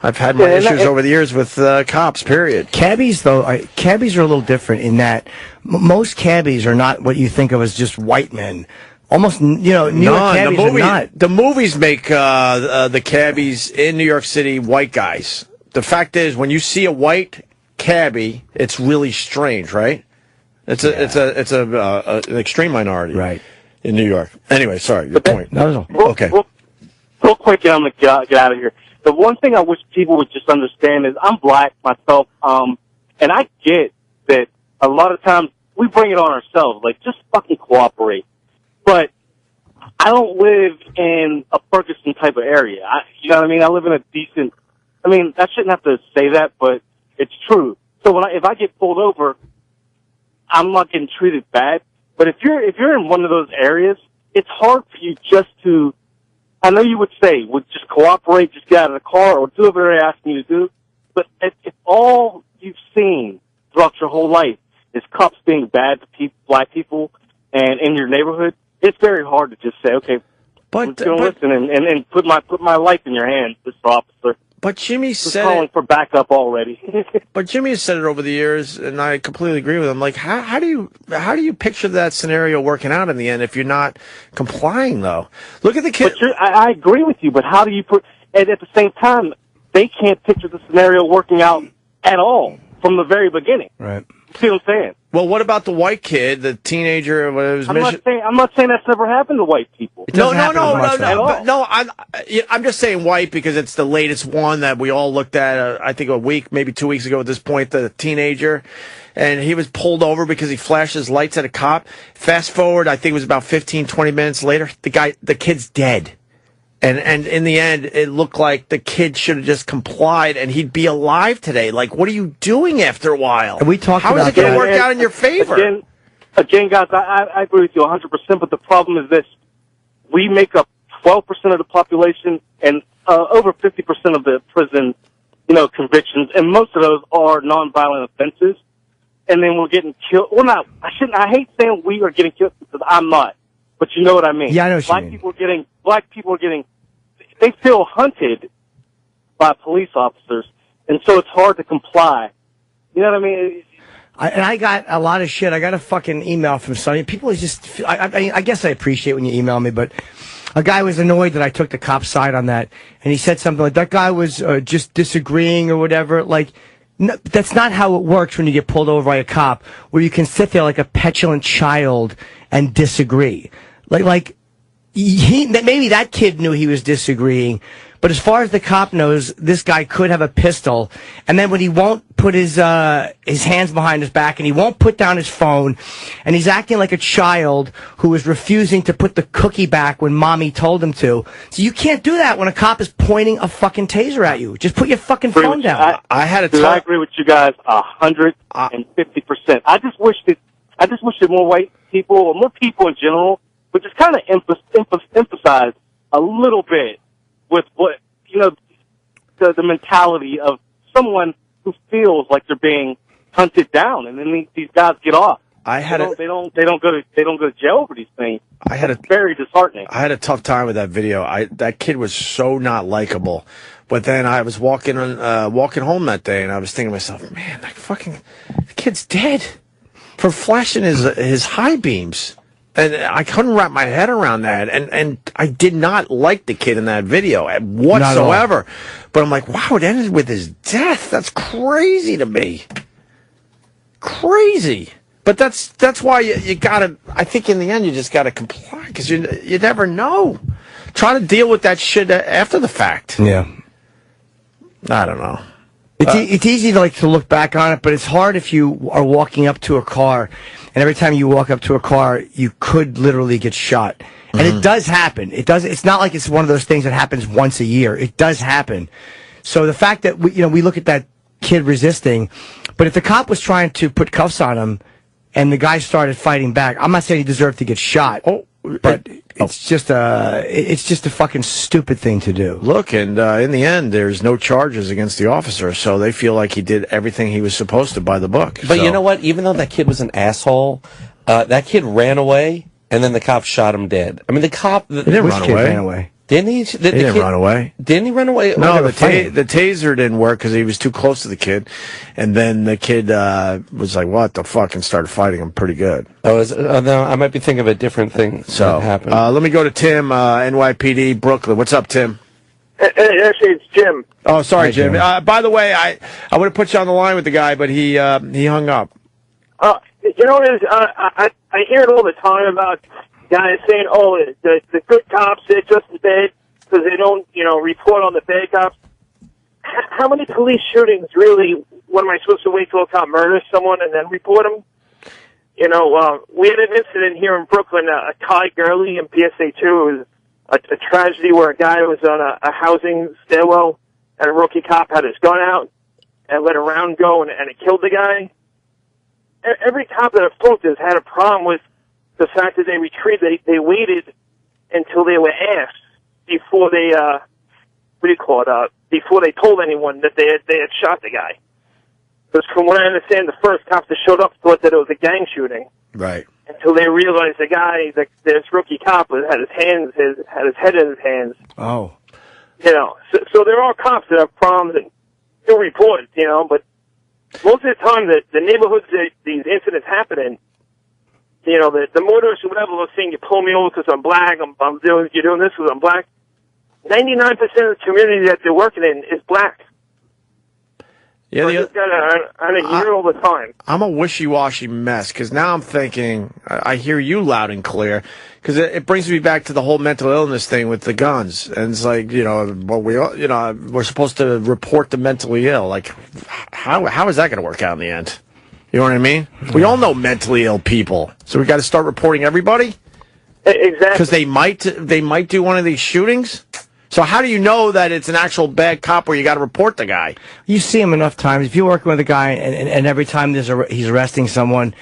I've had my issues over the years with cops, period. Cabbies, though, cabbies are a little different in that most cabbies are not what you think of as just white men. Almost, New York cabbies are not. The movies make the cabbies in New York City white guys. The fact is, when you see a white cabbie, it's really strange, right? It's an extreme minority, right, in New York. Anyway, sorry, your point. No. Okay. Real quick, and I'm gonna get out of here. The one thing I wish people would just understand is I'm black myself, and I get that a lot of times we bring it on ourselves. Like, just fucking cooperate. But I don't live in a Ferguson type of area. You know what I mean? I live in a decent. I mean, I shouldn't have to say that, but it's true. So if I get pulled over, I'm not getting treated bad. But if you're in one of those areas, it's hard for you just to. I know you would say, just cooperate, just get out of the car, or do whatever they're asking you to do. But if all you've seen throughout your whole life is cops being bad to black people, and in your neighborhood, it's very hard to just say, okay, I'm going to listen and put my life in your hands, Mr. Officer. But Jimmy said calling for backup already. But Jimmy has said it over the years, and I completely agree with him. Like, how do you picture that scenario working out in the end if you're not complying, though? Look at the kid. I agree with you, but how do you put? And at the same time, they can't picture the scenario working out at all from the very beginning. Right. See what I'm saying? Well, what about the white kid, the teenager? I'm not saying that's never happened to white people. No. I'm just saying white because it's the latest one that we all looked at. I think a week, maybe 2 weeks ago at this point. The teenager, and he was pulled over because he flashed his lights at a cop. Fast forward, I think it was about 15, 20 minutes later. The kid's dead. And in the end, it looked like the kid should have just complied, and he'd be alive today. Like, what are you doing after a while? And we talked How about is it going to work out in your favor? Again, guys, I agree with you 100%, but the problem is this. We make up 12% of the population and over 50% of the prison, convictions, and most of those are nonviolent offenses. And then we're getting killed. Well, I hate saying we are getting killed because I'm not. But you know what I mean. Yeah, I know what you mean. Black people are getting, they feel hunted by police officers, and so it's hard to comply. You know what I mean? I got a lot of shit. I got a fucking email from somebody. People just, I guess I appreciate when you email me, but a guy was annoyed that I took the cop's side on that, and he said something like, that guy was just disagreeing or whatever. Like, no, that's not how it works when you get pulled over by a cop, where you can sit there like a petulant child and disagree. Like maybe that kid knew he was disagreeing, but as far as the cop knows, this guy could have a pistol. And then when he won't put his hands behind his back and he won't put down his phone, and he's acting like a child who is refusing to put the cookie back when mommy told him to. So you can't do that when a cop is pointing a fucking taser at you. Just put your fucking phone down. I agree with you guys 150%. I just wish that I just wish that more white people, or more people in general, would just kind of emphasize a little bit with what, the mentality of someone who feels like they're being hunted down, and then these guys get off. They don't go to jail over these things. It's very disheartening. I had a tough time with that video. That kid was so not likable. But then I was walking home that day, and I was thinking to myself, man, the kid's dead for flashing his high beams. And I couldn't wrap my head around that. And I did not like the kid in that video whatsoever. But I'm like, wow, it ended with his death. That's crazy to me. Crazy. But that's why you gotta, I think in the end you just gotta comply, because you never know. Try to deal with that shit after the fact. Yeah. I don't know. It's easy to look back on it, but it's hard if you are walking up to a car, and every time you walk up to a car, you could literally get shot. And it does happen. It's not like it's one of those things that happens once a year. It does happen. So the fact that we look at that kid resisting, but if the cop was trying to put cuffs on him and the guy started fighting back, I'm not saying he deserved to get shot. But it's just a fucking stupid thing to do. Look, and in the end, there's no charges against the officer, so they feel like he did everything he was supposed to by the book. But you know what? Even though that kid was an asshole, that kid ran away, and then the cop shot him dead. I mean, the cop... He didn't run away. Ran away. Didn't he? He didn't run away. Didn't he run away? No, the taser didn't work because he was too close to the kid. And then the kid was like, what the fuck, and started fighting him pretty good. No, I might be thinking of a different thing that happened. Let me go to Tim, NYPD, Brooklyn. What's up, Tim? Actually, it's Jim. Oh, sorry, Jim. By the way, I would have put you on the line with the guy, but he hung up. I hear it all the time about guys saying, "Oh, the good cops, they're just as bad because they don't, report on the bad cops." How many police shootings really? What am I supposed to wait till a cop murders someone and then report them? We had an incident here in Brooklyn, Ty Gurley in PSA 2. It was a tragedy where a guy was on a housing stairwell and a rookie cop had his gun out and let a round go and it killed the guy. Every cop that I've spoken to has had a problem with the fact that they retreated. They waited until they were asked before they, before they told anyone that they had shot the guy. Because from what I understand, the first cops that showed up thought that it was a gang shooting. Right. Until they realized the guy, this rookie cop, had his head in his hands. Oh. So there are cops that have problems and do report, but most of the time the neighborhoods that these incidents happen in, the motorists or whatever are saying, you pull me over because I'm black, you're doing this because I'm black. 99% of the community that they're working in is black. Yeah, I hear all the time. I'm a wishy-washy mess, because now I'm thinking, I hear you loud and clear, because it brings me back to the whole mental illness thing with the guns. And it's like, we're supposed to report the mentally ill. Like, how is that going to work out in the end? You know what I mean? We all know mentally ill people, so we got to start reporting everybody? Exactly. Because they might do one of these shootings? So how do you know that it's an actual bad cop where you got to report the guy? You see him enough times. If you're working with a guy and every time he's arresting someone,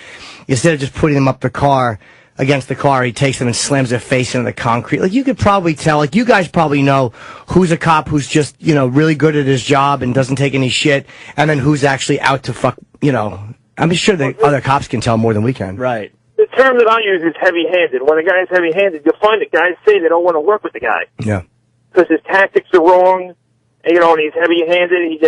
instead of just putting them up against the car, he takes them and slams their face into the concrete. Like, you could probably tell, like, you guys probably know who's a cop who's just, really good at his job and doesn't take any shit, and then who's actually out to fuck, I'm sure the other cops can tell more than we can. Right. The term that I use is heavy-handed. When a guy is heavy-handed, you'll find that guys say they don't want to work with the guy. Yeah. Because his tactics are wrong, and he's heavy-handed, he he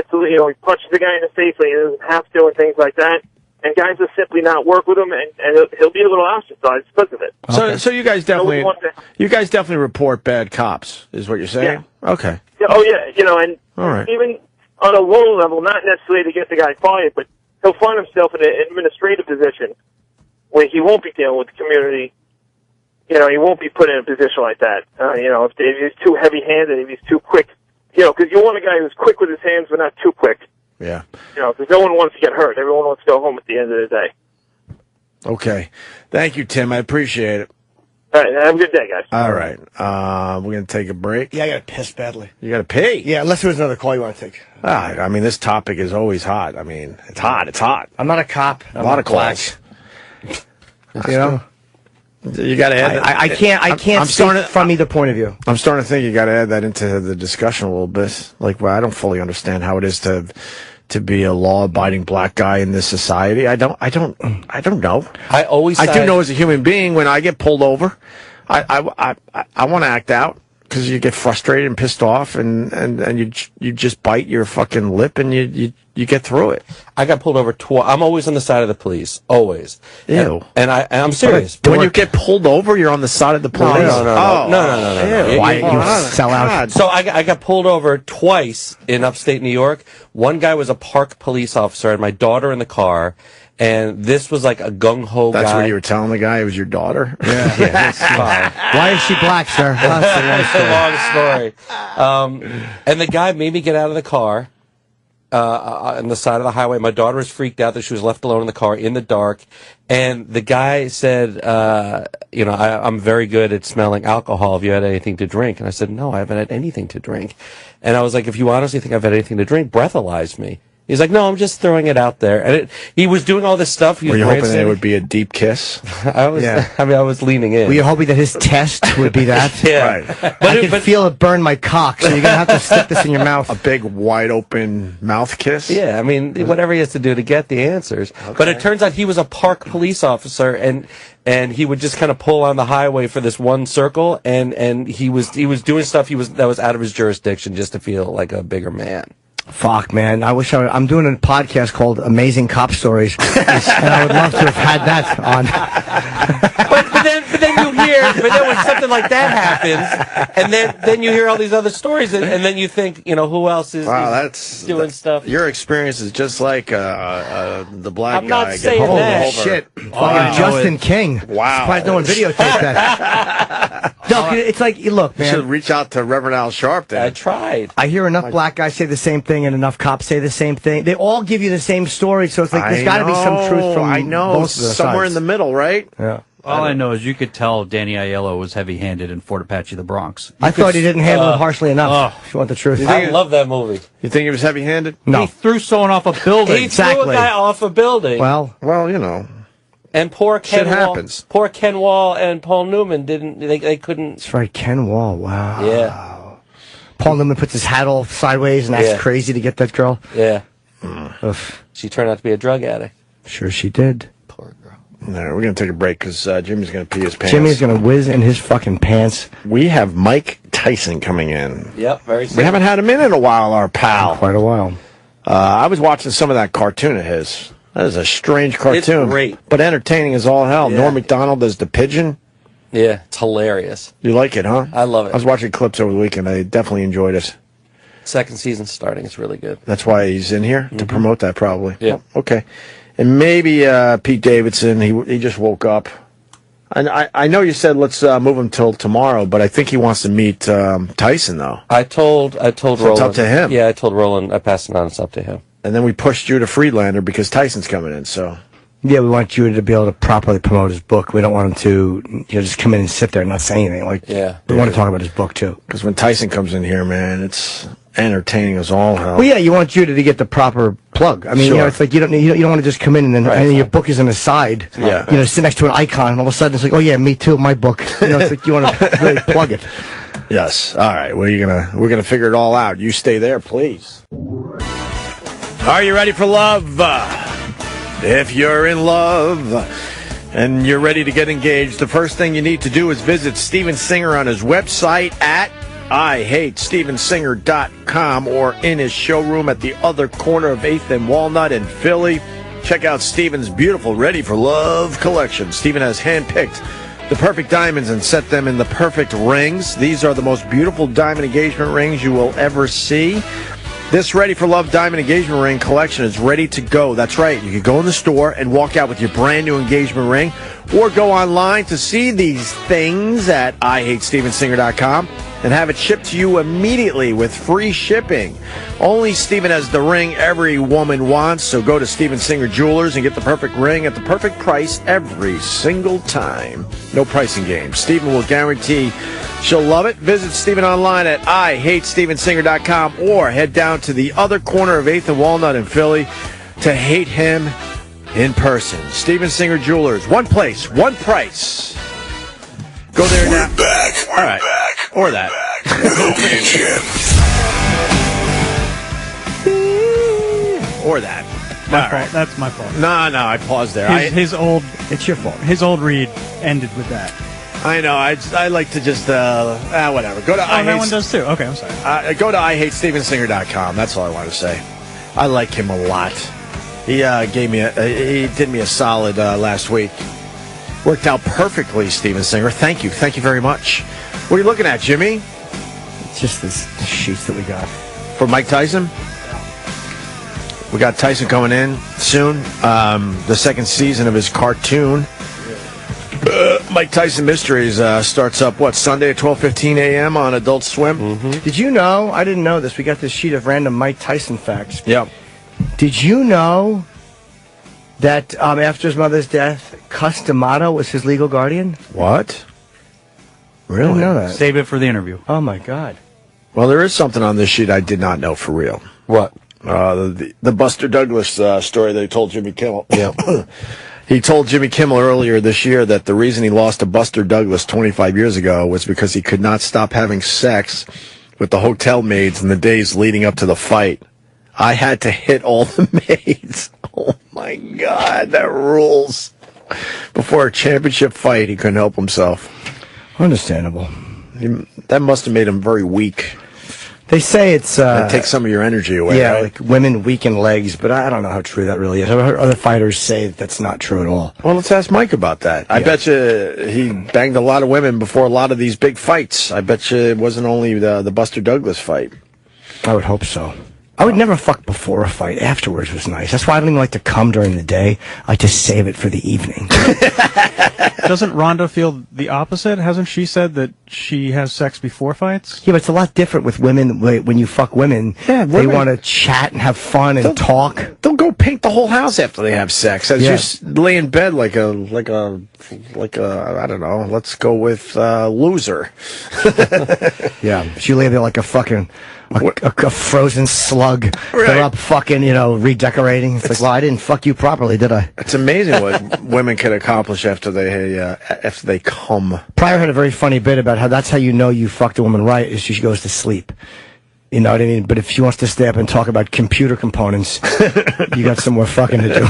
punches the guy in the face when he doesn't have to, and things like that. And guys will simply not work with him, and he'll be a little ostracized because of it. Okay. So you guys definitely report bad cops, is what you're saying? Yeah. Okay. Yeah, oh yeah, and all right. Even on a low level, not necessarily to get the guy fired, but he'll find himself in an administrative position where he won't be dealing with the community. He won't be put in a position like that. If he's too heavy-handed, if he's too quick, because you want a guy who's quick with his hands but not too quick. Yeah. Because no one wants to get hurt. Everyone wants to go home at the end of the day. Okay. Thank you, Tim. I appreciate it. All right. Have a good day, guys. All right. We're going to take a break. Yeah, I got to piss badly. You got to pee? Yeah, unless there's another call you want to take. I mean, this topic is always hot. I mean, it's hot. It's hot. I'm not a cop. A lot of calls. You know, you got to add. I can't speak from either point of view. I'm starting to think you got to add that into the discussion a little bit. Like, well, I don't fully understand how it is to be a law-abiding black guy in this society. I don't know. I do know as a human being when I get pulled over, I want to act out because you get frustrated and pissed off, and you just bite your fucking lip and you get through it. I got pulled over twice. I'm always on the side of the police, always. Ew. And I'm serious. When you get pulled over, you're on the side of the police. No. Why you sell out? So I got pulled over twice in upstate New York. One guy was a park police officer, and my daughter in the car. And this was like a gung-ho guy. That's what you were telling the guy it was your daughter? Yeah. That's fine. Why is she black, sir? That's a long story. And the guy made me get out of the car on the side of the highway. My daughter was freaked out that she was left alone in the car in the dark. And the guy said, I'm very good at smelling alcohol. Have you had anything to drink? And I said, no, I haven't had anything to drink. And I was like, if you honestly think I've had anything to drink, breathalyze me. He's like, no, I'm just throwing it out there. And he was doing all this stuff. Were you hoping it would be a deep kiss? I was leaning in. Were you hoping that his test would be that? Yeah. Right. I can feel it burn my cock, so you're going to have to stick this in your mouth. A big, wide-open mouth kiss? Yeah, I mean, whatever he has to do to get the answers. Okay. But it turns out he was a park police officer, and he would just kind of pull on the highway for this one circle, and he was doing stuff that was out of his jurisdiction just to feel like a bigger man. Fuck, man. I wish I'm doing a podcast called Amazing Cop Stories, and I would love to have had that on. but then when something like that happens, and then you hear all these other stories, and then you think, who else is doing stuff? Your experience is just like the black guy. I'm not saying that. Holy shit. Fucking Justin King. Wow. Surprised no one videotaped that. No, it's like, look, man. You should reach out to Reverend Al Sharp then. I tried. I hear enough black guys say the same thing and enough cops say the same thing. They all give you the same story, so it's like there's got to be some truth from both of the somewhere sides. in the middle, right? Yeah. All I know is you could tell Danny Aiello was heavy-handed in Fort Apache, the Bronx. I thought he didn't handle it harshly enough, if you want the truth. I love that movie. You think he was heavy-handed? No. He threw someone off a building. He threw a guy off a building. Well, and poor Ken happens. Poor Ken Wall and Paul Newman they couldn't. That's right, Ken Wall. Wow. Yeah. Paul Newman puts his hat all sideways and acts crazy to get that girl. Yeah. Oof. She turned out to be a drug addict. Sure she did. Poor girl. All right, we're going to take a break because Jimmy's going to pee his pants. Jimmy's going to whiz in his fucking pants. We have Mike Tyson coming in. Yep, very soon. We haven't had him in a while, our pal. Quite a while. I was watching some of that cartoon of his. That is a strange cartoon. It's great. But entertaining as all hell. Yeah. Norm Macdonald as the pigeon. Yeah, it's hilarious. You like it, huh? I love it. I was watching clips over the weekend. I definitely enjoyed it. Second season starting. It's really good. That's why he's in here, to promote that, probably. Yeah. Oh, okay. And maybe Pete Davidson, he just woke up. And I know you said let's move him till tomorrow, but I think he wants to meet Tyson, though. I told Roland. It's up to him. Yeah, I told Roland. I passed it on. It's up to him. And then we pushed you to Friedlander because Tyson's coming in, so... Yeah, we want you to be able to properly promote his book. We don't want him to just come in and sit there and not say anything. We want to talk about his book, too. Because when Tyson comes in here, man, it's entertaining as all hell. Well, yeah, you want Judah to get the proper plug. I mean, it's like you don't want to just come in and then your book is on the side. Yeah. Sit next to an icon, and all of a sudden it's like, oh yeah, me too, my book. It's like you want to really plug it. Yes. All right. Well, we're gonna figure it all out. You stay there, please. Are you ready for love? If you're in love and you're ready to get engaged, the first thing you need to do is visit Steven Singer on his website at IHateStevenSinger.com or in his showroom at the other corner of 8th and Walnut in Philly. Check out Steven's beautiful Ready for Love collection. Steven has handpicked the perfect diamonds and set them in the perfect rings. These are the most beautiful diamond engagement rings you will ever see. This Ready for Love diamond engagement ring collection is ready to go. That's right. You can go in the store and walk out with your brand new engagement ring, or go online to see these things at IHateStevenSinger.com and have it shipped to you immediately with free shipping. Only Steven has the ring every woman wants, so go to Steven Singer Jewelers and get the perfect ring at the perfect price every single time. No pricing games. Steven will guarantee she'll love it. Visit Steven online at IHateStevenSinger.com or head down to the other corner of 8th and Walnut in Philly to hate him in person. Steven Singer Jewelers. One place, one price. Go there now. We're back. All right. Or that. Opie and Jim. Or that. My fault. That's my fault. No, I paused there. His old. It's your fault. His old read ended with that. I know. I like to just whatever. Go to that one does too. Okay, I'm sorry. Go to IHateStevenSinger.com. That's all I want to say. I like him a lot. He he did me a solid last week. Worked out perfectly, Steven Singer. Thank you very much. What are you looking at, Jimmy? It's just the sheets that we got for Mike Tyson. We got Tyson coming in soon. The second season of his cartoon. Mike Tyson Mysteries starts up, Sunday at 12:15 a.m. on Adult Swim? Mm-hmm. Did you know? I didn't know this. We got this sheet of random Mike Tyson facts. Yep. Did you know that after his mother's death, Cus D'Amato was his legal guardian? What? Really? I didn't know that. Save it for the interview. Oh, my God. Well, there is something on this sheet I did not know for real. What? The Buster Douglas story they told Jimmy Kimmel. Yeah. He told Jimmy Kimmel earlier this year that the reason he lost to Buster Douglas 25 years ago was because he could not stop having sex with the hotel maids in the days leading up to the fight. I had to hit all the maids. Oh, my God, that rules. Before a championship fight, he couldn't help himself. Understandable. That must have made him very weak. They say it's... it takes some of your energy away, yeah, right? like women weaken legs, but I don't know how true that really is. I've heard other fighters say that's not true at all. Well, let's ask Mike about that. I bet you he banged a lot of women before a lot of these big fights. I bet you it wasn't only the Buster Douglas fight. I would hope so. I would never fuck before a fight. Afterwards was nice. That's why I don't even like to come during the day. I like to save it for the evening. Doesn't Rhonda feel the opposite? Hasn't she said that she has sex before fights? Yeah, but it's a lot different with women. When you fuck women, they want to chat and have fun and talk. They'll go paint the whole house after they have sex. As just lay in bed like a I don't know. Let's go with loser. Yeah, she lay there like a fucking a frozen slug. Right. They're up fucking, redecorating. It's like, well, I didn't fuck you properly, did I? It's amazing what women can accomplish after they come. Pryor had a very funny bit about how that's how you know you fucked a woman right, is she goes to sleep. You know what I mean? But if she wants to stay up and talk about computer components, you got some more fucking to do.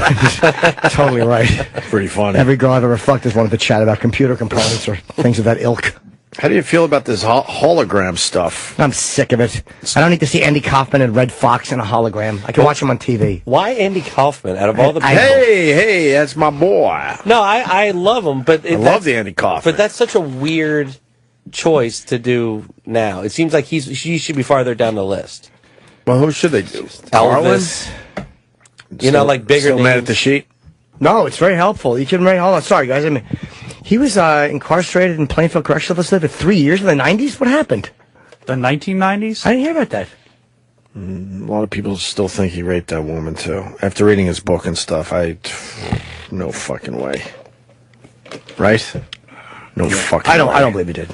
Totally right. Pretty funny. Every girl I've ever fucked has wanted to chat about computer components or things of that ilk. How do you feel about this hologram stuff? I'm sick of it. I don't need to see Andy Kaufman and Red Fox in a hologram. I can watch him on TV. Why Andy Kaufman? Out of all the people? Hey, that's my boy. No, I love him, but I love the Andy Kaufman. But that's such a weird choice to do now. It seems like he should be farther down the list. Well, who should they do? Elvis. Like bigger still names. mad at the sheet? No, it's very helpful. You can hold on. Sorry, guys. I mean, he was incarcerated in Plainfield Correctional Facility for 3 years in the 90s. What happened? The 1990s? I didn't hear about that. A lot of people still think he raped that woman, too. After reading his book and stuff, no fucking way. Right? No fucking way. I don't believe he did.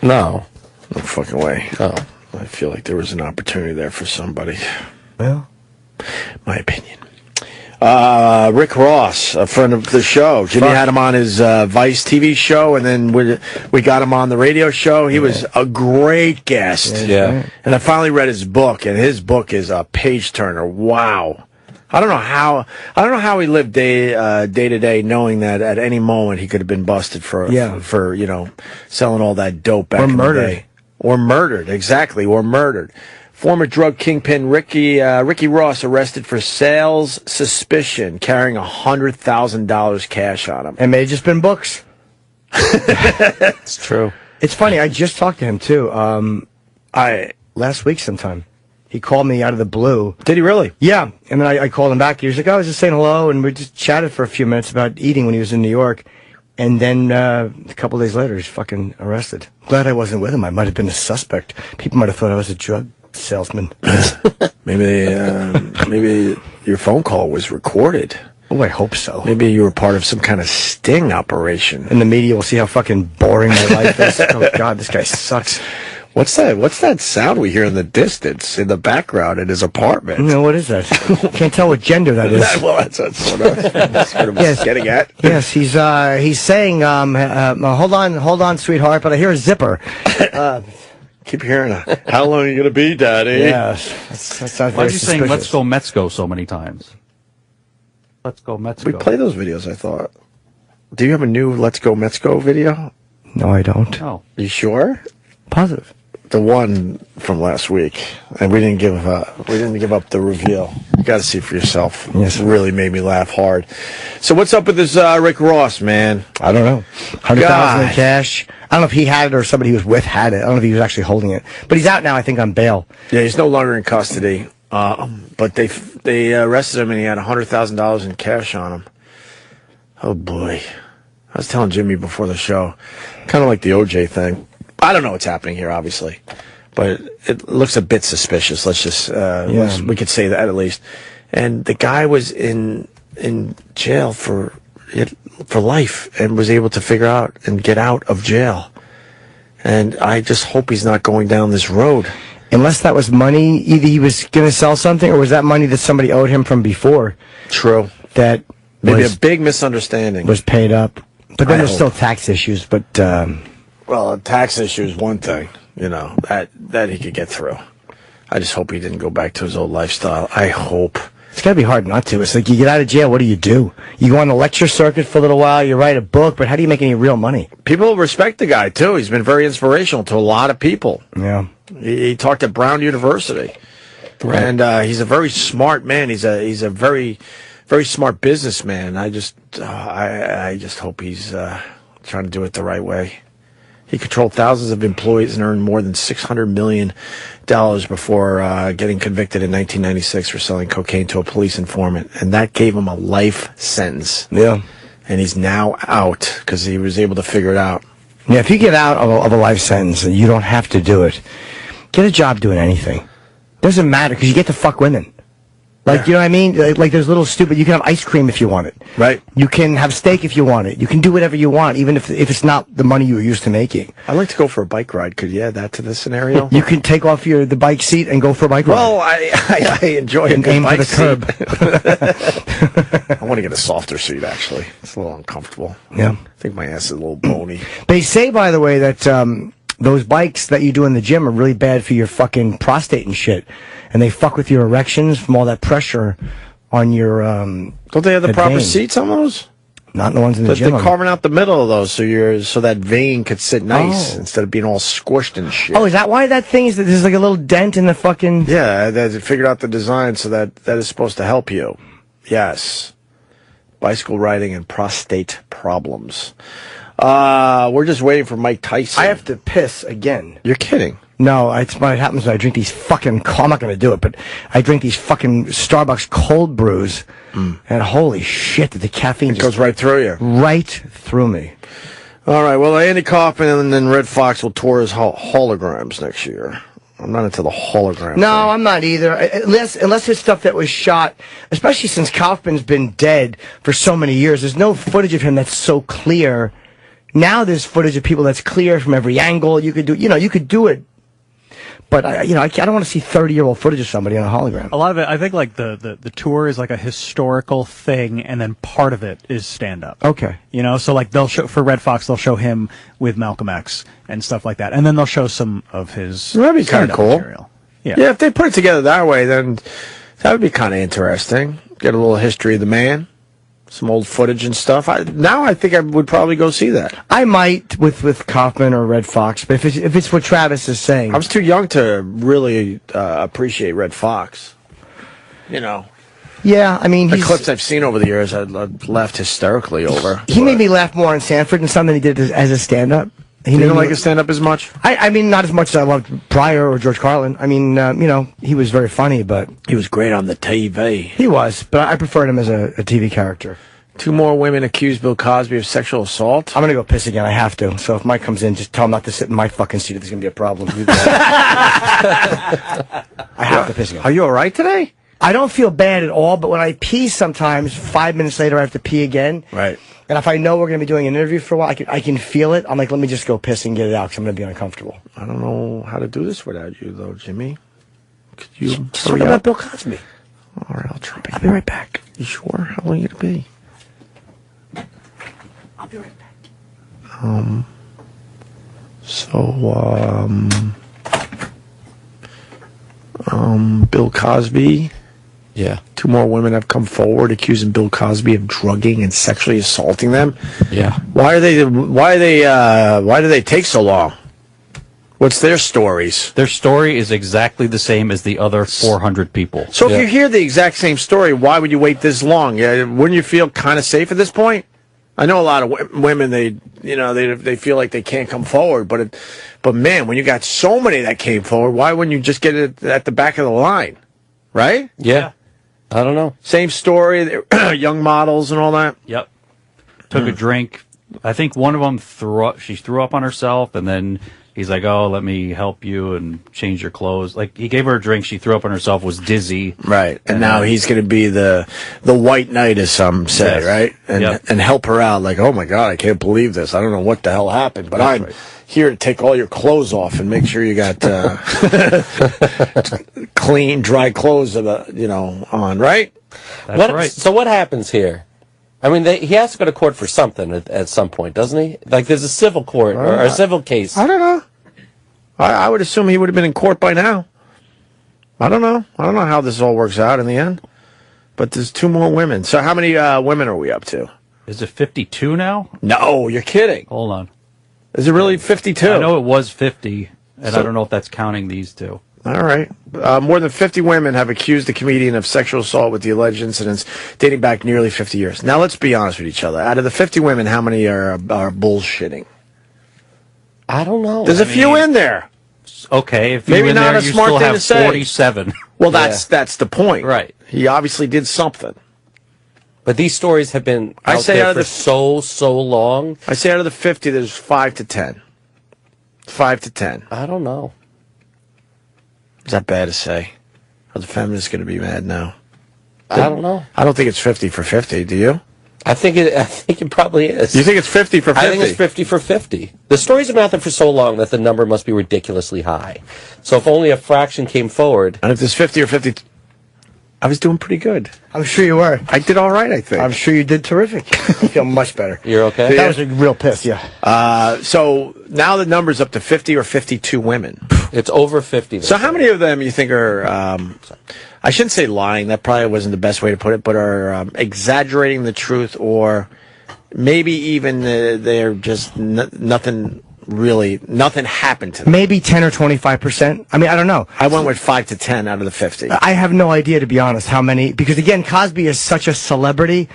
No. No fucking way. Oh. I feel like there was an opportunity there for somebody. Well, my opinion. Rick Ross, a friend of the show. Jimmy had him on his Vice TV show, and then we got him on the radio show. He was a great guest. Yeah. And I finally read his book, and his book is a page turner. Wow. I don't know how he lived day to day, knowing that at any moment he could have been busted for selling all that dope back in the day. Or murdered, exactly, or murdered. Former drug kingpin Ricky Ross arrested for sales suspicion, carrying $100,000 cash on him. It may have just been books. It's true. It's funny. I just talked to him too. Last week sometime. He called me out of the blue. Did he really? Yeah. And then I called him back. He was like, I was just saying hello, and we just chatted for a few minutes about eating when he was in New York. And then a couple days later, he's fucking arrested. Glad I wasn't with him. I might have been a suspect. People might have thought I was a drug salesman. Maybe your phone call was recorded. Oh, I hope so. Maybe you were part of some kind of sting operation. And the media will see how fucking boring my life is. Oh, God, this guy sucks. What's that? What's that sound we hear in the distance in the background in his apartment? No, what is that? Can't tell what gender that is. Well, that's sort of getting at. Yes, he's saying, hold on, sweetheart, but I hear a zipper. Keep hearing it. How long are you going to be, Daddy? Yes. That's not Why very is he saying suspicious. "Let's go Mets go" so many times? Let's go Mets We go. play those videos, I thought. Do you have a new Let's Go Mets Go video? No, I don't. Oh. You sure? Positive. The one from last week, and we didn't give up the reveal. You got to see for yourself. Yes. It really made me laugh hard. So what's up with this Rick Ross, man? I don't know. 100,000 in cash. I don't know if he had it or somebody he was with had it. I don't know if he was actually holding it. But he's out now, I think, on bail. Yeah, he's no longer in custody. But they arrested him, and he had $100,000 in cash on him. Oh boy! I was telling Jimmy before the show, kind of like the OJ thing. I don't know what's happening here, obviously, but it looks a bit suspicious. Let's just we could say that at least. And the guy was in jail for life and was able to figure out and get out of jail. And I just hope he's not going down this road. Unless that was money, either he was going to sell something, or was that money that somebody owed him from before? True. That maybe a big misunderstanding was paid up. But then there's still tax issues. But well, a tax issue is one thing, you know, that he could get through. I just hope he didn't go back to his old lifestyle. I hope. It's got to be hard not to. It's like you get out of jail, what do? You go on the lecture circuit for a little while, you write a book, but how do you make any real money? People respect the guy, too. He's been very inspirational to a lot of people. Yeah. He talked at Brown University. Right. And he's a very smart man. He's a very, very smart businessman. I just hope he's trying to do it the right way. He controlled thousands of employees and earned more than $600 million before getting convicted in 1996 for selling cocaine to a police informant. And that gave him a life sentence. Yeah. And he's now out because he was able to figure it out. Yeah, if you get out of a life sentence and you don't have to do it, get a job doing anything. Doesn't matter because you get to fuck women. Like, you know what I mean? Like, there's little stupid, you can have ice cream if you want it. Right. You can have steak if you want it. You can do whatever you want, even if it's not the money you were used to making. I'd like to go for a bike ride. Could you add that to the scenario? You can take off the bike seat and go for a bike ride. Well, I enjoy a good aim bike for the curb. I want to get a softer seat, actually. It's a little uncomfortable. Yeah. I think my ass is a little bony. They say, by the way, that those bikes that you do in the gym are really bad for your fucking prostate and shit. And they fuck with your erections from all that pressure on your Don't they have the proper seats on those? Not in the ones in the But gym. they're carving out the middle of those so that vein could sit nice instead of being all squished and shit. Oh, is that why that thing is that there's like a little dent in the fucking... Yeah, they figured out the design so that is supposed to help you. Yes. Bicycle riding and prostate problems. We're just waiting for Mike Tyson. I have to piss again. You're kidding. No, it's what happens when I drink these fucking... I'm not going to do it, but I drink these fucking Starbucks cold brews, and holy shit, the caffeine goes right through you. Right through me. All right, well, Andy Kaufman and then Red Fox will tour his holograms next year. I'm not into the hologram No, I'm not either. Unless it's stuff that was shot, especially since Kaufman's been dead for so many years. There's no footage of him that's so clear. Now there's footage of people that's clear from every angle. You could do it. But I don't want to see 30-year-old footage of somebody on a hologram. A lot of it, I think, like the tour is like a historical thing, and then part of it is stand-up. Okay. So like they'll show for Red Fox, they'll show him with Malcolm X and stuff like that, and then they'll show some of his. That'd be kind of cool. Material. Yeah, if they put it together that way, then that would be kind of interesting. Get a little history of the man. Some old footage and stuff. Now I think I would probably go see that. I might with Kaufman or Red Fox, but if it's what Travis is saying. I was too young to really appreciate Red Fox. Yeah, I mean, the clips I've seen over the years, I've laughed hysterically over. He made me laugh more on Sanford than something he did as a stand-up. You don't like his stand-up as much? I mean, not as much as I loved Pryor or George Carlin. I mean, he was very funny, but... He was great on the TV. He was, but I preferred him as a TV character. 2 more women accused Bill Cosby of sexual assault. I'm going to go piss again. I have to. So if Mike comes in, just tell him not to sit in my fucking seat if there's going to be a problem. I have to piss again. Are you all right today? I don't feel bad at all, but when I pee sometimes, 5 minutes later I have to pee again. Right. And if I know we're going to be doing an interview for a while, I can feel it. I'm like, let me just go piss and get it out because I'm going to be uncomfortable. I don't know how to do this without you, though, Jimmy. Could you Just talk about Bill Cosby. All right, I'll try. I'll be right back. You sure? How long are you going to be? I'll be right back. Bill Cosby. Yeah. 2 more women have come forward accusing Bill Cosby of drugging and sexually assaulting them. Yeah. Why do they take so long? What's their stories? Their story is exactly the same as the other 400 people. So if you hear the exact same story, why would you wait this long? Wouldn't you feel kind of safe at this point? I know a lot of women, they feel like they can't come forward, but man, when you got so many that came forward, why wouldn't you just get it at the back of the line? Right? Yeah. I don't know. Same story, young models and all that. Yep. Took a drink. I think one of them she threw up on herself, and then he's like, "Oh, let me help you and change your clothes." Like, he gave her a drink, she threw up on herself, was dizzy. Right. And now he's going to be the white knight, as some say, Yes. right? And help her out. Like, oh my God, I can't believe this. I don't know what the hell happened, but I'm here to take all your clothes off and make sure you got clean, dry clothes, on, right? That's right. So what happens here? I mean, he has to go to court for something at some point, doesn't he? Like, there's a civil court or a civil case. I don't know. I would assume he would have been in court by now. I don't know. I don't know how this all works out in the end. But there's 2 more women. So how many women are we up to? Is it 52 now? No, you're kidding. Hold on. Is it really 52? I know it was 50, and I don't know if that's counting these 2. All right. More than 50 women have accused the comedian of sexual assault with the alleged incidents dating back nearly 50 years. Now, let's be honest with each other. Out of the 50 women, how many are bullshitting? I don't know. There's a few in there. Okay, if Maybe you're in not there, a you smart still thing have to say. 47. Well, that's the point. Right. He obviously did something. But these stories have been out there for so long. I say out of the 50, there's 5 to 10. 5 to 10. I don't know. Is that bad to say? Are the feminists going to be mad now? I don't know. I don't think it's 50 for 50. Do you? I think it probably is. You think it's 50 for 50? I think it's 50 for 50. The stories have been out there for so long that the number must be ridiculously high. So if only a fraction came forward. And if there's 50 or 50, I was doing pretty good. I'm sure you were. I did all right, I think. I'm sure you did terrific. I feel much better. You're okay? That was a real piss, yeah. So now the number's up to 50 or 52 women. It's over 50. So how many of them you think are, I shouldn't say lying, that probably wasn't the best way to put it, but are exaggerating the truth, or maybe even they're just nothing happened to them? Maybe 10 or 25%. I mean, I don't know. I went with 5 to 10 out of the 50. I have no idea, to be honest, how many, because again, Cosby is such a celebrity.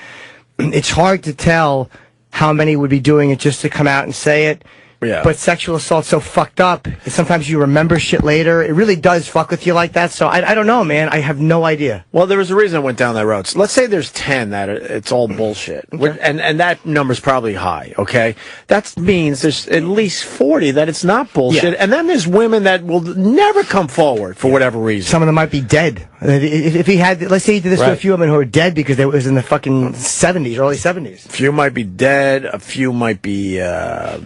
It's hard to tell how many would be doing it just to come out and say it. Yeah. But sexual assault's so fucked up. Sometimes you remember shit later. It really does fuck with you like that. So I don't know, man. I have no idea. Well, there was a reason I went down that road. So let's say there's 10 that it's all bullshit. Okay. And that number's probably high, okay? That means there's at least 40 that it's not bullshit. Yeah. And then there's women that will never come forward for whatever reason. Some of them might be dead. If he had, let's say he did this to a few women who are dead because it was in the fucking 70s, early 70s. A few might be dead. A few might be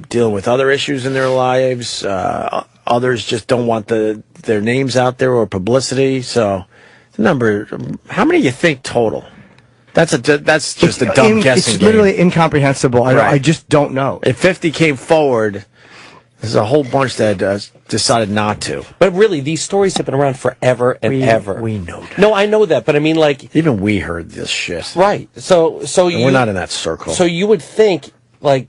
dealing with other issues in their lives. Others just don't want their names out there or publicity. So the number, how many do you think total? That's just a dumb guessing It's game. literally incomprehensible. I just don't know. If 50 came forward, there's a whole bunch that decided not to. But really, these stories have been around forever and ever. We know that. No, I know that, but I mean, like, even we heard this shit. Right. So we're not in that circle. So you would think, like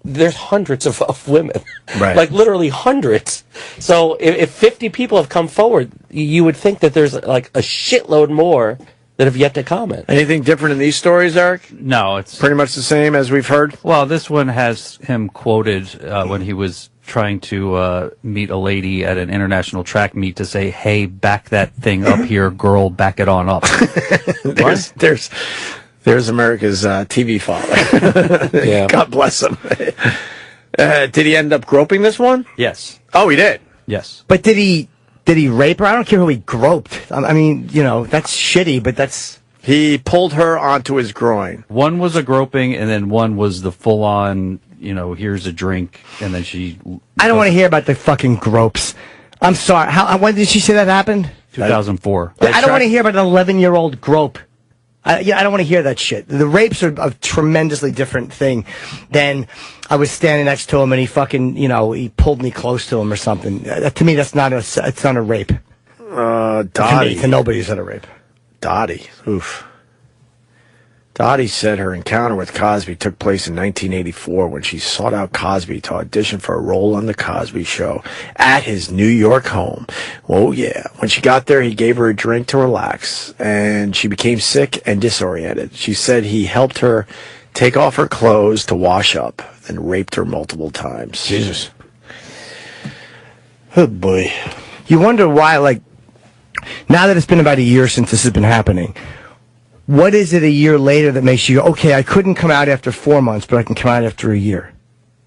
there's hundreds of women, right? Like literally hundreds. So if 50 people have come forward, you would think that there's like a shitload more that have yet to comment. Anything different in these stories, Eric? No, it's pretty much the same as we've heard. Well, this one has him quoted when he was trying to meet a lady at an international track meet to say, "Hey, back that thing up here, girl, back it on up." There's America's TV father. Yeah. God bless him. Did he end up groping this one? Yes. Oh, he did? Yes. But did he Did he rape her? I don't care who he groped. I mean, you know, that's shitty, but that's... He pulled her onto his groin. One was a groping, and then one was the full-on, you know, here's a drink, and then she... I don't want to hear about the fucking gropes. I'm sorry. When did she say that happened? 2004. I don't want to hear about an 11-year-old grope. I don't want to hear that shit. The rapes are a tremendously different thing than I was standing next to him and he fucking, you know, he pulled me close to him or something. To me, it's not a rape. Dottie. To nobody is that a rape. Dottie. Oof. Dottie said her encounter with Cosby took place in 1984 when she sought out Cosby to audition for a role on The Cosby Show at his New York home. Oh, yeah. When she got there, he gave her a drink to relax, and she became sick and disoriented. She said he helped her take off her clothes to wash up, and raped her multiple times. Jesus. Oh, boy. You wonder why, like, now that it's been about a year since this has been happening, what is it a year later that makes you go, okay, I couldn't come out after 4 months, but I can come out after a year?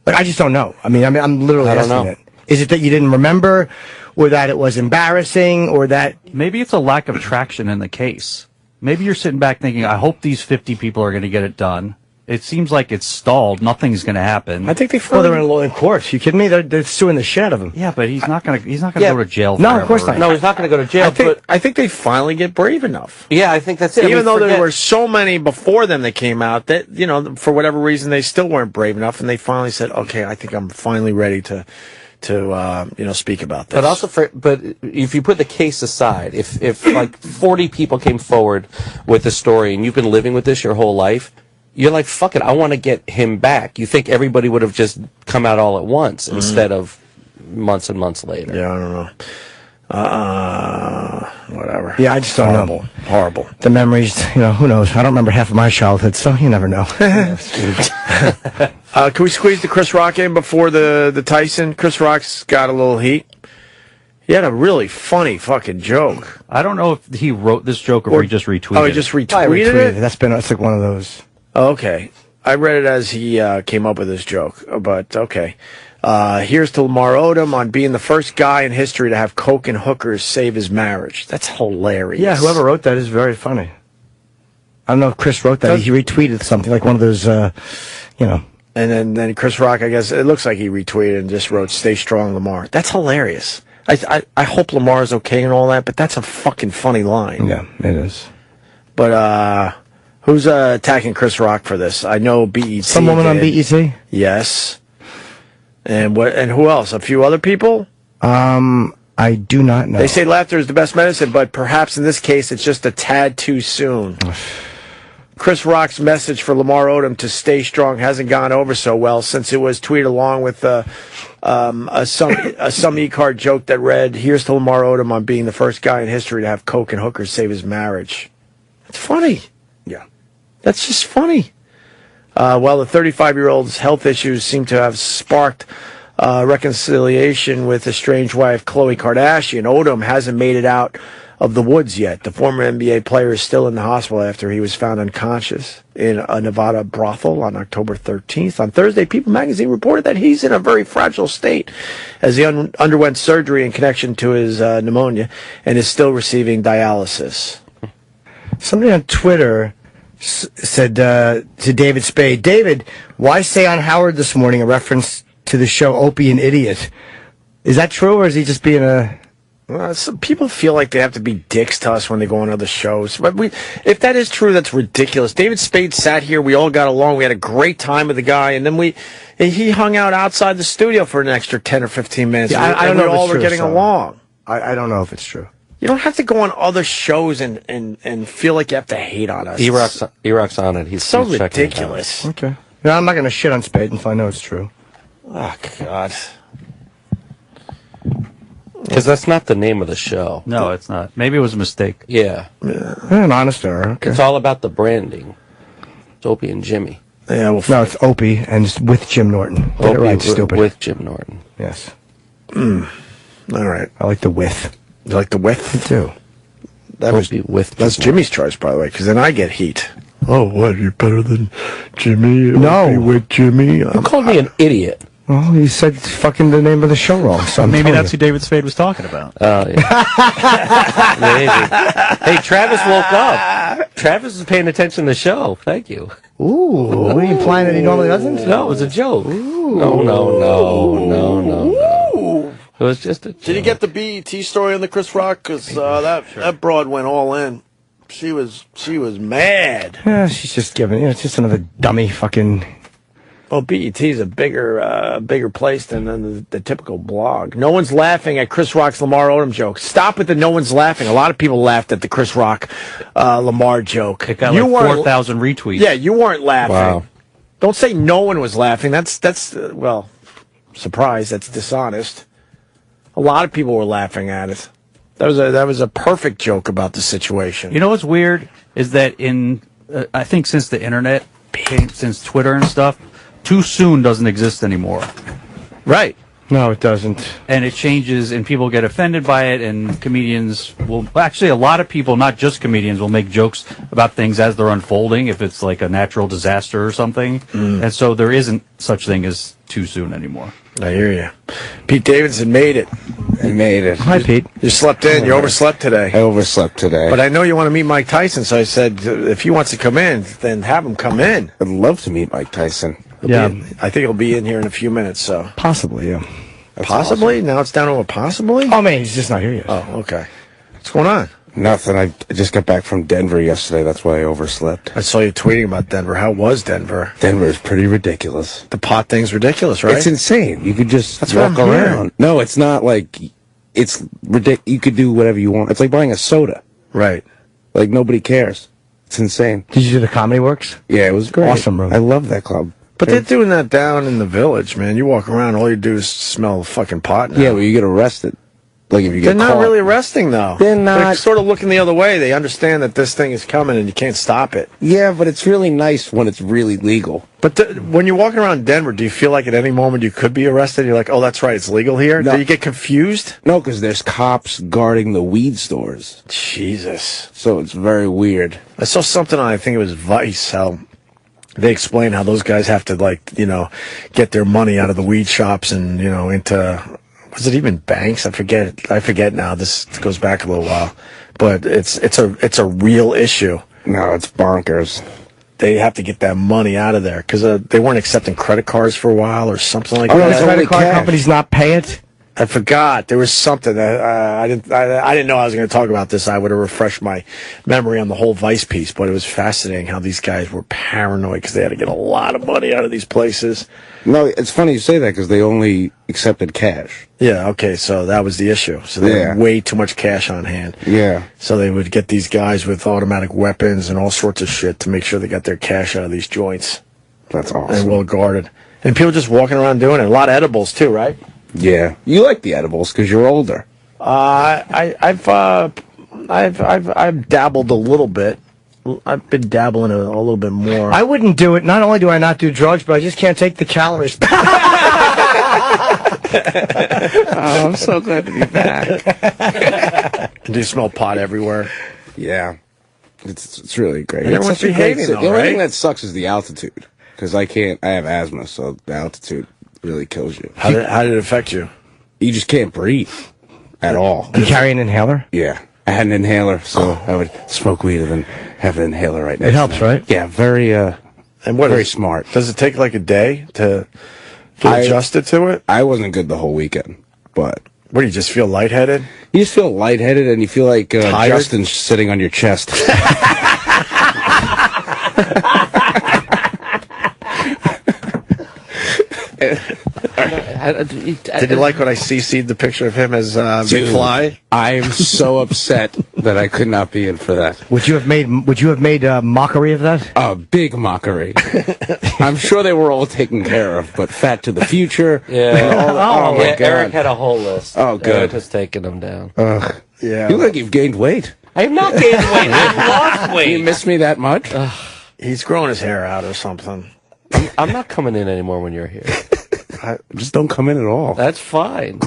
Like, I just don't know. I'm literally asking it. Is it that you didn't remember, or that it was embarrassing, or that... Maybe it's a lack of traction in the case. Maybe you're sitting back thinking, I hope these 50 people are going to get it done. It seems like it's stalled. Nothing's going to happen. I think they're in court. You kidding me? They're suing the shit out of him. Yeah, but he's not going to go to jail. No, forever, of course not. right? No, he's not going to go to jail. I think they finally get brave enough. Yeah, I think that's it. Even though there were so many before them that came out that, you know, for whatever reason, they still weren't brave enough, and they finally said, okay, I think I'm finally ready to speak about this. But also, but if you put the case aside, if like 40 people came forward with a story and you've been living with this your whole life, you're like, fuck it, I want to get him back. You think everybody would have just come out all at once instead of months and months later. Yeah, I don't know. Whatever. Yeah, I just don't know. Horrible. The memories, you know, who knows? I don't remember half of my childhood, so you never know. Can we squeeze the Chris Rock in before the Tyson? Chris Rock's got a little heat. He had a really funny fucking joke. I don't know if he wrote this joke or he just retweeted it. Oh, he just retweeted it? That's like one of those. Okay. I read it as he came up with this joke, but okay. Here's to Lamar Odom on being the first guy in history to have coke and hookers save his marriage. That's hilarious. Yeah, whoever wrote that is very funny. I don't know if Chris wrote that. He retweeted something, like one of those, you know. And then Chris Rock, I guess, it looks like he retweeted and just wrote, "Stay strong, Lamar." That's hilarious. I hope Lamar's okay and all that, but that's a fucking funny line. Yeah, it is. But, who's attacking Chris Rock for this? I know BET. Some woman on BET? Yes. And who else? A few other people? I do not know. They say laughter is the best medicine, but perhaps in this case it's just a tad too soon. Chris Rock's message for Lamar Odom to stay strong hasn't gone over so well since it was tweeted along with a some e-card joke that read, "Here's to Lamar Odom on being the first guy in history to have coke and hookers save his marriage." It's funny. Yeah. That's just funny. Well, the 35-year-old's health issues seem to have sparked reconciliation with estranged wife Khloe Kardashian. Odom hasn't made it out of the woods yet. The former NBA player is still in the hospital after he was found unconscious in a Nevada brothel on October 13th. On Thursday, People magazine reported that he's in a very fragile state as he underwent surgery in connection to his pneumonia and is still receiving dialysis. Somebody on Twitter said to David Spade, "David, why say on Howard this morning a reference to the show Opie and Idiot?" Is that true, or is he just being a... Well, some people feel like they have to be dicks to us when they go on other shows. But if that is true, that's ridiculous. David Spade sat here. We all got along. We had a great time with the guy. And then he hung out outside the studio for an extra 10 or 15 minutes. Yeah, I don't know if all it's were true, getting along. I don't know if it's true. You don't have to go on other shows and feel like you have to hate on us. E-Rock's on it. He's so he's checking it out. ridiculous. Okay. No, I'm not going to shit on Spade until I know it's true. Oh, God. Because that's not the name of the show. No, it's not. Maybe it was a mistake. Yeah. An honest error. Okay. It's all about the branding. It's Opie and Jimmy. Yeah, well, no, it's Opie and it's with Jim Norton. Get it right, stupid. With Jim Norton. Yes. All right. I like the with. You like the with? Me too. That's Jimmy's choice, by the way, because then I get heat. Oh, what? You're better than Jimmy? No. Opie with Jimmy? You called me an idiot. Well, you said fucking the name of the show wrong. So I'm Maybe telling that's you. who David Spade was talking about. Oh, yeah. Maybe. Hey, Travis woke up. Travis is paying attention to the show. Thank you. Ooh, are you implying that he normally doesn't? No, it was a joke. Ooh. No. It was just a joke. Did you get the BET story on the Chris Rock? Because that broad went all in. She was mad. Yeah, she's just giving. It's just another dummy fucking. Well, BET is a bigger place than the typical blog. No one's laughing at Chris Rock's Lamar Odom joke. Stop with the no one's laughing. A lot of people laughed at the Chris Rock Lamar joke. It got like 4,000 retweets. Yeah, you weren't laughing. Wow. Don't say no one was laughing. That's well, surprise. That's dishonest. A lot of people were laughing at it. That was a perfect joke about the situation. You know what's weird is that I think since the internet, since Twitter and stuff, too soon doesn't exist anymore. Right. No, it doesn't. And it changes, and people get offended by it, and comedians will... Actually, a lot of people, not just comedians, will make jokes about things as they're unfolding, if it's like a natural disaster or something. And so there isn't such thing as too soon anymore. I hear you. Pete Davidson made it. I made it. Hi, Pete. You slept in. You overslept today. I overslept today. But I know you want to meet Mike Tyson, so I said, if he wants to come in, then have him come in. I'd love to meet Mike Tyson. I think he'll be in here in a few minutes, so. Possibly, yeah. Possibly? Awesome. Now it's down to a possibly? Oh, man, he's just not here yet. Oh, okay. What's going on? Nothing. I just got back from Denver yesterday. That's why I overslept. I saw you tweeting about Denver. How was Denver? Denver is pretty ridiculous. The pot thing's ridiculous, right? It's insane. You could just walk around. No, it's not like... It's ridiculous. You could do whatever you want. It's like buying a soda. Right. Like, nobody cares. It's insane. Did you do the Comedy Works? Yeah, it was great. Awesome, bro. I love that club. But they're doing that down in the village, man. You walk around, all you do is smell fucking pot now. Yeah, but you get arrested. Like if you They're get not caught. really arresting, though. They're not. They're sort of looking the other way. They understand that this thing is coming and you can't stop it. Yeah, but it's really nice when it's really legal. But when you're walking around Denver, do you feel like at any moment you could be arrested? You're like, oh, that's right, it's legal here? No. Do you get confused? No, because there's cops guarding the weed stores. Jesus. So it's very weird. I saw something on, I think it was Vice, how they explain how those guys have to, like, you know, get their money out of the weed shops and, you know, into... Was it even banks? I forget now. This goes back a little while, but it's a real issue. No, it's bonkers. They have to get that money out of there because they weren't accepting credit cards for a while or something like Oh, that. the credit card companies not pay it? I forgot. There was something. I didn't know I was going to talk about this. I would have refreshed my memory on the whole Vice piece, but it was fascinating how these guys were paranoid because they had to get a lot of money out of these places. No, it's funny you say that because they only accepted cash. Yeah, okay, so that was the issue. So they had way too much cash on hand. Yeah. So they would get these guys with automatic weapons and all sorts of shit to make sure they got their cash out of these joints. That's awesome. And well guarded. And people just walking around doing it. A lot of edibles too, right? Yeah. You like the edibles because you're older. I've dabbled a little bit. I've been dabbling a little bit more. I wouldn't do it. Not only do I not do drugs, but I just can't take the calories. Oh, I'm so glad to be back. Do you smell pot everywhere? Yeah. It's really great. And everyone's behaving though, The only thing right? that sucks is the altitude because I have asthma, so the altitude really kills you. How did it affect you? You just can't breathe at all. You carry an inhaler? Yeah. I had an inhaler, so I would smoke weed and then have an inhaler right next It helps, to me. right? Yeah, very very smart. Does it take like a day to get adjusted to it? I wasn't good the whole weekend, but... What, do you just feel lightheaded? You just feel lightheaded and you feel like Justin's sitting on your chest. Did you like when I CC'd the picture of him as Big Fly? I am so upset that I could not be in for that. Would you have made mockery of that? A big mockery. I'm sure they were all taken care of, but Fat to the Future. Yeah. Oh, my God. Eric had a whole list. Oh, good. Eric has taken them down. Yeah. You look like you've gained weight. I have not gained weight. I've lost weight. You miss me that much? He's growing his hair out or something. I'm not coming in anymore when you're here. Just don't come in at all. That's fine.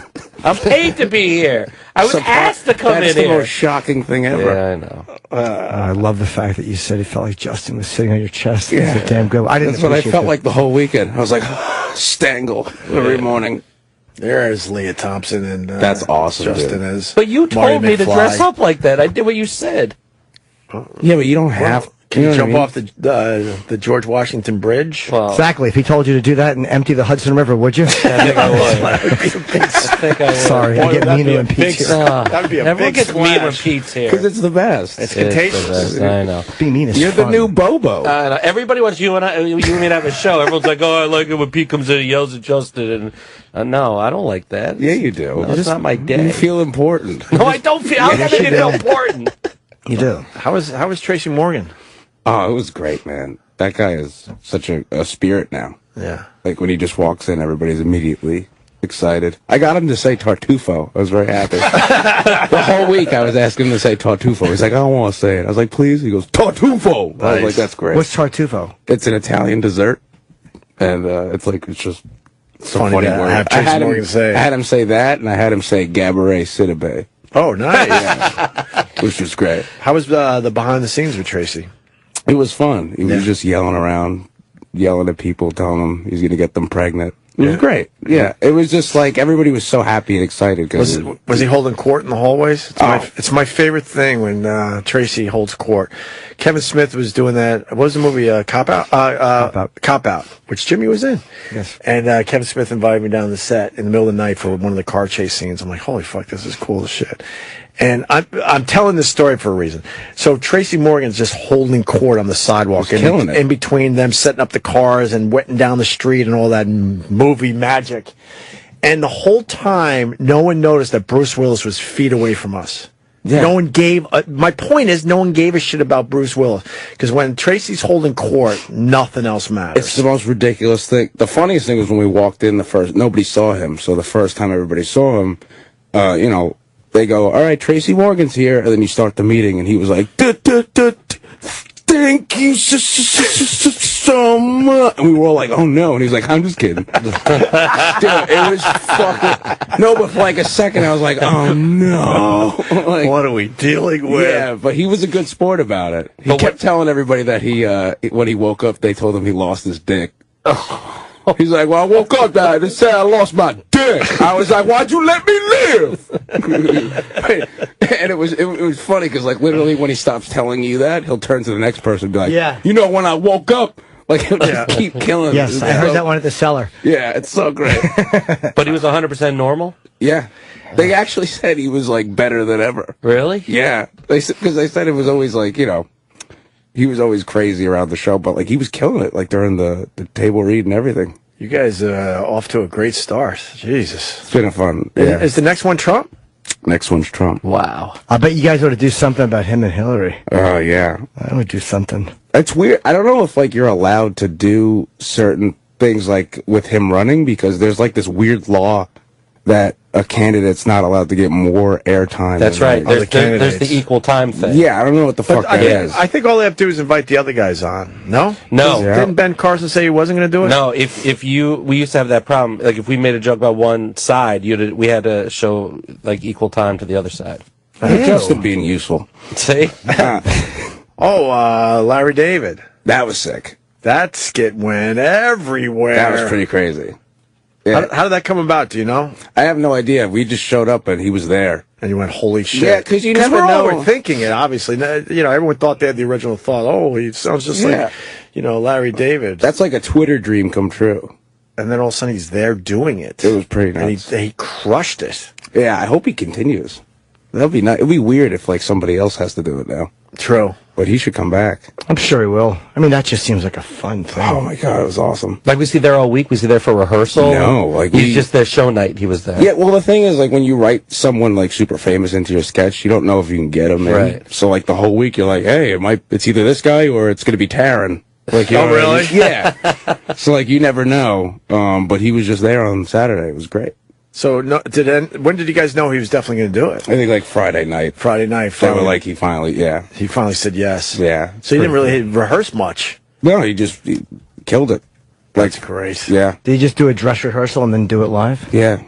I'm paid to be here. I was asked to come in That's here. the most shocking thing ever. Yeah, I know. I love the fact that you said it felt like Justin was sitting on your chest. Yeah. It's damn good. I didn't That's what I appreciate felt that. like the whole weekend. I was like... Stangle every morning. There's Leah Thompson and that's awesome. Justin dude. as. But you Marty told me to McFly. dress up like that. I did what you said. Yeah, but you don't have. Can you know what I jump mean? off the George Washington Bridge? Exactly. If he told you to do that and empty the Hudson River, would you? I think I would. I think I would. Sorry, I get mean when Pete's here. That'd be a Everyone big gets mean when splash. Pete's here. Because it's the best. It's contagious. the best, I know. Being mean is You're fun. the new Bobo. Everybody wants you and me to have a show. Everyone's like, "Oh, I like it when Pete comes in and yells at Justin." And no, I don't like that. Yeah, you do. No, it's not my day. You feel important. No, I don't feel. How Yes, can I you feel do. important? You do. How was Tracy Morgan? Oh, it was great, man. That guy is such a spirit now. Yeah. Like when he just walks in, everybody's immediately excited. I got him to say Tartufo. I was very happy. The whole week I was asking him to say Tartufo. He's like, I don't want to say it. I was like, please? He goes, Tartufo. I was like, that's great. What's Tartufo? It's an Italian dessert. And it's just some Funny funny to word. have Tracy Morgan say. I had him say that, and I had him say Gabourey Sidibe, Oh, nice. which was great. How was the behind the scenes with Tracy? It was fun. He was just yelling around, yelling at people, telling them he's going to get them pregnant. It was great. Yeah. It was just like everybody was so happy and excited. Was he holding court in the hallways? It's my favorite thing when Tracy holds court. Kevin Smith was doing that. What was the movie? Cop Out? Cop Out, which Jimmy was in. Yes. And Kevin Smith invited me down to the set in the middle of the night for one of the car chase scenes. I'm like, holy fuck, this is cool as shit. And I'm telling this story for a reason. So Tracy Morgan's just holding court on the sidewalk, killing it. in between them setting up the cars and wetting down the street and all that movie magic. And the whole time, no one noticed that Bruce Willis was feet away from us. Yeah. No one gave. My point is, no one gave a shit about Bruce Willis because when Tracy's holding court, nothing else matters. It's the most ridiculous thing. The funniest thing was when we walked in nobody saw him. So the first time everybody saw him, they go, all right, Tracy Morgan's here. And then you start the meeting, and he was like, thank you so much. And we were all like, oh, no. And he's like, I'm just kidding. Dude, it was fucking... No, but for like a second, I was like, oh, no. Like, what are we dealing with? Yeah, but he was a good sport about it. He kept telling everybody that when he woke up, they told him he lost his dick. He's like, well, I woke up, they said I lost my dick. I was like, why'd you let me live? And it was funny because, like, literally when he stops telling you that, he'll turn to the next person and be like, Yeah. you know, when I woke up, like, he'll just keep killing Yes, it. I heard that one at the cellar. Yeah, it's so great. But he was 100% normal? Yeah. They actually said he was, like, better than ever. Really? Yeah. Because they said it was always, like, he was always crazy around the show, but, like, he was killing it, like, during the table read and everything. You guys are off to a great start. Jesus. It's been a fun. Yeah. Is the next one Trump? Next one's Trump. Wow. I bet you guys ought to do something about him and Hillary. Oh, yeah. I would do something. It's weird. I don't know if, like, you're allowed to do certain things, like, with him running, because there's, like, this weird law that a candidate's not allowed to get more airtime. That's than, right. like, There's the equal time thing. Yeah, I don't know what the fuck that is. I think all they have to do is invite the other guys on. No? No. Yeah. Didn't Ben Carson say he wasn't going to do it? No, we used to have that problem. Like, if we made a joke about one side, we had to show, like, equal time to the other side. Justin being useful. See? Larry David. That was sick. That skit went everywhere. That was pretty crazy. Yeah. How did that come about? Do you know? I have no idea. We just showed up and he was there. And you went, holy shit. Yeah, because you never we're know. all thinking it, obviously. Everyone thought they had the original thought. Oh, he sounds just like, Larry David. That's like a Twitter dream come true. And then all of a sudden he's there doing it. It was pretty nice. And he crushed it. Yeah, I hope he continues. That'll be nice. It'd be weird if, like, somebody else has to do it now. True. But he should come back. I'm sure he will. I mean, that just seems like a fun thing. Oh, my God, it was awesome. Like, was he there all week? Was he there for rehearsal? No, like he's just there show night. He was there. Yeah, well, the thing is, like, when you write someone, like, super famous into your sketch, you don't know if you can get him in. Right. So, like, the whole week, you're like, hey, it's either this guy or it's going to be Taron. Like, you know what I mean? Yeah. So, like, you never know. But he was just there on Saturday. It was great. So, when did you guys know he was definitely going to do it? I think, like, Friday night. They were like, he finally said yes. Yeah. So you didn't really rehearse much. No, he killed it. That's great. Yeah. Did you just do a dress rehearsal and then do it live? Yeah.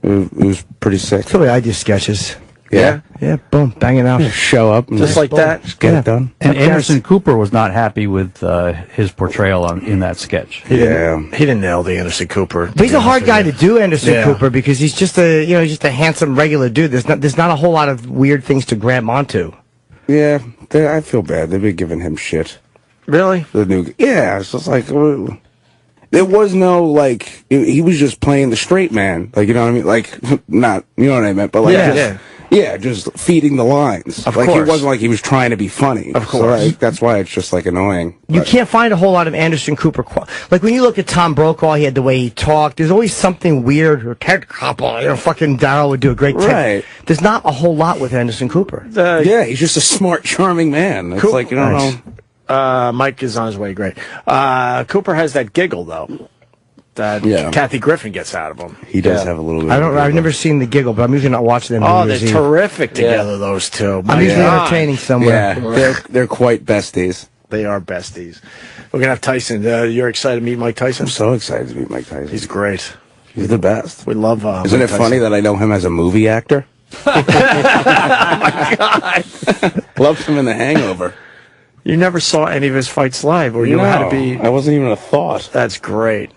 It was pretty sick. That's the way I do sketches. Yeah. Yeah, boom, bang it out. Show up. Just like that. Just get it done. And Anderson Cooper was not happy with his portrayal in that sketch. He didn't nail the Anderson Cooper. But he's a hard guy to do, Anderson Yeah. Cooper, because he's just a handsome regular dude. There's not a whole lot of weird things to grab onto. Yeah, I feel bad. They've been giving him shit. Really? The new, yeah, it's just like there was no like he was just playing the straight man, like you know what I mean, like not you know what I meant, but like just feeding the lines. Of like course. it wasn't like he was trying to be funny. Of course. So, like, that's why it's just like annoying. You But- can't find a whole lot of Anderson Cooper. Like when you look at Tom Brokaw, he had the way he talked. There's always something weird. Or Ted Koppel, fucking Darryl would do a great Ted. Right. There's not a whole lot with Anderson Cooper. Yeah, he's just a smart, charming man. It's like you don't know. Mike is on his way. Great. Cooper has that giggle though. That Kathy Griffin gets out of him. He does have a little bit. I've never seen the giggle, but I'm usually not watching them. Oh, they're terrific together, those two. I'm usually entertaining somewhere. Yeah, they're quite besties. They are besties. We're gonna have Tyson. You're excited to meet Mike Tyson? I'm so excited to meet Mike Tyson. He's great. He's the best. We love. Isn't Mike it funny that I know him as a movie actor? Oh my God! Loved him in The Hangover. You never saw any of his fights live, or you had to be. I wasn't even a thought. That's great.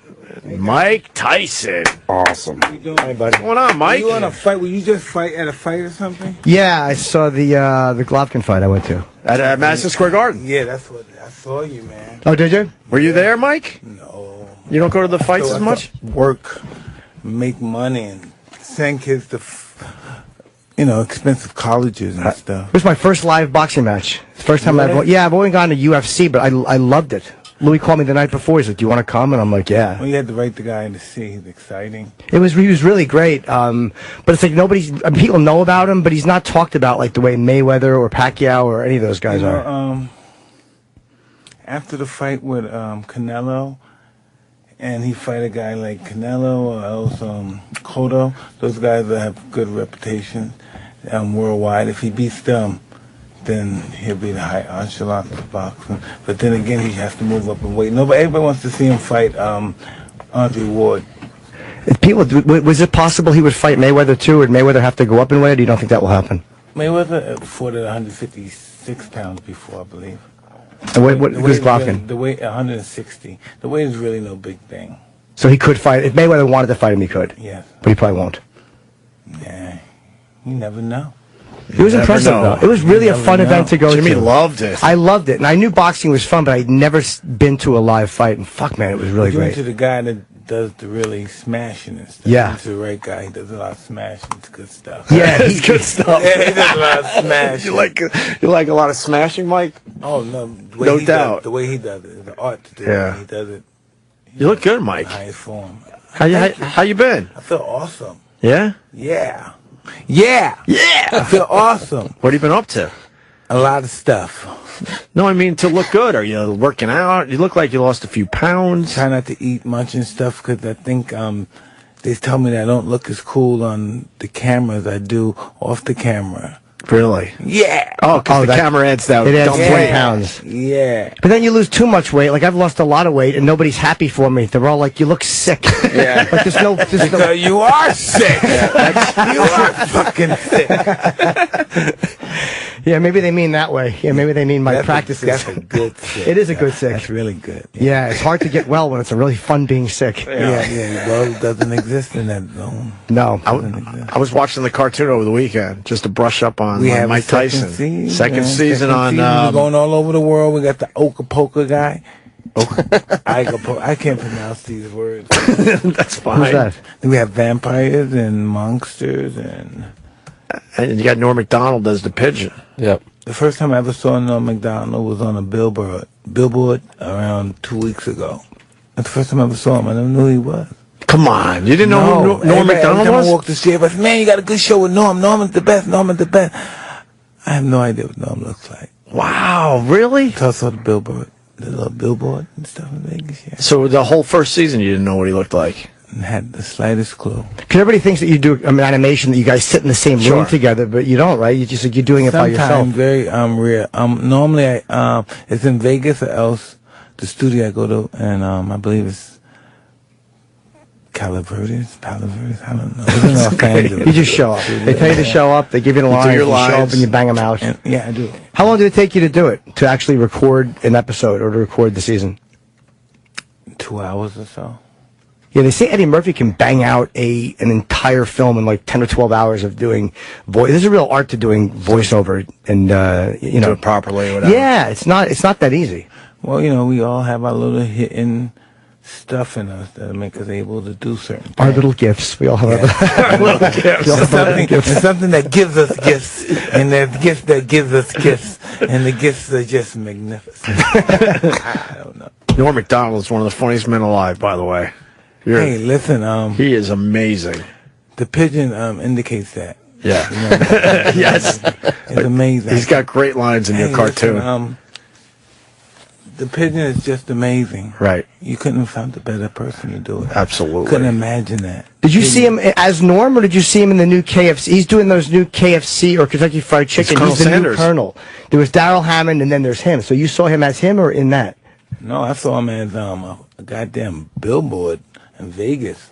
Mike Tyson. Awesome. Hey, buddy. What's going on, Mike? You on a fight? Will you just fight at a fight or something? Yeah, I saw the Golovkin fight I went to. At Madison Square Garden? Yeah, that's what I saw you, man. Oh, did you? Were you there, Mike? No. You don't go to the fights as much? Work, make money, and send kids to, expensive colleges and stuff. It was my first live boxing match. First time I've only gone to UFC, but I loved it. Louis called me the night before. He's like, "Do you want to come?" And I'm like, "Yeah." Well, you had to write the guy in to see. He's exciting. He was really great. But it's like people know about him, but he's not talked about like the way Mayweather or Pacquiao or any of those guys are. After the fight with Canelo, and he fight a guy like Canelo or else Cotto, those guys that have good reputation worldwide. If he beats them, then he'll be the high echelon of boxing. But then again, he has to move up in weight. Everybody wants to see him fight Andre Ward. Was it possible he would fight Mayweather too, or did Mayweather have to go up in weight, or do you don't think that will happen? Mayweather fought at 156 pounds before, I believe. And what was Golovkin? The weight 160. The weight is really no big thing. So he could fight. If Mayweather wanted to fight him, he could. Yes. But he probably won't. Yeah. You never know. It was impressive, though. It was really a fun event to go to. Jimmy loved it. I loved it. And I knew boxing was fun, but I'd never been to a live fight. And fuck, man, it was really You great. went to the guy that does the really smashing and stuff. Yeah. He's the right guy. He does a lot of smashing. It's good stuff. Yeah, it's good stuff. Yeah, he does a lot of smashing. You like a lot of smashing, Mike? Oh, no. No doubt. The way he does it. The art to do Yeah. it. He does it. You look good, Mike. Highest form. How you been? I feel awesome. Yeah? Yeah. Yeah. Yeah. I feel awesome. What have you been up to? A lot of stuff. No, I mean to look good. Are you working out? You look like you lost a few pounds. Try not to eat much and stuff because I think they tell me that I don't look as cool on the camera as I do off the camera. Really? Yeah. Oh, because the camera adds that. It adds dumb 20 weight. pounds. Yeah. But then you lose too much weight. Like I've lost a lot of weight, and nobody's happy for me. They're all like, "You look sick." Yeah. Like there's no. Because you are sick. You are fucking sick. Yeah, maybe they mean that way. Yeah, maybe they mean my practices. That's a good sick. It is a good sick. That's really good. Yeah, it's hard to get well when it's a really fun being sick. Yeah. Well, it doesn't exist in that zone. No. I was watching the cartoon over the weekend just to brush up on We have Mike a second Tyson. season, Second season on. We're going all over the world. We got the Okapoka guy. I can't pronounce these words. That's fine. Who's that? We have vampires and monsters and you got Norm Macdonald as the pigeon. Yep. the first time I ever saw Norm Macdonald was on a billboard around 2 weeks ago. That's the first time I ever saw him. I never knew who he was. Come on, you didn't know who Norm Macdonald every time was? I walked the street, I said, "Man, you got a good show with Norm. Norman's the best. Norman's the best." I have no idea what Norm looks like. Wow, really? So I saw the billboard, the little billboard and stuff in Vegas. Yeah. So the whole first season, you didn't know what he looked like? Had the slightest clue. Because everybody thinks that you do animation, that you guys sit in the same room together, but you don't, right? You just you're doing it by yourself. Sometimes very rare. Normally it's in Vegas or else the studio I go to, and I believe it's Calaverdes, I don't know. There's all kinds of- You just show up. They tell you to show up. They give you the lines. your You show up lines. and you bang them out. Yeah, I do. How long did it take you to do it? To actually record an episode or to record the season? 2 hours or so. Yeah, they say Eddie Murphy can bang out an entire film in like 10 or 12 hours of doing voice. There's a real art to doing voiceover and you know, do it properly or whatever. Yeah, it's not that easy. Well, you know, we all have our little hidden stuff in us that make us able to do certain things. Our little gifts. We all have our little gifts. We all have our little gifts. There's something that gives us gifts, and there's gifts that gives us gifts, and the gifts are just magnificent. I don't know. Norm Macdonald's one of the funniest men alive, by the way. Hey, listen, he is amazing. The pigeon indicates that. Yeah. You know, Yes. It's amazing. He's got great lines in your cartoon. Listen, the pigeon is just amazing. Right. You couldn't have found a better person to do it. Absolutely. Couldn't imagine that. Did you see him as Norm, or did you see him in the new KFC? He's doing those new KFC or Kentucky Fried Chicken. Colonel He's the Sanders. new Colonel. There was Daryl Hammond, and then there's him. So you saw him as him or in that? No, I saw him as a goddamn billboard in Vegas.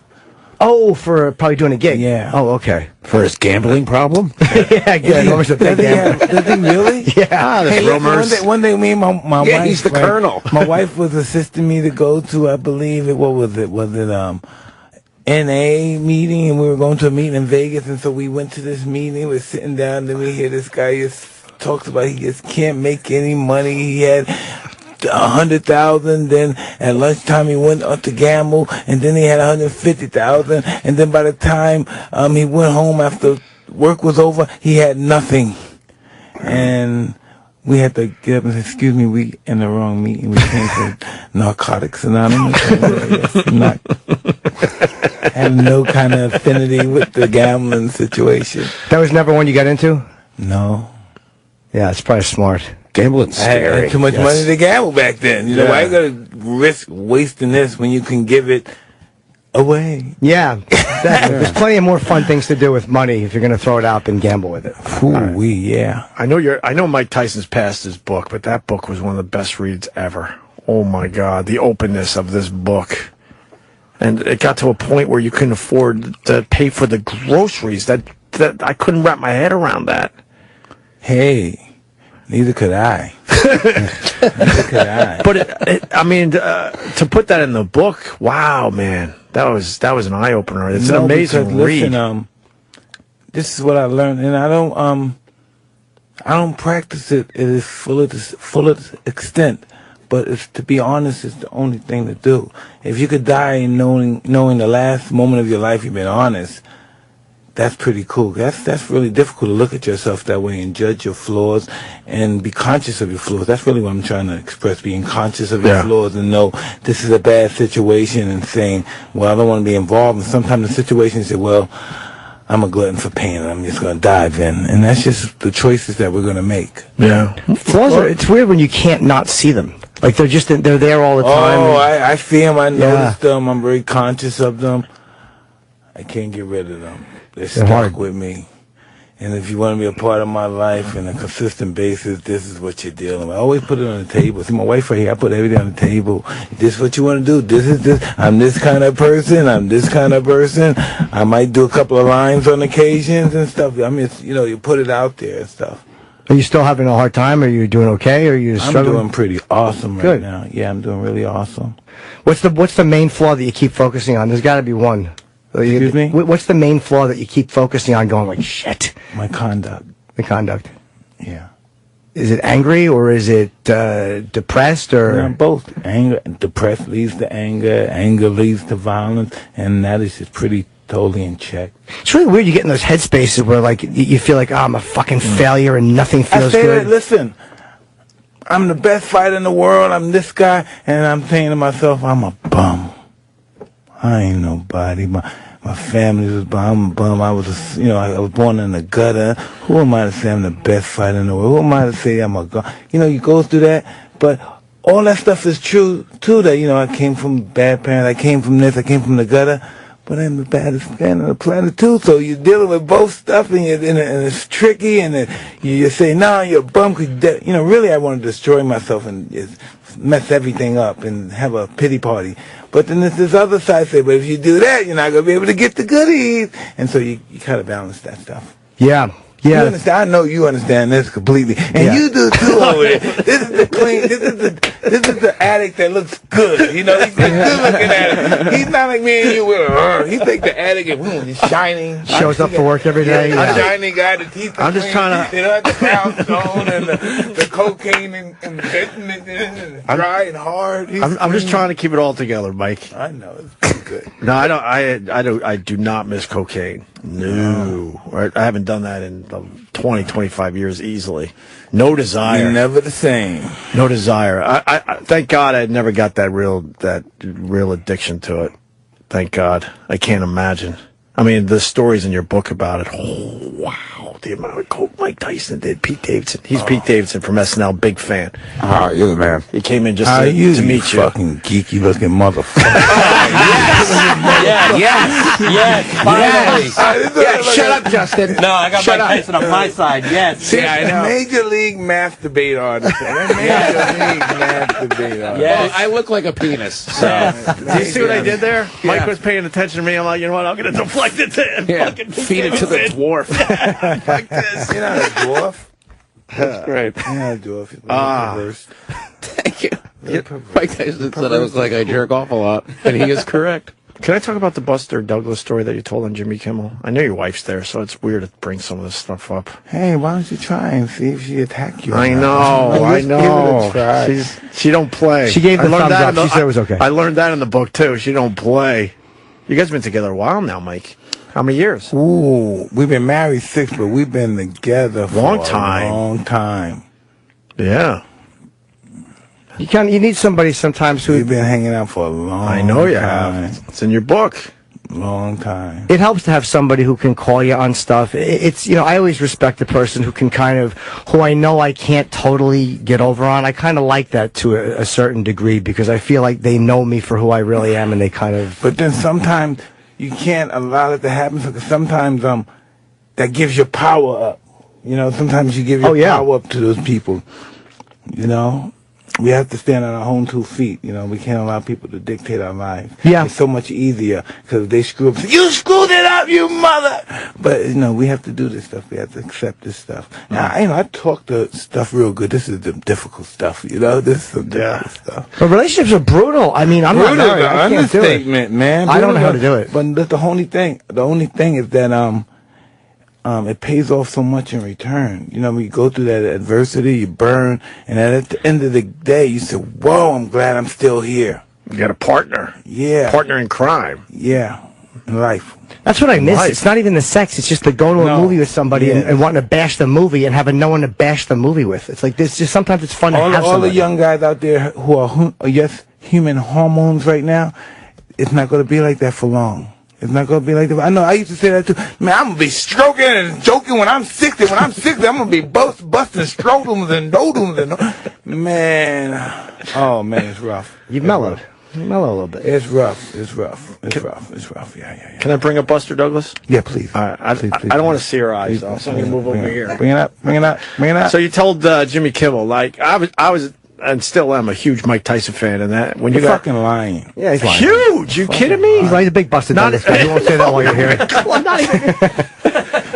Oh, for probably doing a gig. Yeah. Oh, okay. For his gambling problem? Yeah, Norm's a big gambler. Does he really? Yeah. Hey, listen, one day, me and my wife. He's the colonel. My wife was assisting me to go to, I believe it. What was it? Was it NA meeting? And we were going to a meeting in Vegas, and so we went to this meeting. We're sitting down, and we hear this guy just talks about he just can't make any money. He had 100,000. Then at lunchtime he went out to gamble, and then he had 150,000. And then by the time he went home after work was over, he had nothing. And we had to get up and say, "Excuse me, we in the wrong meeting. We came to Narcotics Anonymous." Not had no kind of affinity with the gambling situation. That was never one you got into? No. Yeah, it's probably smart. Gambling's I scary. had too much money to gamble back then. You know, why you gotta risk wasting this when you can give it away? Yeah. There's plenty of more fun things to do with money if you're going to throw it out and gamble with it. Ooh-wee, yeah. I know Mike Tyson's passed his book, but that book was one of the best reads ever. Oh my God, the openness of this book. And it got to a point where you couldn't afford to pay for the groceries. That I couldn't wrap my head around that. Hey, neither could I. Neither could I. But to put that in the book, wow, man, that was an eye opener. It's an amazing read. Listen, this is what I learned, and I don't practice it at its fullest extent. But to be honest, it's the only thing to do. If you could die knowing the last moment of your life you've been honest, that's pretty cool. That's really difficult to look at yourself that way and judge your flaws and be conscious of your flaws. That's really what I'm trying to express, being conscious of your flaws and know this is a bad situation and saying, well, I don't want to be involved. And sometimes the situation you say, well, I'm a glutton for pain and I'm just going to dive in. And that's just the choices that we're going to make. Yeah. Flaws it's weird when you can't not see them. Like they're there all the time. Oh, I see them. I notice them. I'm very conscious of them. I can't get rid of them. They're stuck with me. And if you want to be a part of my life on a consistent basis, this is what you're dealing with. I always put it on the table. See, my wife right here, I put everything on the table. This is what you want to do. This is this. I'm this kind of person. I'm this kind of person. I might do a couple of lines on occasions and stuff. I mean, you put it out there and stuff. Are you still having a hard time? Are you doing okay? Or are you struggling? I'm doing pretty awesome right now. Yeah, I'm doing really awesome. What's the main flaw that you keep focusing on? There's got to be one. Excuse me? What's the main flaw that you keep focusing on going like, shit? My conduct. The conduct. Yeah. Is it angry or is it depressed or? Yeah, both. Anger, depressed leads to anger. Anger leads to violence. And that is just pretty totally in check. It's really weird you get in those headspaces where like you feel like, oh, I'm a fucking failure and nothing feels good. Listen, I'm the best fighter in the world. I'm this guy. And I'm saying to myself, I'm a bum. I ain't nobody. My family was bum. I'm a bum. I was, I was born in the gutter. Who am I to say I'm the best fighter in the world? Who am I to say I'm a god? You go through that. But all that stuff is true, too. That, I came from bad parents. I came from this. I came from the gutter. But I'm the baddest man on the planet, too. So you're dealing with both stuff, and it's tricky. And you say, no, you're a bum. Cause really, I want to destroy myself and mess everything up and have a pity party. But then there's this other side say, but if you do that, you're not going to be able to get the goodies. And so you kind of balance that stuff. Yeah. You understand? I know you understand this completely, and you do too over there. This is the clean. This is the addict that looks good. You know, he's a good looking addict. He's not like me and you. He think the addict and he's shining. Shows up for work every day. A shiny guy. The teeth. I'm just trying to. You know, the brownstone and the cocaine and the fentanyl and dry and hard. I'm just trying to keep it all together, Mike. I know it's pretty good. No, I don't. I do not miss cocaine. No, I haven't done that in 20, 25 years easily. No desire. You're never the same. No desire. I thank God I never got that real addiction to it. Thank God. I can't imagine. I mean, the stories in your book about it. Oh, wow. The amount of coke Mike Tyson did. Pete Davidson. He's Pete Davidson from SNL. Big fan. Oh, you're the man. He came in just to meet you. Fucking geeky looking motherfucker. Yes. Shut up, Justin. No, I got Mike Tyson on my side. Yes. See, I know. Major League masturbate artist. Major League masturbate artist. Well, I look like a penis. So. Do you see what I did there? Yeah. Mike was paying attention to me. I'm like, you know what? I'm going to deflect it to him. Fucking feed it to the dwarf. Like this. You're not a dwarf. That's great. You're not a dwarf. Thank you. Mike Tyson said I look like I jerk off a lot, and he is correct. Can I talk about the Buster Douglas story that you told on Jimmy Kimmel? I know your wife's there, so it's weird to bring some of this stuff up. Hey, why don't you try and see if she attack you? I know. She don't play. She gave the thumbs up. She said it was okay. I learned that in the book, too. She don't play. You guys been together a while now, Mike. How many years? Ooh, we've been married 6, but we've been together for long time. Yeah. You need somebody sometimes who... We've been hanging out for a long time. I know you have. It's in your book. Long time. It helps to have somebody who can call you on stuff. It's, I always respect the person who can who I know I can't totally get over on. I kind of like that to a certain degree because I feel like they know me for who I really am and they kind of... But then sometimes you can't allow it to happen because sometimes that gives your power up. Sometimes you give your power up to those people. We have to stand on our own 2 feet. We can't allow people to dictate our lives. Yeah. It's so much easier because they screw up. You screwed it up, you mother! But, we have to do this stuff. We have to accept this stuff. Now, I talk the stuff real good. This is the difficult stuff, This is some difficult stuff. But relationships are brutal. I mean, I'm not married. I can't do it. Understatement, man. I don't know how to do it. But the only thing is that, it pays off so much in return. When you go through that adversity, you burn, and at the end of the day, you say, whoa, I'm glad I'm still here. You got a partner. Yeah. Partner in crime. Yeah. In life. That's what I miss. It's not even the sex. It's just the going to a movie with somebody and wanting to bash the movie and having no one to bash the movie with. It's like this. Just sometimes it's fun to have all somebody. the young guys out there who are human hormones right now, it's not going to be like that for long. It's not going to be like that. I know, I used to say that too. Man, I'm going to be stroking and joking when I'm 60. When I'm 60, I'm going to be busting scrotums and doodles. Man. Oh, man, it's rough. You've mellowed. You mellow a little bit. It's rough. It's rough. Yeah. Can I bring up Buster Douglas? Yeah, please. All right. Please. I don't want to see her eyes, though. So I'm going to move over here. Bring it up. So you told Jimmy Kimmel, I was and still am a huge Mike Tyson fan, and that when you're fucking lying. Yeah, he's lying. Huge. You kidding me? He's a big Buster Douglas fan. You won't say that while you're here.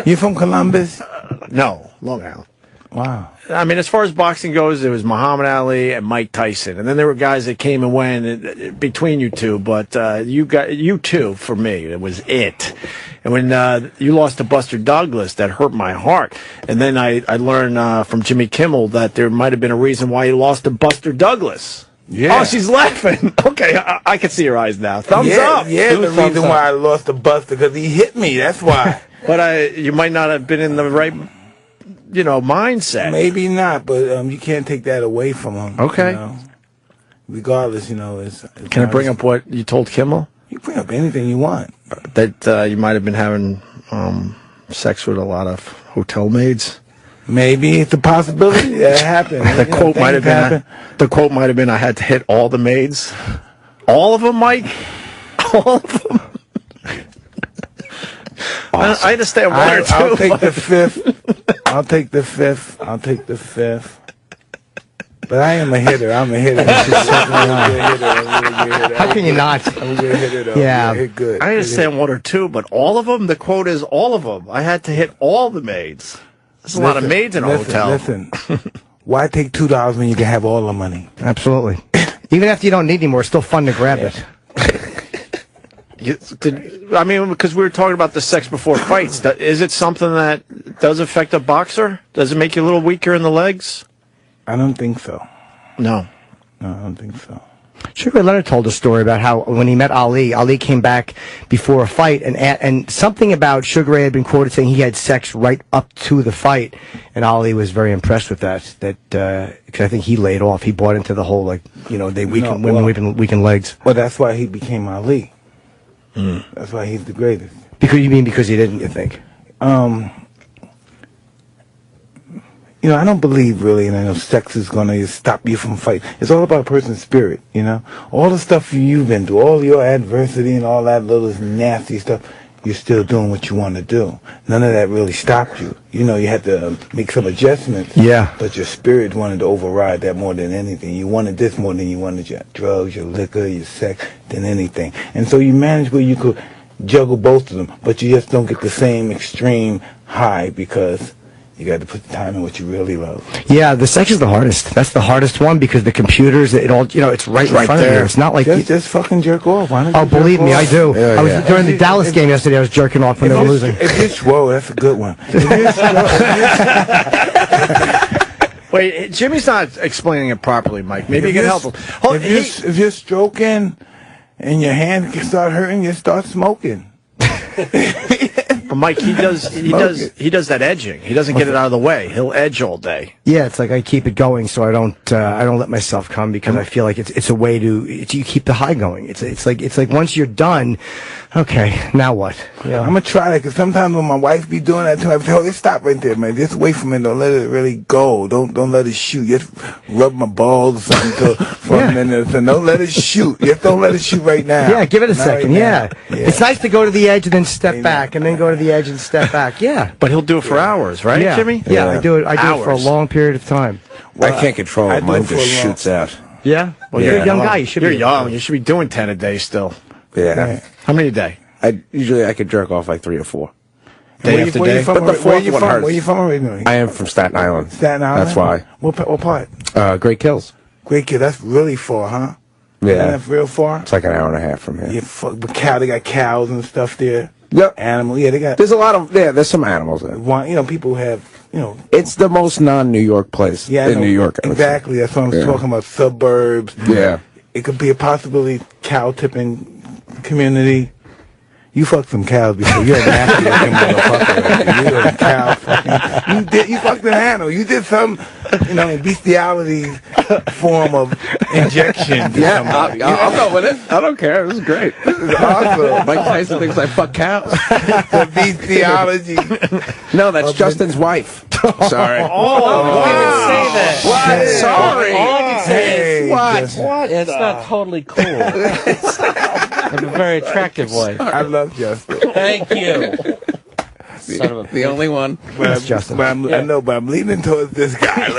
You from Columbus? No, Long Island. Wow. I mean, as far as boxing goes, it was Muhammad Ali and Mike Tyson, and then there were guys that came and went between you two. But you two for me, it was it. And when you lost to Buster Douglas, that hurt my heart. And then I learned from Jimmy Kimmel that there might have been a reason why you lost to Buster Douglas. Yeah. Oh, she's laughing. Okay, I can see your eyes now. Thumbs up. Yeah, the reason why I lost to Buster because he hit me. That's why. But you might not have been in the right, mindset. Maybe not, but you can't take that away from him. Okay. Regardless, it's Can I bring up what you told Kimmel? You bring up anything you want. That you might have been having sex with a lot of hotel maids. Maybe it's a possibility that happened. The quote might have been, "I had to hit all the maids, all of them, Mike, all of them." Awesome. I understand one or two. I'll take the fifth. I'll take the fifth. But I am a hitter. I'm a hitter. How can you not? I'm a good hitter, though. Yeah. Hit good. I understand one or two, but all of them? The quote is all of them. I had to hit all the maids. There's a lot of maids in a hotel. Listen, why take $2 when you can have all the money? Absolutely. Even after you don't need any more, it's still fun to grab it. I mean, because we were talking about the sex before fights. Is it something that does affect a boxer? Does it make you a little weaker in the legs? I don't think so. No. No, I don't think so. Sugar Ray Leonard told a story about how when he met Ali came back before a fight, and something about Sugar Ray had been quoted saying he had sex right up to the fight, and Ali was very impressed with that. Because I think he laid off. He bought into the whole women weaken legs. Well, that's why he became Ali. That's why he's the greatest. Because he didn't, you think? I don't believe really in sex is going to stop you from fighting. It's all about a person's spirit, All the stuff you've been through, all your adversity and all that little nasty stuff, you're still doing what you want to do. None of that really stopped you. You had to make some adjustments. Yeah. But your spirit wanted to override that more than anything. You wanted this more than you wanted your drugs, your liquor, your sex, than anything. And so you managed where you could juggle both of them, but you just don't get the same extreme high because you got to put the time in what you really love. Yeah, the sex is the hardest. That's the hardest one because the computers, it's right in front of you. It's not like just fucking jerk off. Why don't you believe me, I do. Yeah, I was during the Dallas game yesterday. I was jerking off when they were losing. Whoa, that's a good one. Wait, Jimmy's not explaining it properly, Mike. Maybe you can help him. If you're stroking and your hand can start hurting, you start smoking. But Mike, he does that edging. He doesn't get it out of the way. He'll edge all day. Yeah, it's like I keep it going so I don't let myself come because I feel like it's a way you keep the high going. It's like once you're done, okay, now what? Yeah. I'm gonna try that because sometimes when my wife be doing that too, I say, "Oh, just stop right there, man. Just wait for me. Don't let it really go. Don't let it shoot. Just rub my balls or something for a minute. So don't let it shoot. Just don't let it shoot right now. Yeah, give it a second. Right Yeah, it's nice to go to the edge and then step back, and then go to the edge and step back. Yeah, but he'll do it for hours, right, yeah. Jimmy? Yeah, I do it for a long period of time. Well, I can't control it. Mine just shoots out. Yeah? Well, you're a young guy. You're young. You should be doing 10 a day still. Yeah. How many a day? I could jerk off like 3 or 4. Day after day? But the fourth one hurts. Where you from originally? I am from Staten Island. Staten Island? That's why. What part? Great Kills. Great Kill. That's really far, huh? Yeah. That's real far? It's like an hour and a half from here. Yeah, fuck. But they got cows and stuff there. Yep. Animals. Yeah, they got. There's a lot of, there's some animals there. People have, It's the most non-New York place in New York. Exactly. That's what I'm talking about. Suburbs. Yeah. It could be a possibly cow tipping community. You fucked some cows before. You're a nasty looking motherfucker. You're a cow fucking. You fucked an animal. You did some, bestiality form of injection. Yeah, I'll go with it. I don't care. This is great. This is awesome. Mike Tyson thinks I fuck cows. The bestiality. No, that's Justin's wife. Sorry. Wow. Say that. What? Sorry. All I can say is what? It's not totally cool. I'm a very attractive wife. I love Justin. Thank you. The only one. That's Justin. I know, but I'm leaning towards this guy.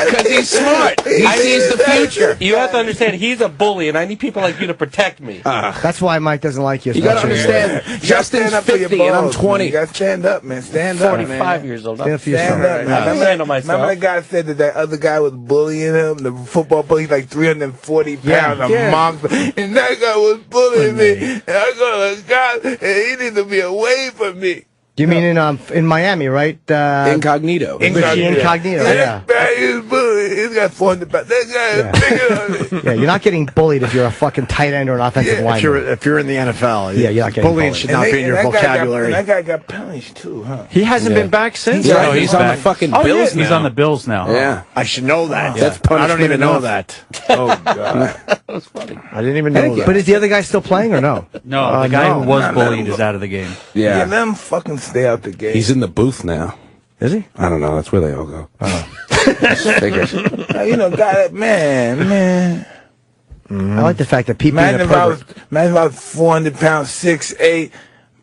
Because he's smart. He sees the future. You have to understand, he's a bully, and I need people like you to protect me. That's why Mike doesn't like you. You got to understand, Justin's 50 and I'm 20. You got to stand up, man. Stand up, man. 45 years old. Stand up for yourself. Stand up, man. Remember that guy said that other guy was bullying him? The football player, he's like 340 pounds, a monster. And that guy was bullying me. And I go to God, and he needs to be away from me. You mean in Miami, right? Incognito. Incognito, yeah. That guy is bullying. He's got 400 pounds. That guy is bigger than me. Yeah, you're not getting bullied if you're a fucking tight end or an offensive lineman. If you're in the NFL, yeah, you're not getting bullying bullied. should not be in your vocabulary. That guy got punished too, huh? He hasn't been back since. No, he's on the fucking Bills now. He's on the Bills now. Yeah. I should know that. That's I don't even know enough. that. Oh, God. That was funny. I didn't even know that. But is the other guy still playing or no? No, the guy who was bullied is out of the game. Yeah, let him fucking stay out the game. He's in the booth now. Is he? I don't know. That's where they all go. Figures. Man. I like the fact that people. Imagine if I was 400 pounds, 6'8".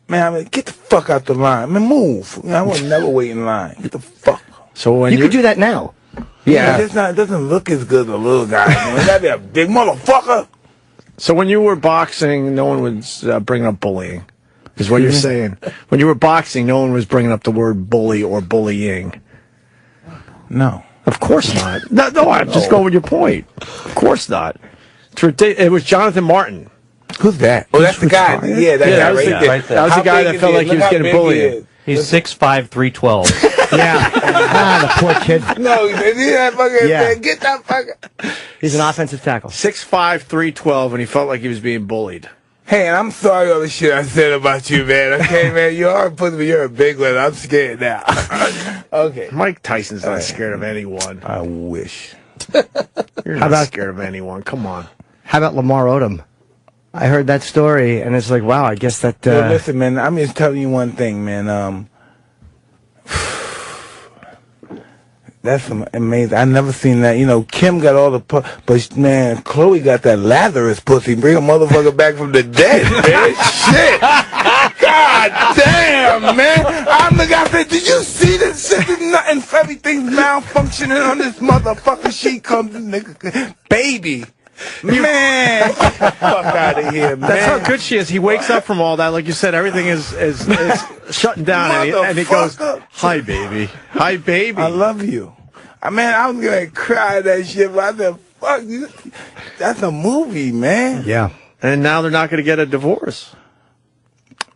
Man, get the fuck out the line. Man, move. I would never wait in line. Get the fuck. So when you could do that now. Yeah, it doesn't look as good as a little guy. Man. That'd be a big motherfucker. So when you were boxing, no one was bringing up bullying, is what you're saying. When you were boxing, no one was bringing up the word bully or bullying. No. Of course not. No, I'm just going with your point. Of course not. It was Jonathan Martin. Who's that? Oh, that's the guy. Yeah, that guy right there. That was the guy that felt like he was getting bullied. He's 6'5", 312. Yeah. The poor kid. No, he that fucking man. Get that fucking. He's an offensive tackle. 6'5", 312, and he felt like he was being bullied. Hey, and I'm sorry all the shit I said about you, man. Okay, man, you're a big one. I'm scared now. Okay. Mike Tyson's not scared of anyone. I wish. You're not scared of anyone. Come on. How about Lamar Odom? I heard that story, and it's like, wow, I guess that... Yo, listen, man, I'm just telling you one thing, man. That's amazing. I never seen that. You know, Kim got all the... But, man, Chloe got that Lazarus pussy. Bring a motherfucker back from the dead, man. Shit. God damn, man. I'm the guy that... Did you see this shit? There's nothing. Everything's malfunctioning on this motherfucker. She comes, nigga. Baby. Man, get the fuck out of here, man. That's how good she is. He wakes up from all that. Like you said, everything is shutting down. And he goes, hi, baby. Hi, baby. I love you. I mean, I was going to cry that shit, but I said, fuck you. That's a movie, man. Yeah. And now they're not going to get a divorce.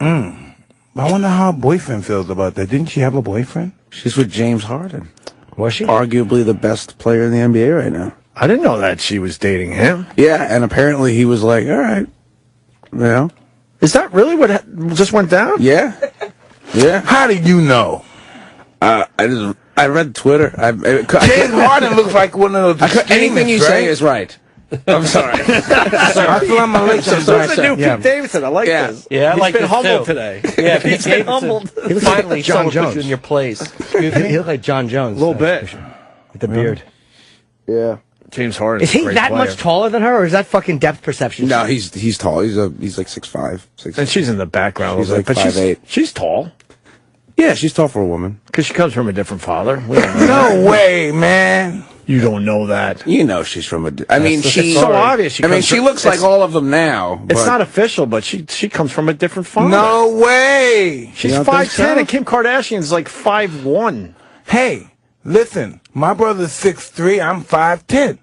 I wonder how her boyfriend feels about that. Didn't she have a boyfriend? She's with James Harden. Was she? Arguably the best player in the NBA right now. I didn't know that she was dating him. Yeah, and apparently he was like, all right. You know? Is that really what just went down? Yeah. Yeah. How did you know? I read Twitter. James Harden looks like one of those anything you say is right. I'm sorry. So is the new Pete Davidson. I like this. Yeah, I like He's been this humbled too. today. Yeah, He's been humbled. He looks Finally, like John someone Jones. put you in your place. He looked like John Jones. A little bit. With the beard. Yeah. James Harden. Is he that much taller than her, or is that fucking depth perception? No, he's tall. He's like 6'5". And she's in the background. She's like but 5'8". She's tall. Yeah, she's tall for a woman. Because she comes from a different father. No way, man. You don't know that. You know she's from a... I mean, she's so obvious. She looks like all of them now. It's not official, but she comes from a different father. No way. She's 5'10", and Kim Kardashian's like 5'1". Hey, listen. My brother's 6'3". I'm 5'10".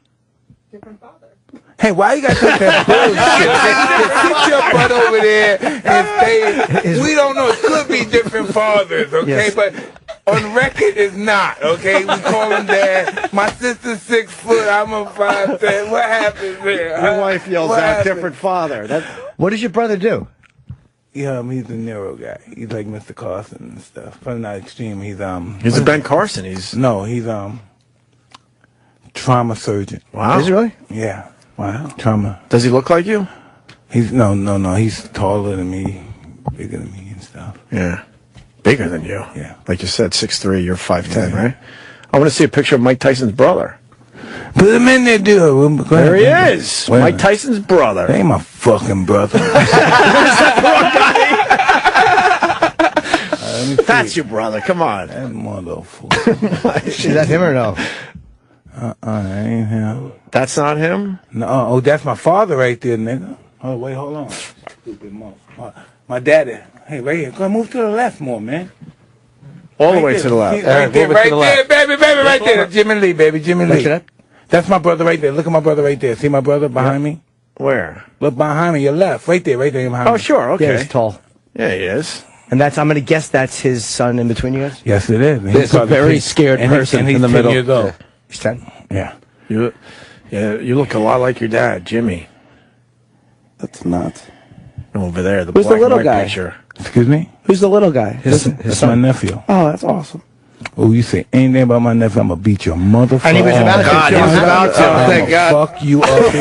Hey, why you got to take that bullshit? Sit your butt over there and stay. We don't know. It could be different fathers, okay? Yes. But on record, it's not, okay? We call him dad. My sister's 6 foot. I'm a 5'10". What happened there? Your wife yells out different father. What does your brother do? Yeah, he's a neuro guy. He's like Mr. Carson and stuff. Probably not extreme. He's a Ben Carson. He's trauma surgeon. Wow. Is he really? Yeah. Wow. Trauma. Does he look like you? He's no. He's taller than me, bigger than me and stuff. Yeah. Bigger than you. Yeah. Like you said, 6'3", you're 5'10", right? I want to see a picture of Mike Tyson's brother. Put him in there, dude. There he is. Mike Tyson's brother. That ain't my fucking brother. That's your brother. Come on. That motherfucker. Is that him or no? That ain't him. That's not him? No, that's my father right there, nigga. Oh, wait, hold on. Stupid motherfucker. My daddy. Hey, right here. Go ahead, move to the left more, man. All the way to the left. Right there, baby, right there. Jimmy Lee, baby, Jimmy Lee. That's my brother right there. Look at my brother right there. See my brother behind me? Where? Look behind me, your left. Right there behind me. Oh, sure, okay. Yeah, he's tall. Yeah, he is. And I'm going to guess that's his son in between you guys? Yes, it is. There's a very scared person in the middle. He's 10 years old. He's 10? Yeah. You look a lot like your dad, Jimmy. That's not. Over there, Who's the little guy? Picture. Excuse me? Who's the little guy? That's my nephew. Oh, that's awesome. Oh, you say anything about my nephew, I'm going to beat your motherfucker. And he was about to. He was about to. Thank God. Fuck you up.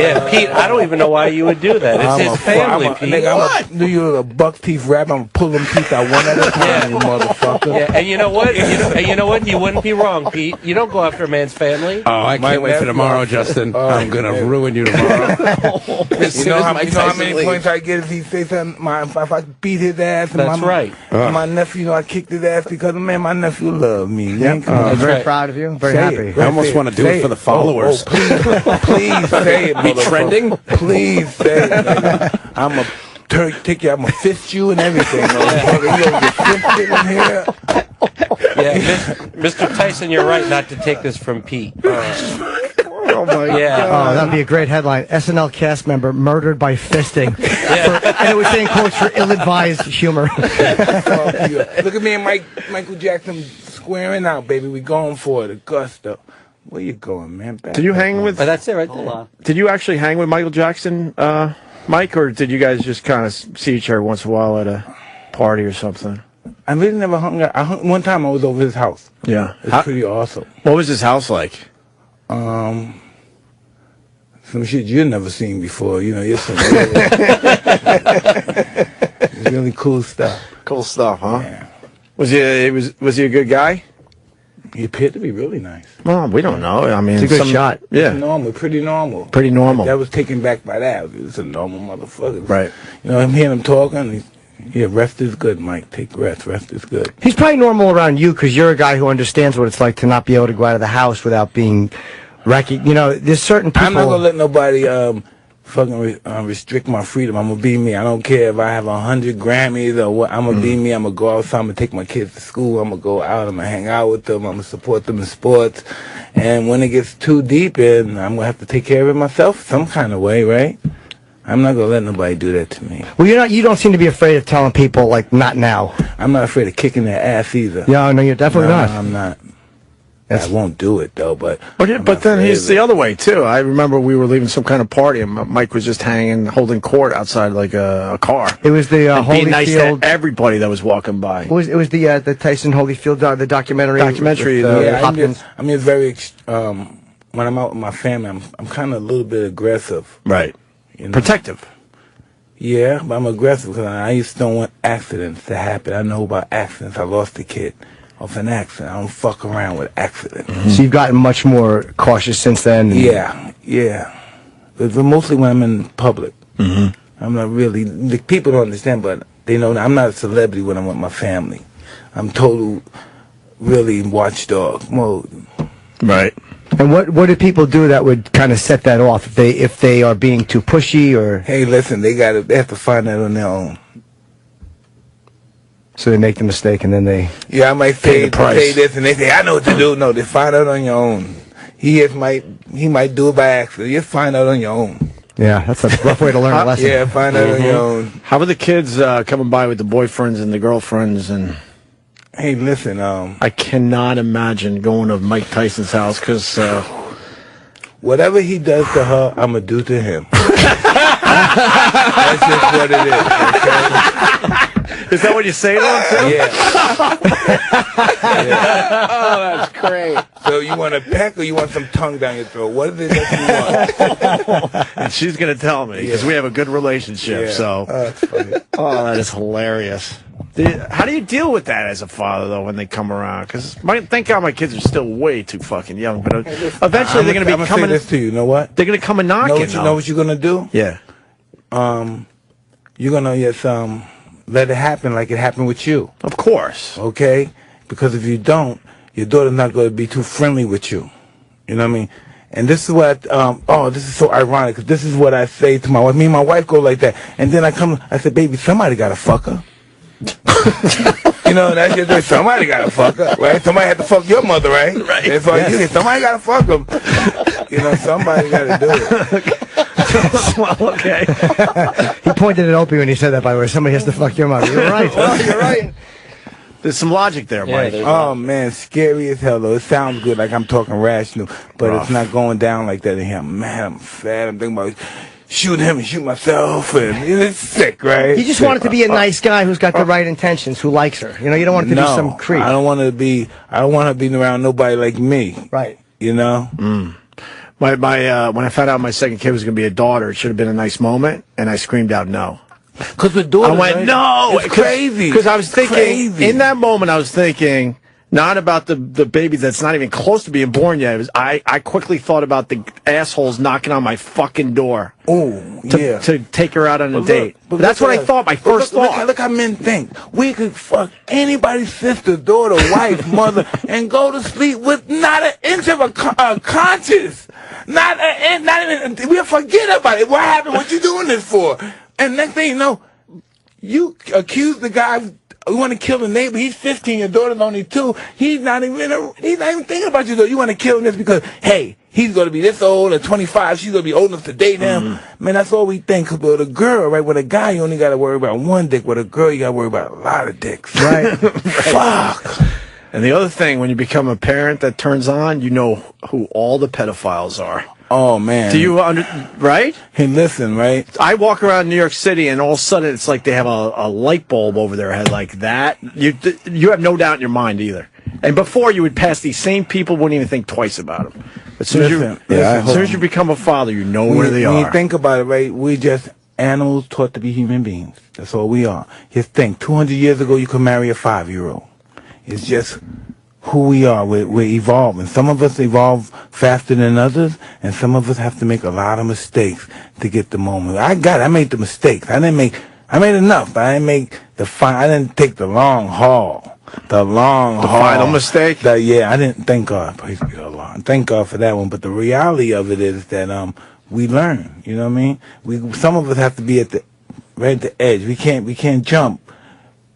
Yeah, Pete, I don't even know why you would do that. It's his family, Pete. Nigga, I'm going to do you a buck teeth rap. I'm going to pull them teeth out one at a time, you motherfucker. Yeah, and you know what? You know what? You wouldn't be wrong, Pete. You don't go after a man's family. Oh, I can't wait for tomorrow, Justin. I'm going to ruin you tomorrow. You know how many points I get if he say something? If I beat his ass. That's right. My nephew, I kicked his ass because of him, man, my nephew love me. Yeah, I'm very proud of you. Very happy. I almost want to do it for the followers. Please say it, Be trending? Please say it, nigga. I'm a take you. I'm gonna fist you and everything. Motherfucker. You gonna get fisted in here? Yeah, Mr. Tyson, you're right not to take this from Pete. Oh my God! That'd be a great headline. SNL cast member murdered by fisting, and it was saying quotes for ill-advised humor. Look at me and Michael Jackson squaring out, baby. We going for it, Augusta. Where you going, man? Did you hang with? That's it, right there. Did you actually hang with Michael Jackson, Mike, or did you guys just kind of see each other once in a while at a party or something? I really never hung out. One time I was over his house. Yeah, it's pretty awesome. What was his house like? Some shit you've never seen before. You know, it's some really cool stuff. Cool stuff, huh? Yeah. Was he a good guy? He appeared to be really nice. Well, we don't know. I mean, it's a good shot. Yeah, pretty normal. Pretty normal. That was taken back by that. It's a normal motherfucker. Right. You know, I'm hearing him talking. Yeah, rest is good, Mike. Take rest. Rest is good. He's probably normal around you because you're a guy who understands what it's like to not be able to go out of the house without being you know, there's certain people. I'm not gonna let nobody fucking restrict my freedom. I'm gonna be me. I don't care if I have 100 Grammys or what. I'm gonna be me. I'm gonna go outside. I'm gonna take my kids to school. I'm gonna go out. I'm gonna hang out with them. I'm gonna support them in sports. And when it gets too deep in, I'm gonna have to take care of it myself some kind of way, right? I'm not gonna let nobody do that to me. Well, you don't seem to be afraid of telling people like not now. I'm not afraid of kicking their ass either. Yeah, no, you're definitely not. I'm not. I won't do it though, but then he's the other way too. I remember we were leaving some kind of party, and Mike was just holding court outside like a car. It was the being nice to Holyfield. everybody that was walking by. It was the Tyson Holyfield the documentary. Yeah, I'm just very when I'm out with my family, I'm kind of a little bit aggressive. Right. You know? Protective. Yeah, but I'm aggressive because I just don't want accidents to happen. I know about accidents. I lost a kid off an accident. I don't fuck around with accidents. Mm-hmm. So you've gotten much more cautious since then? Yeah. But mostly when I'm in public. Mm-hmm. I'm not really... The people don't understand, but they know that I'm not a celebrity when I'm with my family. I'm total, really watchdog mode. Right. And what do people do that would kind of set that off if they are being too pushy or? Hey, listen, they have to find that on their own. So they make the mistake and then they I might say this and they say I know what to do. No, they find out on your own. He might do it by accident. You find out on your own. Yeah, that's a rough way to learn a lesson. Yeah, find out on your own. How are the kids coming by with the boyfriends and the girlfriends and? Hey, listen. I cannot imagine going to Mike Tyson's house because whatever he does to her, I'm gonna do to him. That's just what it is. Okay? Is that what you say to him, too? Yeah. Oh, that's great. So you want a peck or you want some tongue down your throat? What is it that you want? And she's going to tell me because we have a good relationship. Yeah. So, that's funny. Oh, that is hilarious. How do you deal with that as a father, though, when they come around? Because thank God my kids are still way too fucking young. But eventually they're going to be coming. Say this to you. You know what? They're going to come and knock you. Know what you're going to do? Yeah. You're going to just let it happen like it happened with you. Of course. Okay? Because if you don't, your daughter's not going to be too friendly with you. You know what I mean? And this is what, this is so ironic, because this is what I say to my wife. Me and my wife go like that. And then I said, baby, somebody got to fuck her. You know, that's just like, somebody got to fuck her, right? Somebody had to fuck your mother, right? Right. If somebody got to fuck them. You know, somebody got to do it. Well, okay. He pointed at Opie when he said that, by the way. Somebody has to fuck your mother. You're right. Well, you're right. There's some logic there, Mike. Oh, man, scary as hell, though. It sounds good, like I'm talking rational, but it's not going down like that in here. Man, I'm fat. I'm thinking about shoot him and shoot myself, and it's sick, right? You just want it to be a nice guy who's got the right intentions, who likes her. You know, you don't want it to be some creep. I don't want to be around nobody like me. Right. You know? When I found out my second kid was going to be a daughter, it should have been a nice moment, and I screamed out no. Because with daughters, I went, no! It's crazy. Because I was thinking, in that moment, I was thinking, Not about the baby that's not even close to being born yet. I quickly thought about the assholes knocking on my fucking door. To take her out on a date. But that's what I thought, my first thought. Look how men think. We could fuck anybody's sister, daughter, wife, mother, and go to sleep with not an inch of a conscience. Not even, we'll forget about it. What happened? What you doing this for? And next thing you know, you accuse the guy. You want to kill the neighbor. He's 15. Your daughter's only 2. He's not even thinking about you. Though you want to kill him just because, hey, he's going to be this old at 25. She's going to be old enough to date him. Man, that's all we think. But with a girl, right? With a guy, you only got to worry about one dick. With a girl, you got to worry about a lot of dicks. Right. Fuck. And the other thing, when you become a parent that turns on, you know who all the pedophiles are. Oh, man. Do you right? Hey, listen, right? I walk around New York City, and all of a sudden, it's like they have a light bulb over their head like that. You have no doubt in your mind either. And before, you would pass these same people, wouldn't even think twice about them. As soon as you become a father, you know where they are. When you think about it, right, we just animals taught to be human beings. That's all we are. Just think, 200 years ago, you could marry a 5-year-old. It's just who we are. We're evolving. Some of us evolve faster than others, and some of us have to make a lot of mistakes to get the moment. I made the mistakes. I made enough, but I didn't take the long haul. The final mistake? I didn't. Thank God. Praise be the Lord. Thank God for that one. But the reality of it is that we learn. You know what I mean? Some of us have to be right at the edge. We can't jump,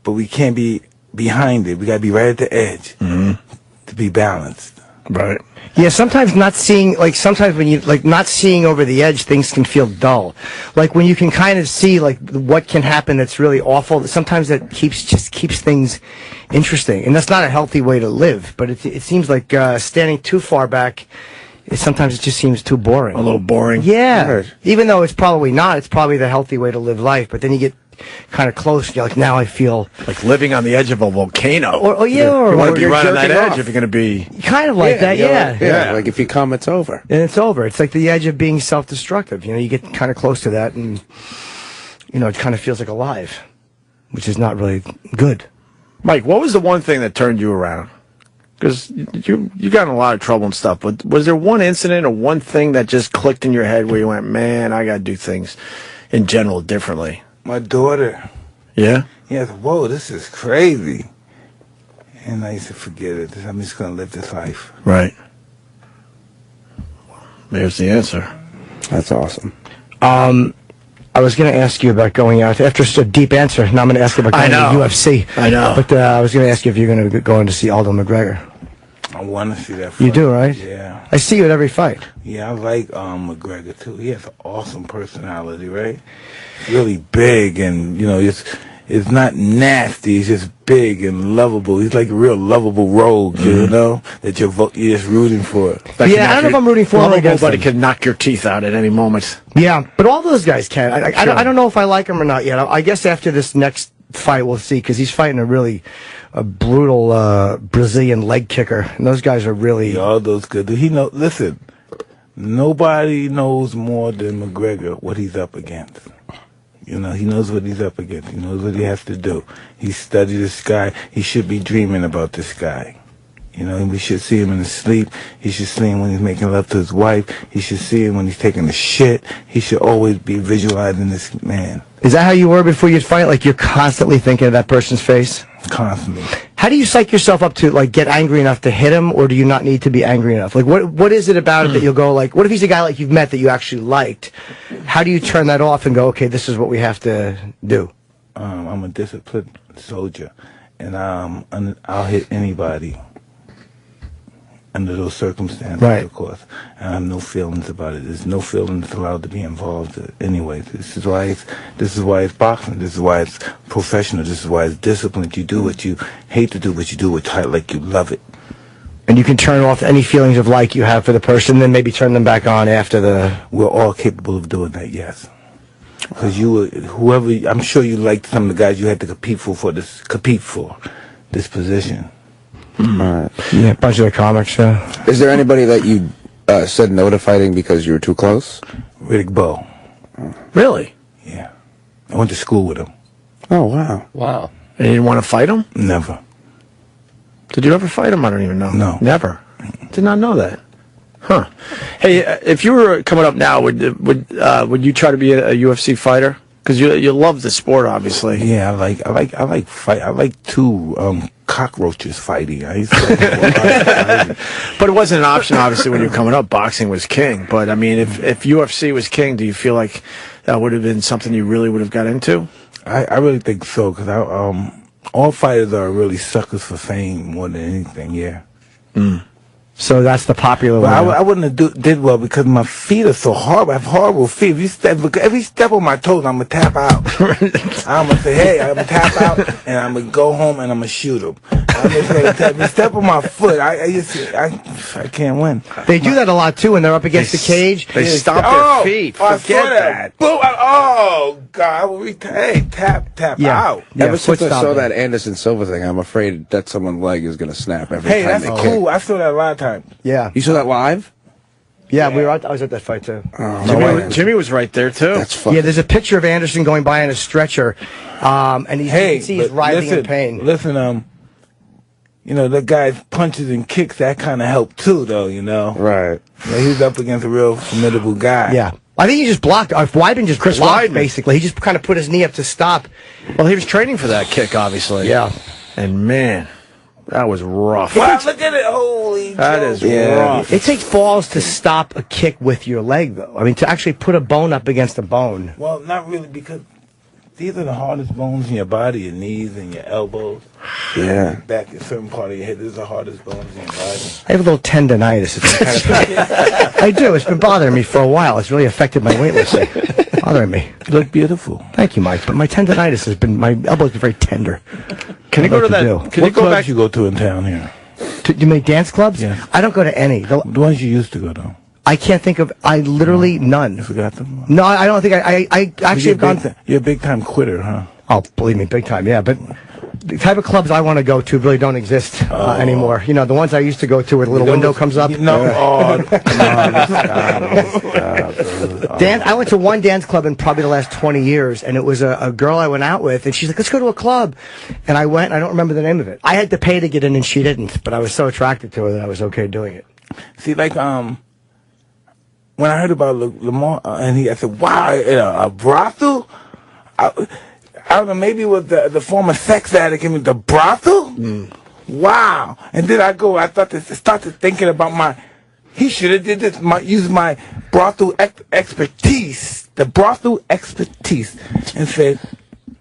but we can't be behind it. We got to be right at the edge to be balanced. Right. Yeah, sometimes not seeing, sometimes when you, not seeing over the edge, things can feel dull. Like, when you can kind of see, what can happen that's really awful, sometimes that keeps things interesting. And that's not a healthy way to live, but it seems like standing too far back, sometimes it just seems too boring. A little boring. Yeah. Right. Even though it's probably not, it's probably the healthy way to live life, but then you get kind of close. You're like, now I feel like living on the edge of a volcano. You want to be right on that edge if you're going to be kind of like that. Yeah. Like if you come, it's over. And it's over. It's like the edge of being self-destructive. You get kind of close to that, and it kind of feels like alive, which is not really good. Mike, what was the one thing that turned you around? Because you got in a lot of trouble and stuff, but was there one incident or one thing that just clicked in your head where you went, man, I got to do things in general differently? My daughter. Yeah? Yes, whoa, this is crazy. And I used to forget it. I'm just going to live this life. Right. There's the answer. That's awesome. I was going to ask you about going out. After such a deep answer, now I'm going to ask you about going to UFC. I know. But I was going to ask you if you're going to go in to see Aldo McGregor. I want to see that fight. You do, right? Yeah. I see you at every fight. Yeah, I like McGregor, too. He has an awesome personality, right? Really big, and, it's not nasty. He's just big and lovable. He's like a real lovable rogue, that you're just rooting for. I don't know if I'm rooting for him or against him. Nobody can knock your teeth out at any moment. Yeah, but all those guys can. I don't know if I like him or not yet. I guess after this next fight, we'll see, because he's fighting a brutal Brazilian leg kicker, and those guys are really... Yeah, all those good. Listen, nobody knows more than McGregor what he's up against. He knows what he's up against. He knows what he has to do. He studied this guy. He should be dreaming about this guy. We should see him in his sleep. He should see him when he's making love to his wife. He should see him when he's taking a shit. He should always be visualizing this man. Is that how you were before you'd fight? Like, you're constantly thinking of that person's face? Constantly. How do you psych yourself up to, get angry enough to hit him, or do you not need to be angry enough? What is it about it that you'll go, what if he's a guy you've met that you actually liked? How do you turn that off and go, okay, this is what we have to do? I'm a disciplined soldier, and I'll hit anybody under those circumstances, right. Of course. And I have no feelings about it. There's no feelings allowed to be involved anyway. This is why it's boxing. This is why it's professional. This is why it's disciplined. You do what you hate to do, but you do it like you love it. And you can turn off any feelings of like you have for the person, then maybe turn them back on after the... We're all capable of doing that, yes. Because I'm sure you liked some of the guys you had to compete for this position. Right. Yeah, a bunch of the comics, yeah. Is there anybody that you said no to fighting because you were too close? Riddick Bowe. Really? Yeah. I went to school with him. Oh, wow. Wow. And you didn't want to fight him? Never. Did you ever fight him? I don't even know. No. Never. Did not know that. Huh. Hey, if you were coming up now, would you try to be a UFC fighter? Because you love the sport, obviously. Yeah, I like fight. I like two cockroaches fighting. I used to But it wasn't an option, obviously, when you were coming up. Boxing was king. But I mean, if UFC was king, do you feel like that would have been something you really would have got into? I really think so, because all fighters are really suckers for fame more than anything. Yeah. So that's the popular one. I wouldn't have did well because my feet are so horrible. I have horrible feet. Every step on my toes, I'm going to tap out. I'm going to say, hey, I'm going to tap out, and I'm going to go home, and I'm going to shoot them. I'm going to say, every step on my foot, I can't win. They do that a lot, too, when they're up against the cage. They stomp their feet. Forget that. Boom, oh, God. Hey, tap out. Ever since I saw that Anderson Silva thing, I'm afraid that someone's leg is going to snap every time that's they cool. kick. I saw that a lot of times. Yeah. You saw that live? Yeah, I was at that fight, too. Jimmy was right there, too. That's fucking... Yeah, there's a picture of Anderson going by on a stretcher, and you can see he's writhing in pain. Listen, that guy's punches and kicks, that kind of helped, too, though, Right. Yeah, he was up against a real formidable guy. Yeah. I think he just blocked. Weidman just Chris blocked, Weidman. basically. He just kind of put his knee up to stop. Well, he was training for that kick, obviously. Yeah. And, man, that was rough. Wow, look at it. Holy That is rough. rough. It takes balls to stop a kick with your leg, though. I mean, to actually put a bone up against a bone. Well, not really, because these are the hardest bones in your body, your knees and your elbows. Yeah. Your back, a certain part of your head. These are the hardest bones in your body. I have a little tendonitis. It's been I do. It's been bothering me for a while. It's really affected my weightlifting. Bothering me. You look beautiful. Thank you, Mike. But my tendonitis has been, my elbow's been very tender. Can you go to that? Can you go back? You go to in town here? Do you make dance clubs? Yeah. I don't go to any. The ones you used to go to. I can't think of. I literally none. You forgot them? No, I don't think I actually have gone. You're a big time quitter, huh? Oh, believe me, big time. Yeah, but the type of clubs I want to go to really don't exist anymore. The ones I used to go to where the little window comes up. I went to one dance club in probably the last 20 years, and it was a girl I went out with, and she's like, let's go to a club. And I went, I don't remember the name of it. I had to pay to get in, and she didn't, but I was so attracted to her that I was okay doing it. See, like, when I heard about Lamar, I said, wow, a brothel? I don't know, maybe it was the former sex addict in the brothel? Wow. And then I started thinking about he should have did this, used my brothel expertise, the brothel expertise, and said,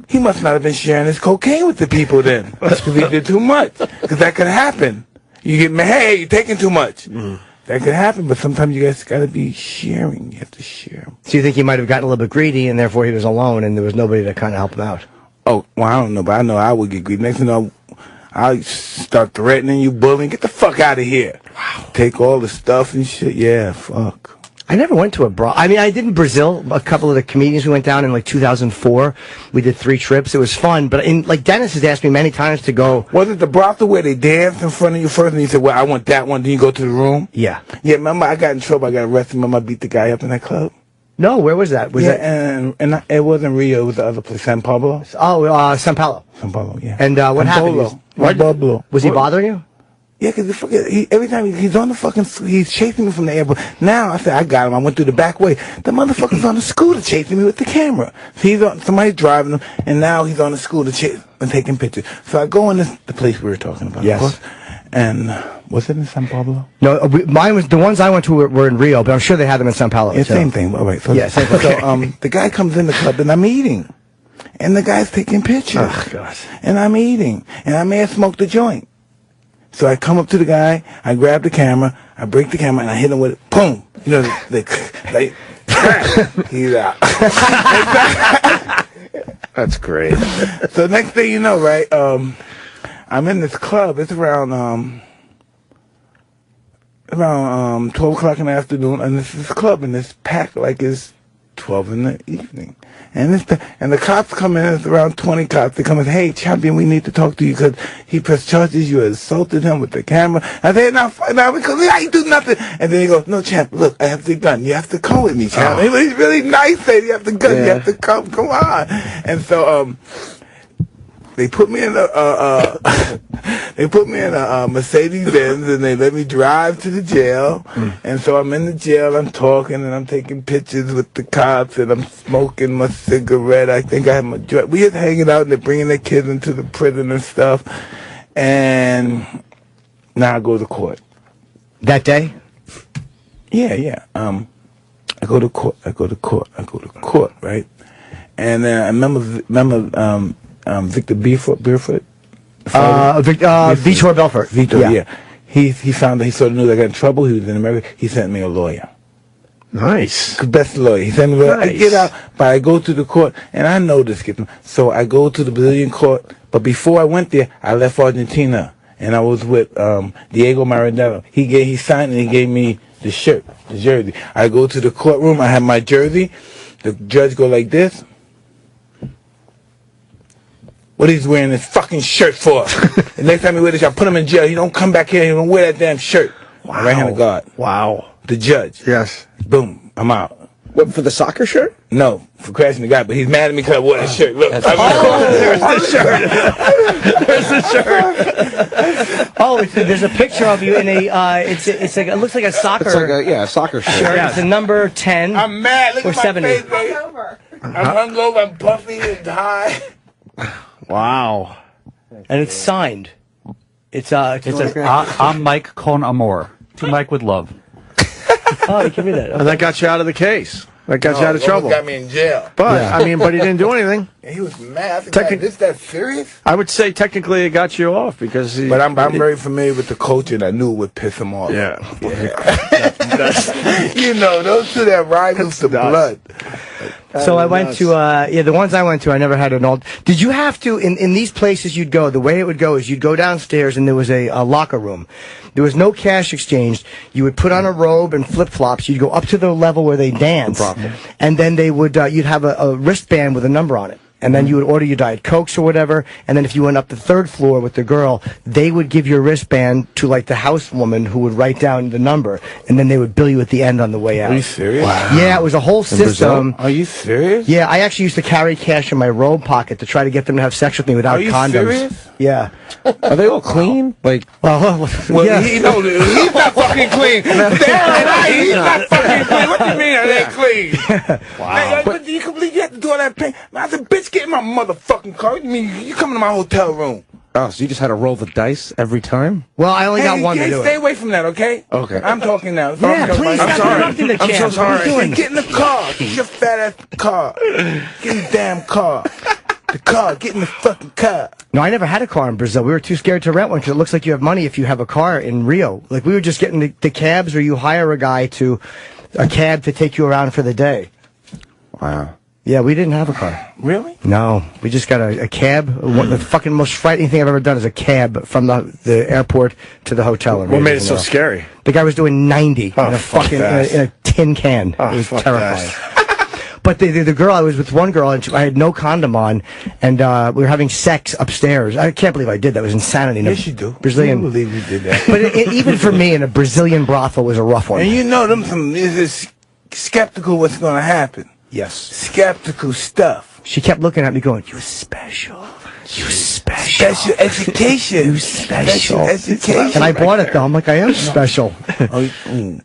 he must not have been sharing his cocaine with the people then, because he did too much, because that could happen. You get me, hey, you're taking too much. That could happen, but sometimes you guys got to be sharing. You have to share. So you think he might have gotten a little bit greedy, and therefore he was alone, and there was nobody to kind of help him out? Oh, well, I don't know, but I know I would get greedy. Next thing you know, I'll start threatening you, bullying. Get the fuck out of here. Wow. Take all the stuff and shit. Yeah, fuck. I never went to a brothel. I mean, I did in Brazil. A couple of the comedians we went down in like 2004. We did 3 trips. It was fun. But Dennis has asked me many times to go. Was it the brothel where they danced in front of you first and you said, well, I want that one. Then you go to the room? Yeah. Yeah, remember I got in trouble. I got arrested. Remember I beat the guy up in that club? No, where was that? And it wasn't Rio. It was the other place, San Pablo. Oh, San Paulo. San Paulo, yeah. And what happened? Was he bothering you? Yeah, because every time he's on the fucking, he's chasing me from the airport. Now I said, I got him. I went through the back way. The motherfucker's on the scooter chasing me with the camera. So somebody's driving him, and now he's on the scooter and taking pictures. So I go in the place we were talking about. Yes. Of course, and was it in San Pablo? No, mine was the ones I went to were in Rio, but I'm sure they had them in San Paulo. Yeah, same thing. All right. So, yeah, same thing. So the guy comes in the club, and I'm eating, and the guy's taking pictures. Oh God. And I'm eating, and I may have smoked a joint. So I come up to the guy, I grab the camera, I break the camera, and I hit him with it. Boom! He's out. That's great. So next thing you know, right, I'm in this club. It's around 12 o'clock in the afternoon, and this is club, and it's packed like it's 12 in the evening. And the cops come in, it's around 20 cops. They come and say, hey, champion, we need to talk to you because he pressed charges. You assaulted him with the camera. I say, now, because I ain't do nothing. And then he goes, no, champ, look, I have the gun. You have to come with me, champ. Oh. He's really nice, saying you have the gun. Yeah. You have to come on. And so, They put me in a Mercedes Benz, and they let me drive to the jail. And so I'm in the jail. I'm talking and I'm taking pictures with the cops, and I'm smoking my cigarette. I think I have my drug. We just hanging out, and they're bringing their kids into the prison and stuff. And now I go to court. That day? Yeah. I go to court. Right. And then I remember Victor Beerfoot. Vitor Belfort. Vitor, yeah. He found that he sort of knew that I got in trouble. He was in America. He sent me a lawyer. Nice. Best lawyer. He sent me a lawyer. I get out, but I go to the court, and I know this. So I go to the Brazilian court, but before I went there, I left Argentina, and I was with Diego Maradona. He signed and he gave me the shirt, the jersey. I go to the courtroom. I have my jersey. The judge go like this. What he's wearing this fucking shirt for? The next time he wear this, I put him in jail. He don't come back here. He don't wear that damn shirt. Wow. Right-handed guard. Wow. The judge. Yes. Boom. I'm out. What, for the soccer shirt? No, for crashing the guy. But he's mad at me because I wore that shirt. Look. There's the shirt. There's a picture of you in a. It's like it looks like a soccer. It's like a soccer shirt. Yeah. It's a number 10. I'm mad. Look or at my 70. face, baby. I'm hungover. I'm puffy and high. Wow. And it's signed. It says, I'm Mike con amor. To Mike with love. Oh, you can read that. Okay. And that got you out of the case. That got you out of trouble. Got me in jail. But, but he didn't do anything. He was mad. I think, is that serious? I would say technically it got you off because But I'm very familiar with the culture, and I knew it would piss him off. Yeah. You know, those two that rivals the blood. So I went to, the ones I went to, I never had an old. Did you have to, in these places you'd go, the way it would go is you'd go downstairs and there was a locker room. There was no cash exchanged. You would put on a robe and flip-flops. You'd go up to the level where they dance. And then they would, you'd have a wristband with a number on it. And then you would order your Diet Cokes or whatever. And then if you went up the third floor with the girl, they would give your wristband to like the housewoman who would write down the number. And then they would bill you at the end on the way out. Are you serious? Wow. Yeah, it was a whole system. Are you serious? Yeah, I actually used to carry cash in my robe pocket to try to get them to have sex with me without condoms. Are you serious? Yeah. Are they all clean? Like, well, yeah. he's not fucking clean. He's not fucking clean. What do you mean? Are they clean? Wow. But you can believe you have to do all that pain? Man, I said, bitch, get in my motherfucking car. You mean you coming to my hotel room? oh, so you just had to roll the dice every time? Well, I only got one to do Stay it. away from that, okay? Okay. I'm talking now. Yeah, please, I'm sorry. I'm so sorry. What are you doing? Get in the car. Get your fat ass car. Get in the damn car. The car. Get in the fucking car. No, I never had a car in Brazil. We were too scared to rent one because it looks like you have money if you have a car in Rio. Like, we were just getting the cabs, or you hire a cab to take you around for the day. Wow. Yeah, we didn't have a car. Really? No, we just got a cab. The fucking most frightening thing I've ever done is a cab from the airport to the hotel. What made it so scary? The guy was doing 90 in a fucking in a tin can. Oh, it was fuck terrifying. that. But the girl, I was with one girl, and I had no condom on, and we were having sex upstairs. I can't believe I did that. It was insanity. Yes, you do. Brazilian. I believe you did that. But even for me, in a Brazilian brothel was a rough one. And you know them is skeptical what's going to happen. Yes. Skeptical stuff. She kept looking at me going, "You special. You special. Special education. You special. Education. And I bought it, though. I'm like, I am special. Ain't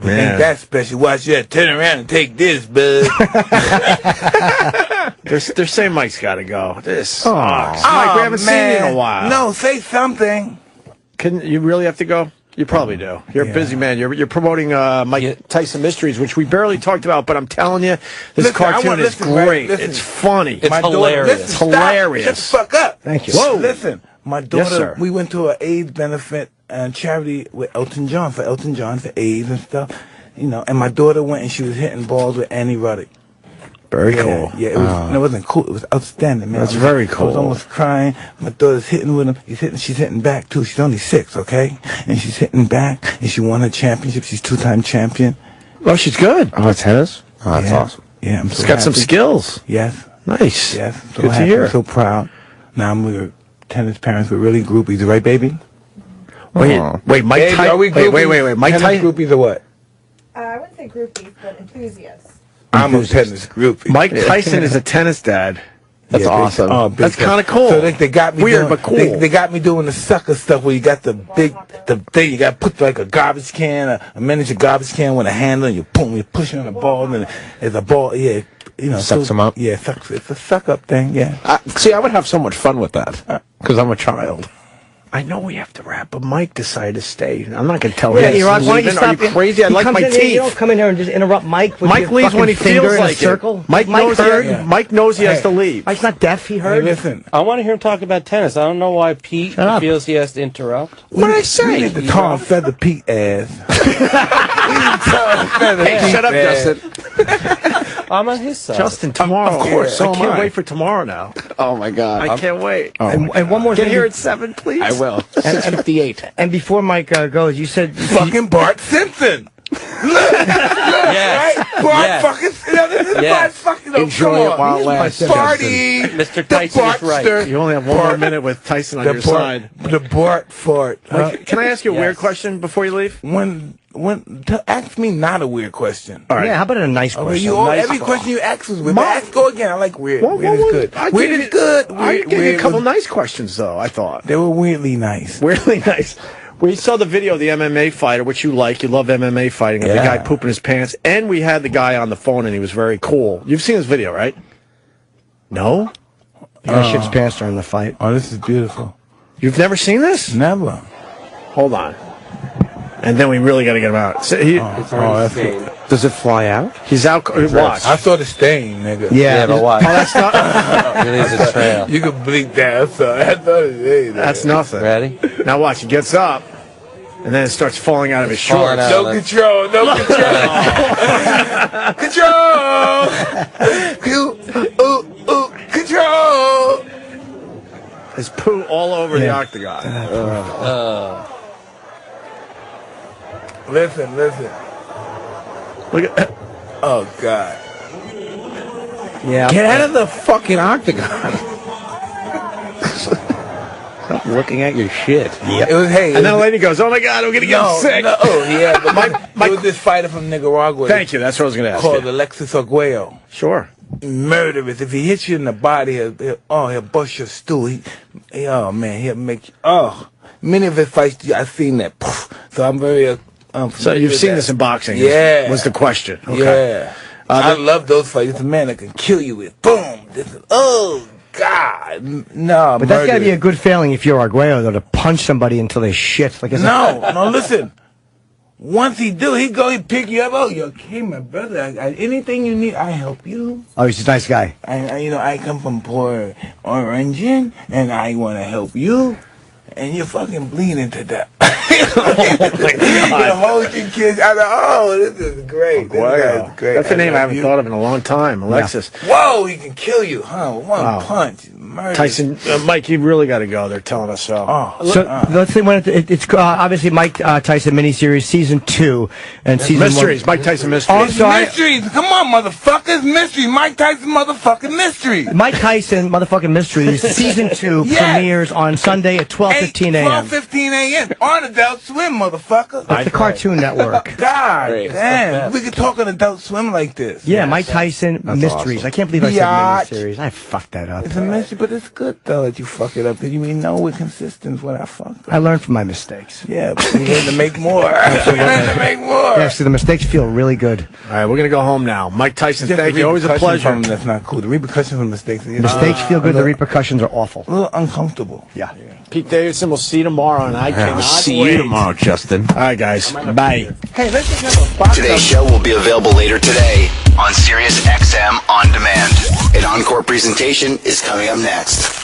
that special? Watch you turn around and take this, bud. They're saying Mike's got to go. This Oh, sucks. Mike, we haven't seen you in a while. No, say something. Can you really have to go? You probably do. You're a busy man. You're promoting Mike Tyson Mysteries, which we barely talked about, but I'm telling you, this cartoon is great. It's funny. It's hilarious. It's hilarious. Shut the fuck up. Thank you. Whoa. Listen, my daughter, Yes, sir. we went to an AIDS benefit and charity with Elton John for AIDS and stuff. You know, and my daughter went and she was hitting balls with Annie Ruddick. Very cool. Yeah, it was. And it wasn't cool. It was outstanding, man. That's very cool. I was almost crying. My daughter's hitting with him. She's hitting back too. She's only 6, okay? And she's hitting back, and she won a championship. She's 2-time champion. Oh, she's good. Oh, tennis? Oh, that's awesome. Yeah, I'm so She's got some happy. skills. Yes. Nice. Yes. I'm so Good to happy. hear. I'm so proud. Now we were tennis parents. We're really groupies, right, baby? Wait, Mike Baby, Tyson. are we groupies? Wait. Mike Tennis Tyson. groupies or what? I wouldn't say groupies, but enthusiasts. I'm a tennis groupie. Mike Tyson is a tennis dad. That's awesome. That's kind of cool. So they got me weird, doing, but cool. They got me doing the sucker stuff where you got the thing. You got to put like a garbage can, a miniature garbage can with a handle, and you push it on the ball, and there's a ball. Yeah, you know, Sucks them up. Yeah, it's a suck up thing. Yeah. See, I would have so much fun with that because I'm a child. I know we have to wrap, but Mike decided to stay. I'm not going to tell Yeah, him. you're right. Why don't you Are stop? you crazy? I He like comes my in here, teeth. you don't come in here and just interrupt Mike. With Mike your leaves when he fucking finger feels in a like circle. it. Mike knows he has to leave. Mike's not deaf. He heard. Hey, listen. I want to hear him talk about tennis. I don't know why Pete feels he has to interrupt. What did I say? You need the Tom Feather Pete ass. Hey, shut up, Justin. I'm on his side. Justin, tomorrow. Of course, so I am can't I. wait for tomorrow now. Oh my God! I can't wait. Oh And one more Get thing. here at 7, please. I will. 6:58. And before Mike goes, you said Fucking Bart Simpson. Yes. Right? Bart fucking. This is Bart fucking. Enjoy it while it lasts. Party. Mr. Tyson is right. You only have one more minute with Tyson on your side. The Bart fart. Mike, can I ask you a weird question before you leave? Ask me not a weird question. All right. Yeah, how about a nice question? Every question you ask was weird. Go again. I like weird. Weird is good. I Weird is good. I gave you a couple nice questions, though, I thought. They were weirdly nice. Weirdly nice. We saw the video of the MMA fighter, which you like. You love MMA fighting. And the guy pooping his pants. And we had the guy on the phone, and he was very cool. You've seen this video, right? No? The guy shits pants during the fight. Oh, this is beautiful. You've never seen this? Never. Hold on. And then we really got to get him out. So That's good. Does it fly out? He's out. Watch. I saw the stain, nigga. Yeah, but watch. Oh, that's not. It leaves a trail. You can bleep that. I saw the stain. That's nothing. Ready? Now watch. He gets up, and then it starts falling out of his falling shorts. out. No control. No control. Control. His poo all over the octagon. Listen. Look at. Oh, God. Yeah. Get out of the fucking octagon. Stop looking at your shit. It was, and then a lady goes, "Oh my God, I'm gonna get sick." No, yeah, but there was this fighter from Nicaragua. Thank you. That's what I was going to ask. Called you. Alexis Arguello. Sure. Murderous. If he hits you in the body, he'll bust your stool. He'll make you. Many of his fights, I've seen that. So I'm very. So you've seen this in boxing? Yeah. Was the question? Okay. Yeah. I love those fights. It's a man that can kill you with boom. Oh God, no. But that's got to be a good feeling if you're Arguello, though, to punch somebody until they shit. Like no. Listen. Once he pick you up. Oh, you okay, my brother? Anything you need, I help you. Oh, he's a nice guy. I come from Port Orange, and I want to help you. And you're fucking bleeding to death. You're holding kids. This is great. This guy's great. That's a name I haven't thought of in a long time. Alexis. Yeah. Whoa, he can kill you, huh? One punch. Murder. Tyson, Mike, you really got to go. They're telling us so. Let's say when it's obviously Mike Tyson miniseries season 2 and season Mysteries. 1. Mike Tyson Mysteries. Mysteries. Come on, motherfuckers. Mystery. Mike Tyson motherfucking Mystery. Mike Tyson motherfucking Mysteries season 2 premieres on Sunday at 12:15 a.m. 12:15 a.m. on Adult Swim, motherfucker. It's the Cartoon Network. God damn. We could talk on Adult Swim like this. Yeah, Mike Tyson Mysteries. Awesome. I can't believe I said miniseries. I fucked that up. It's a mystery, but it's good though that you fuck it up because you know we're consistent when I fucked up. I learned from my mistakes. Yeah, but we learn to make more. Yeah, so the mistakes feel really good. All right, we're going to go home now. Mike Tyson, thank you. Always a pleasure. That's not cool. The repercussions of mistakes. Mistakes feel good. The repercussions are awful. A little uncomfortable. Yeah. Pete Davidson, we'll see you tomorrow, and I cannot wait. See you tomorrow, Justin. All right, guys. Bye. Hey, let's just have a box. Today's show will be available later today on Sirius XM On Demand. An encore presentation is coming up next.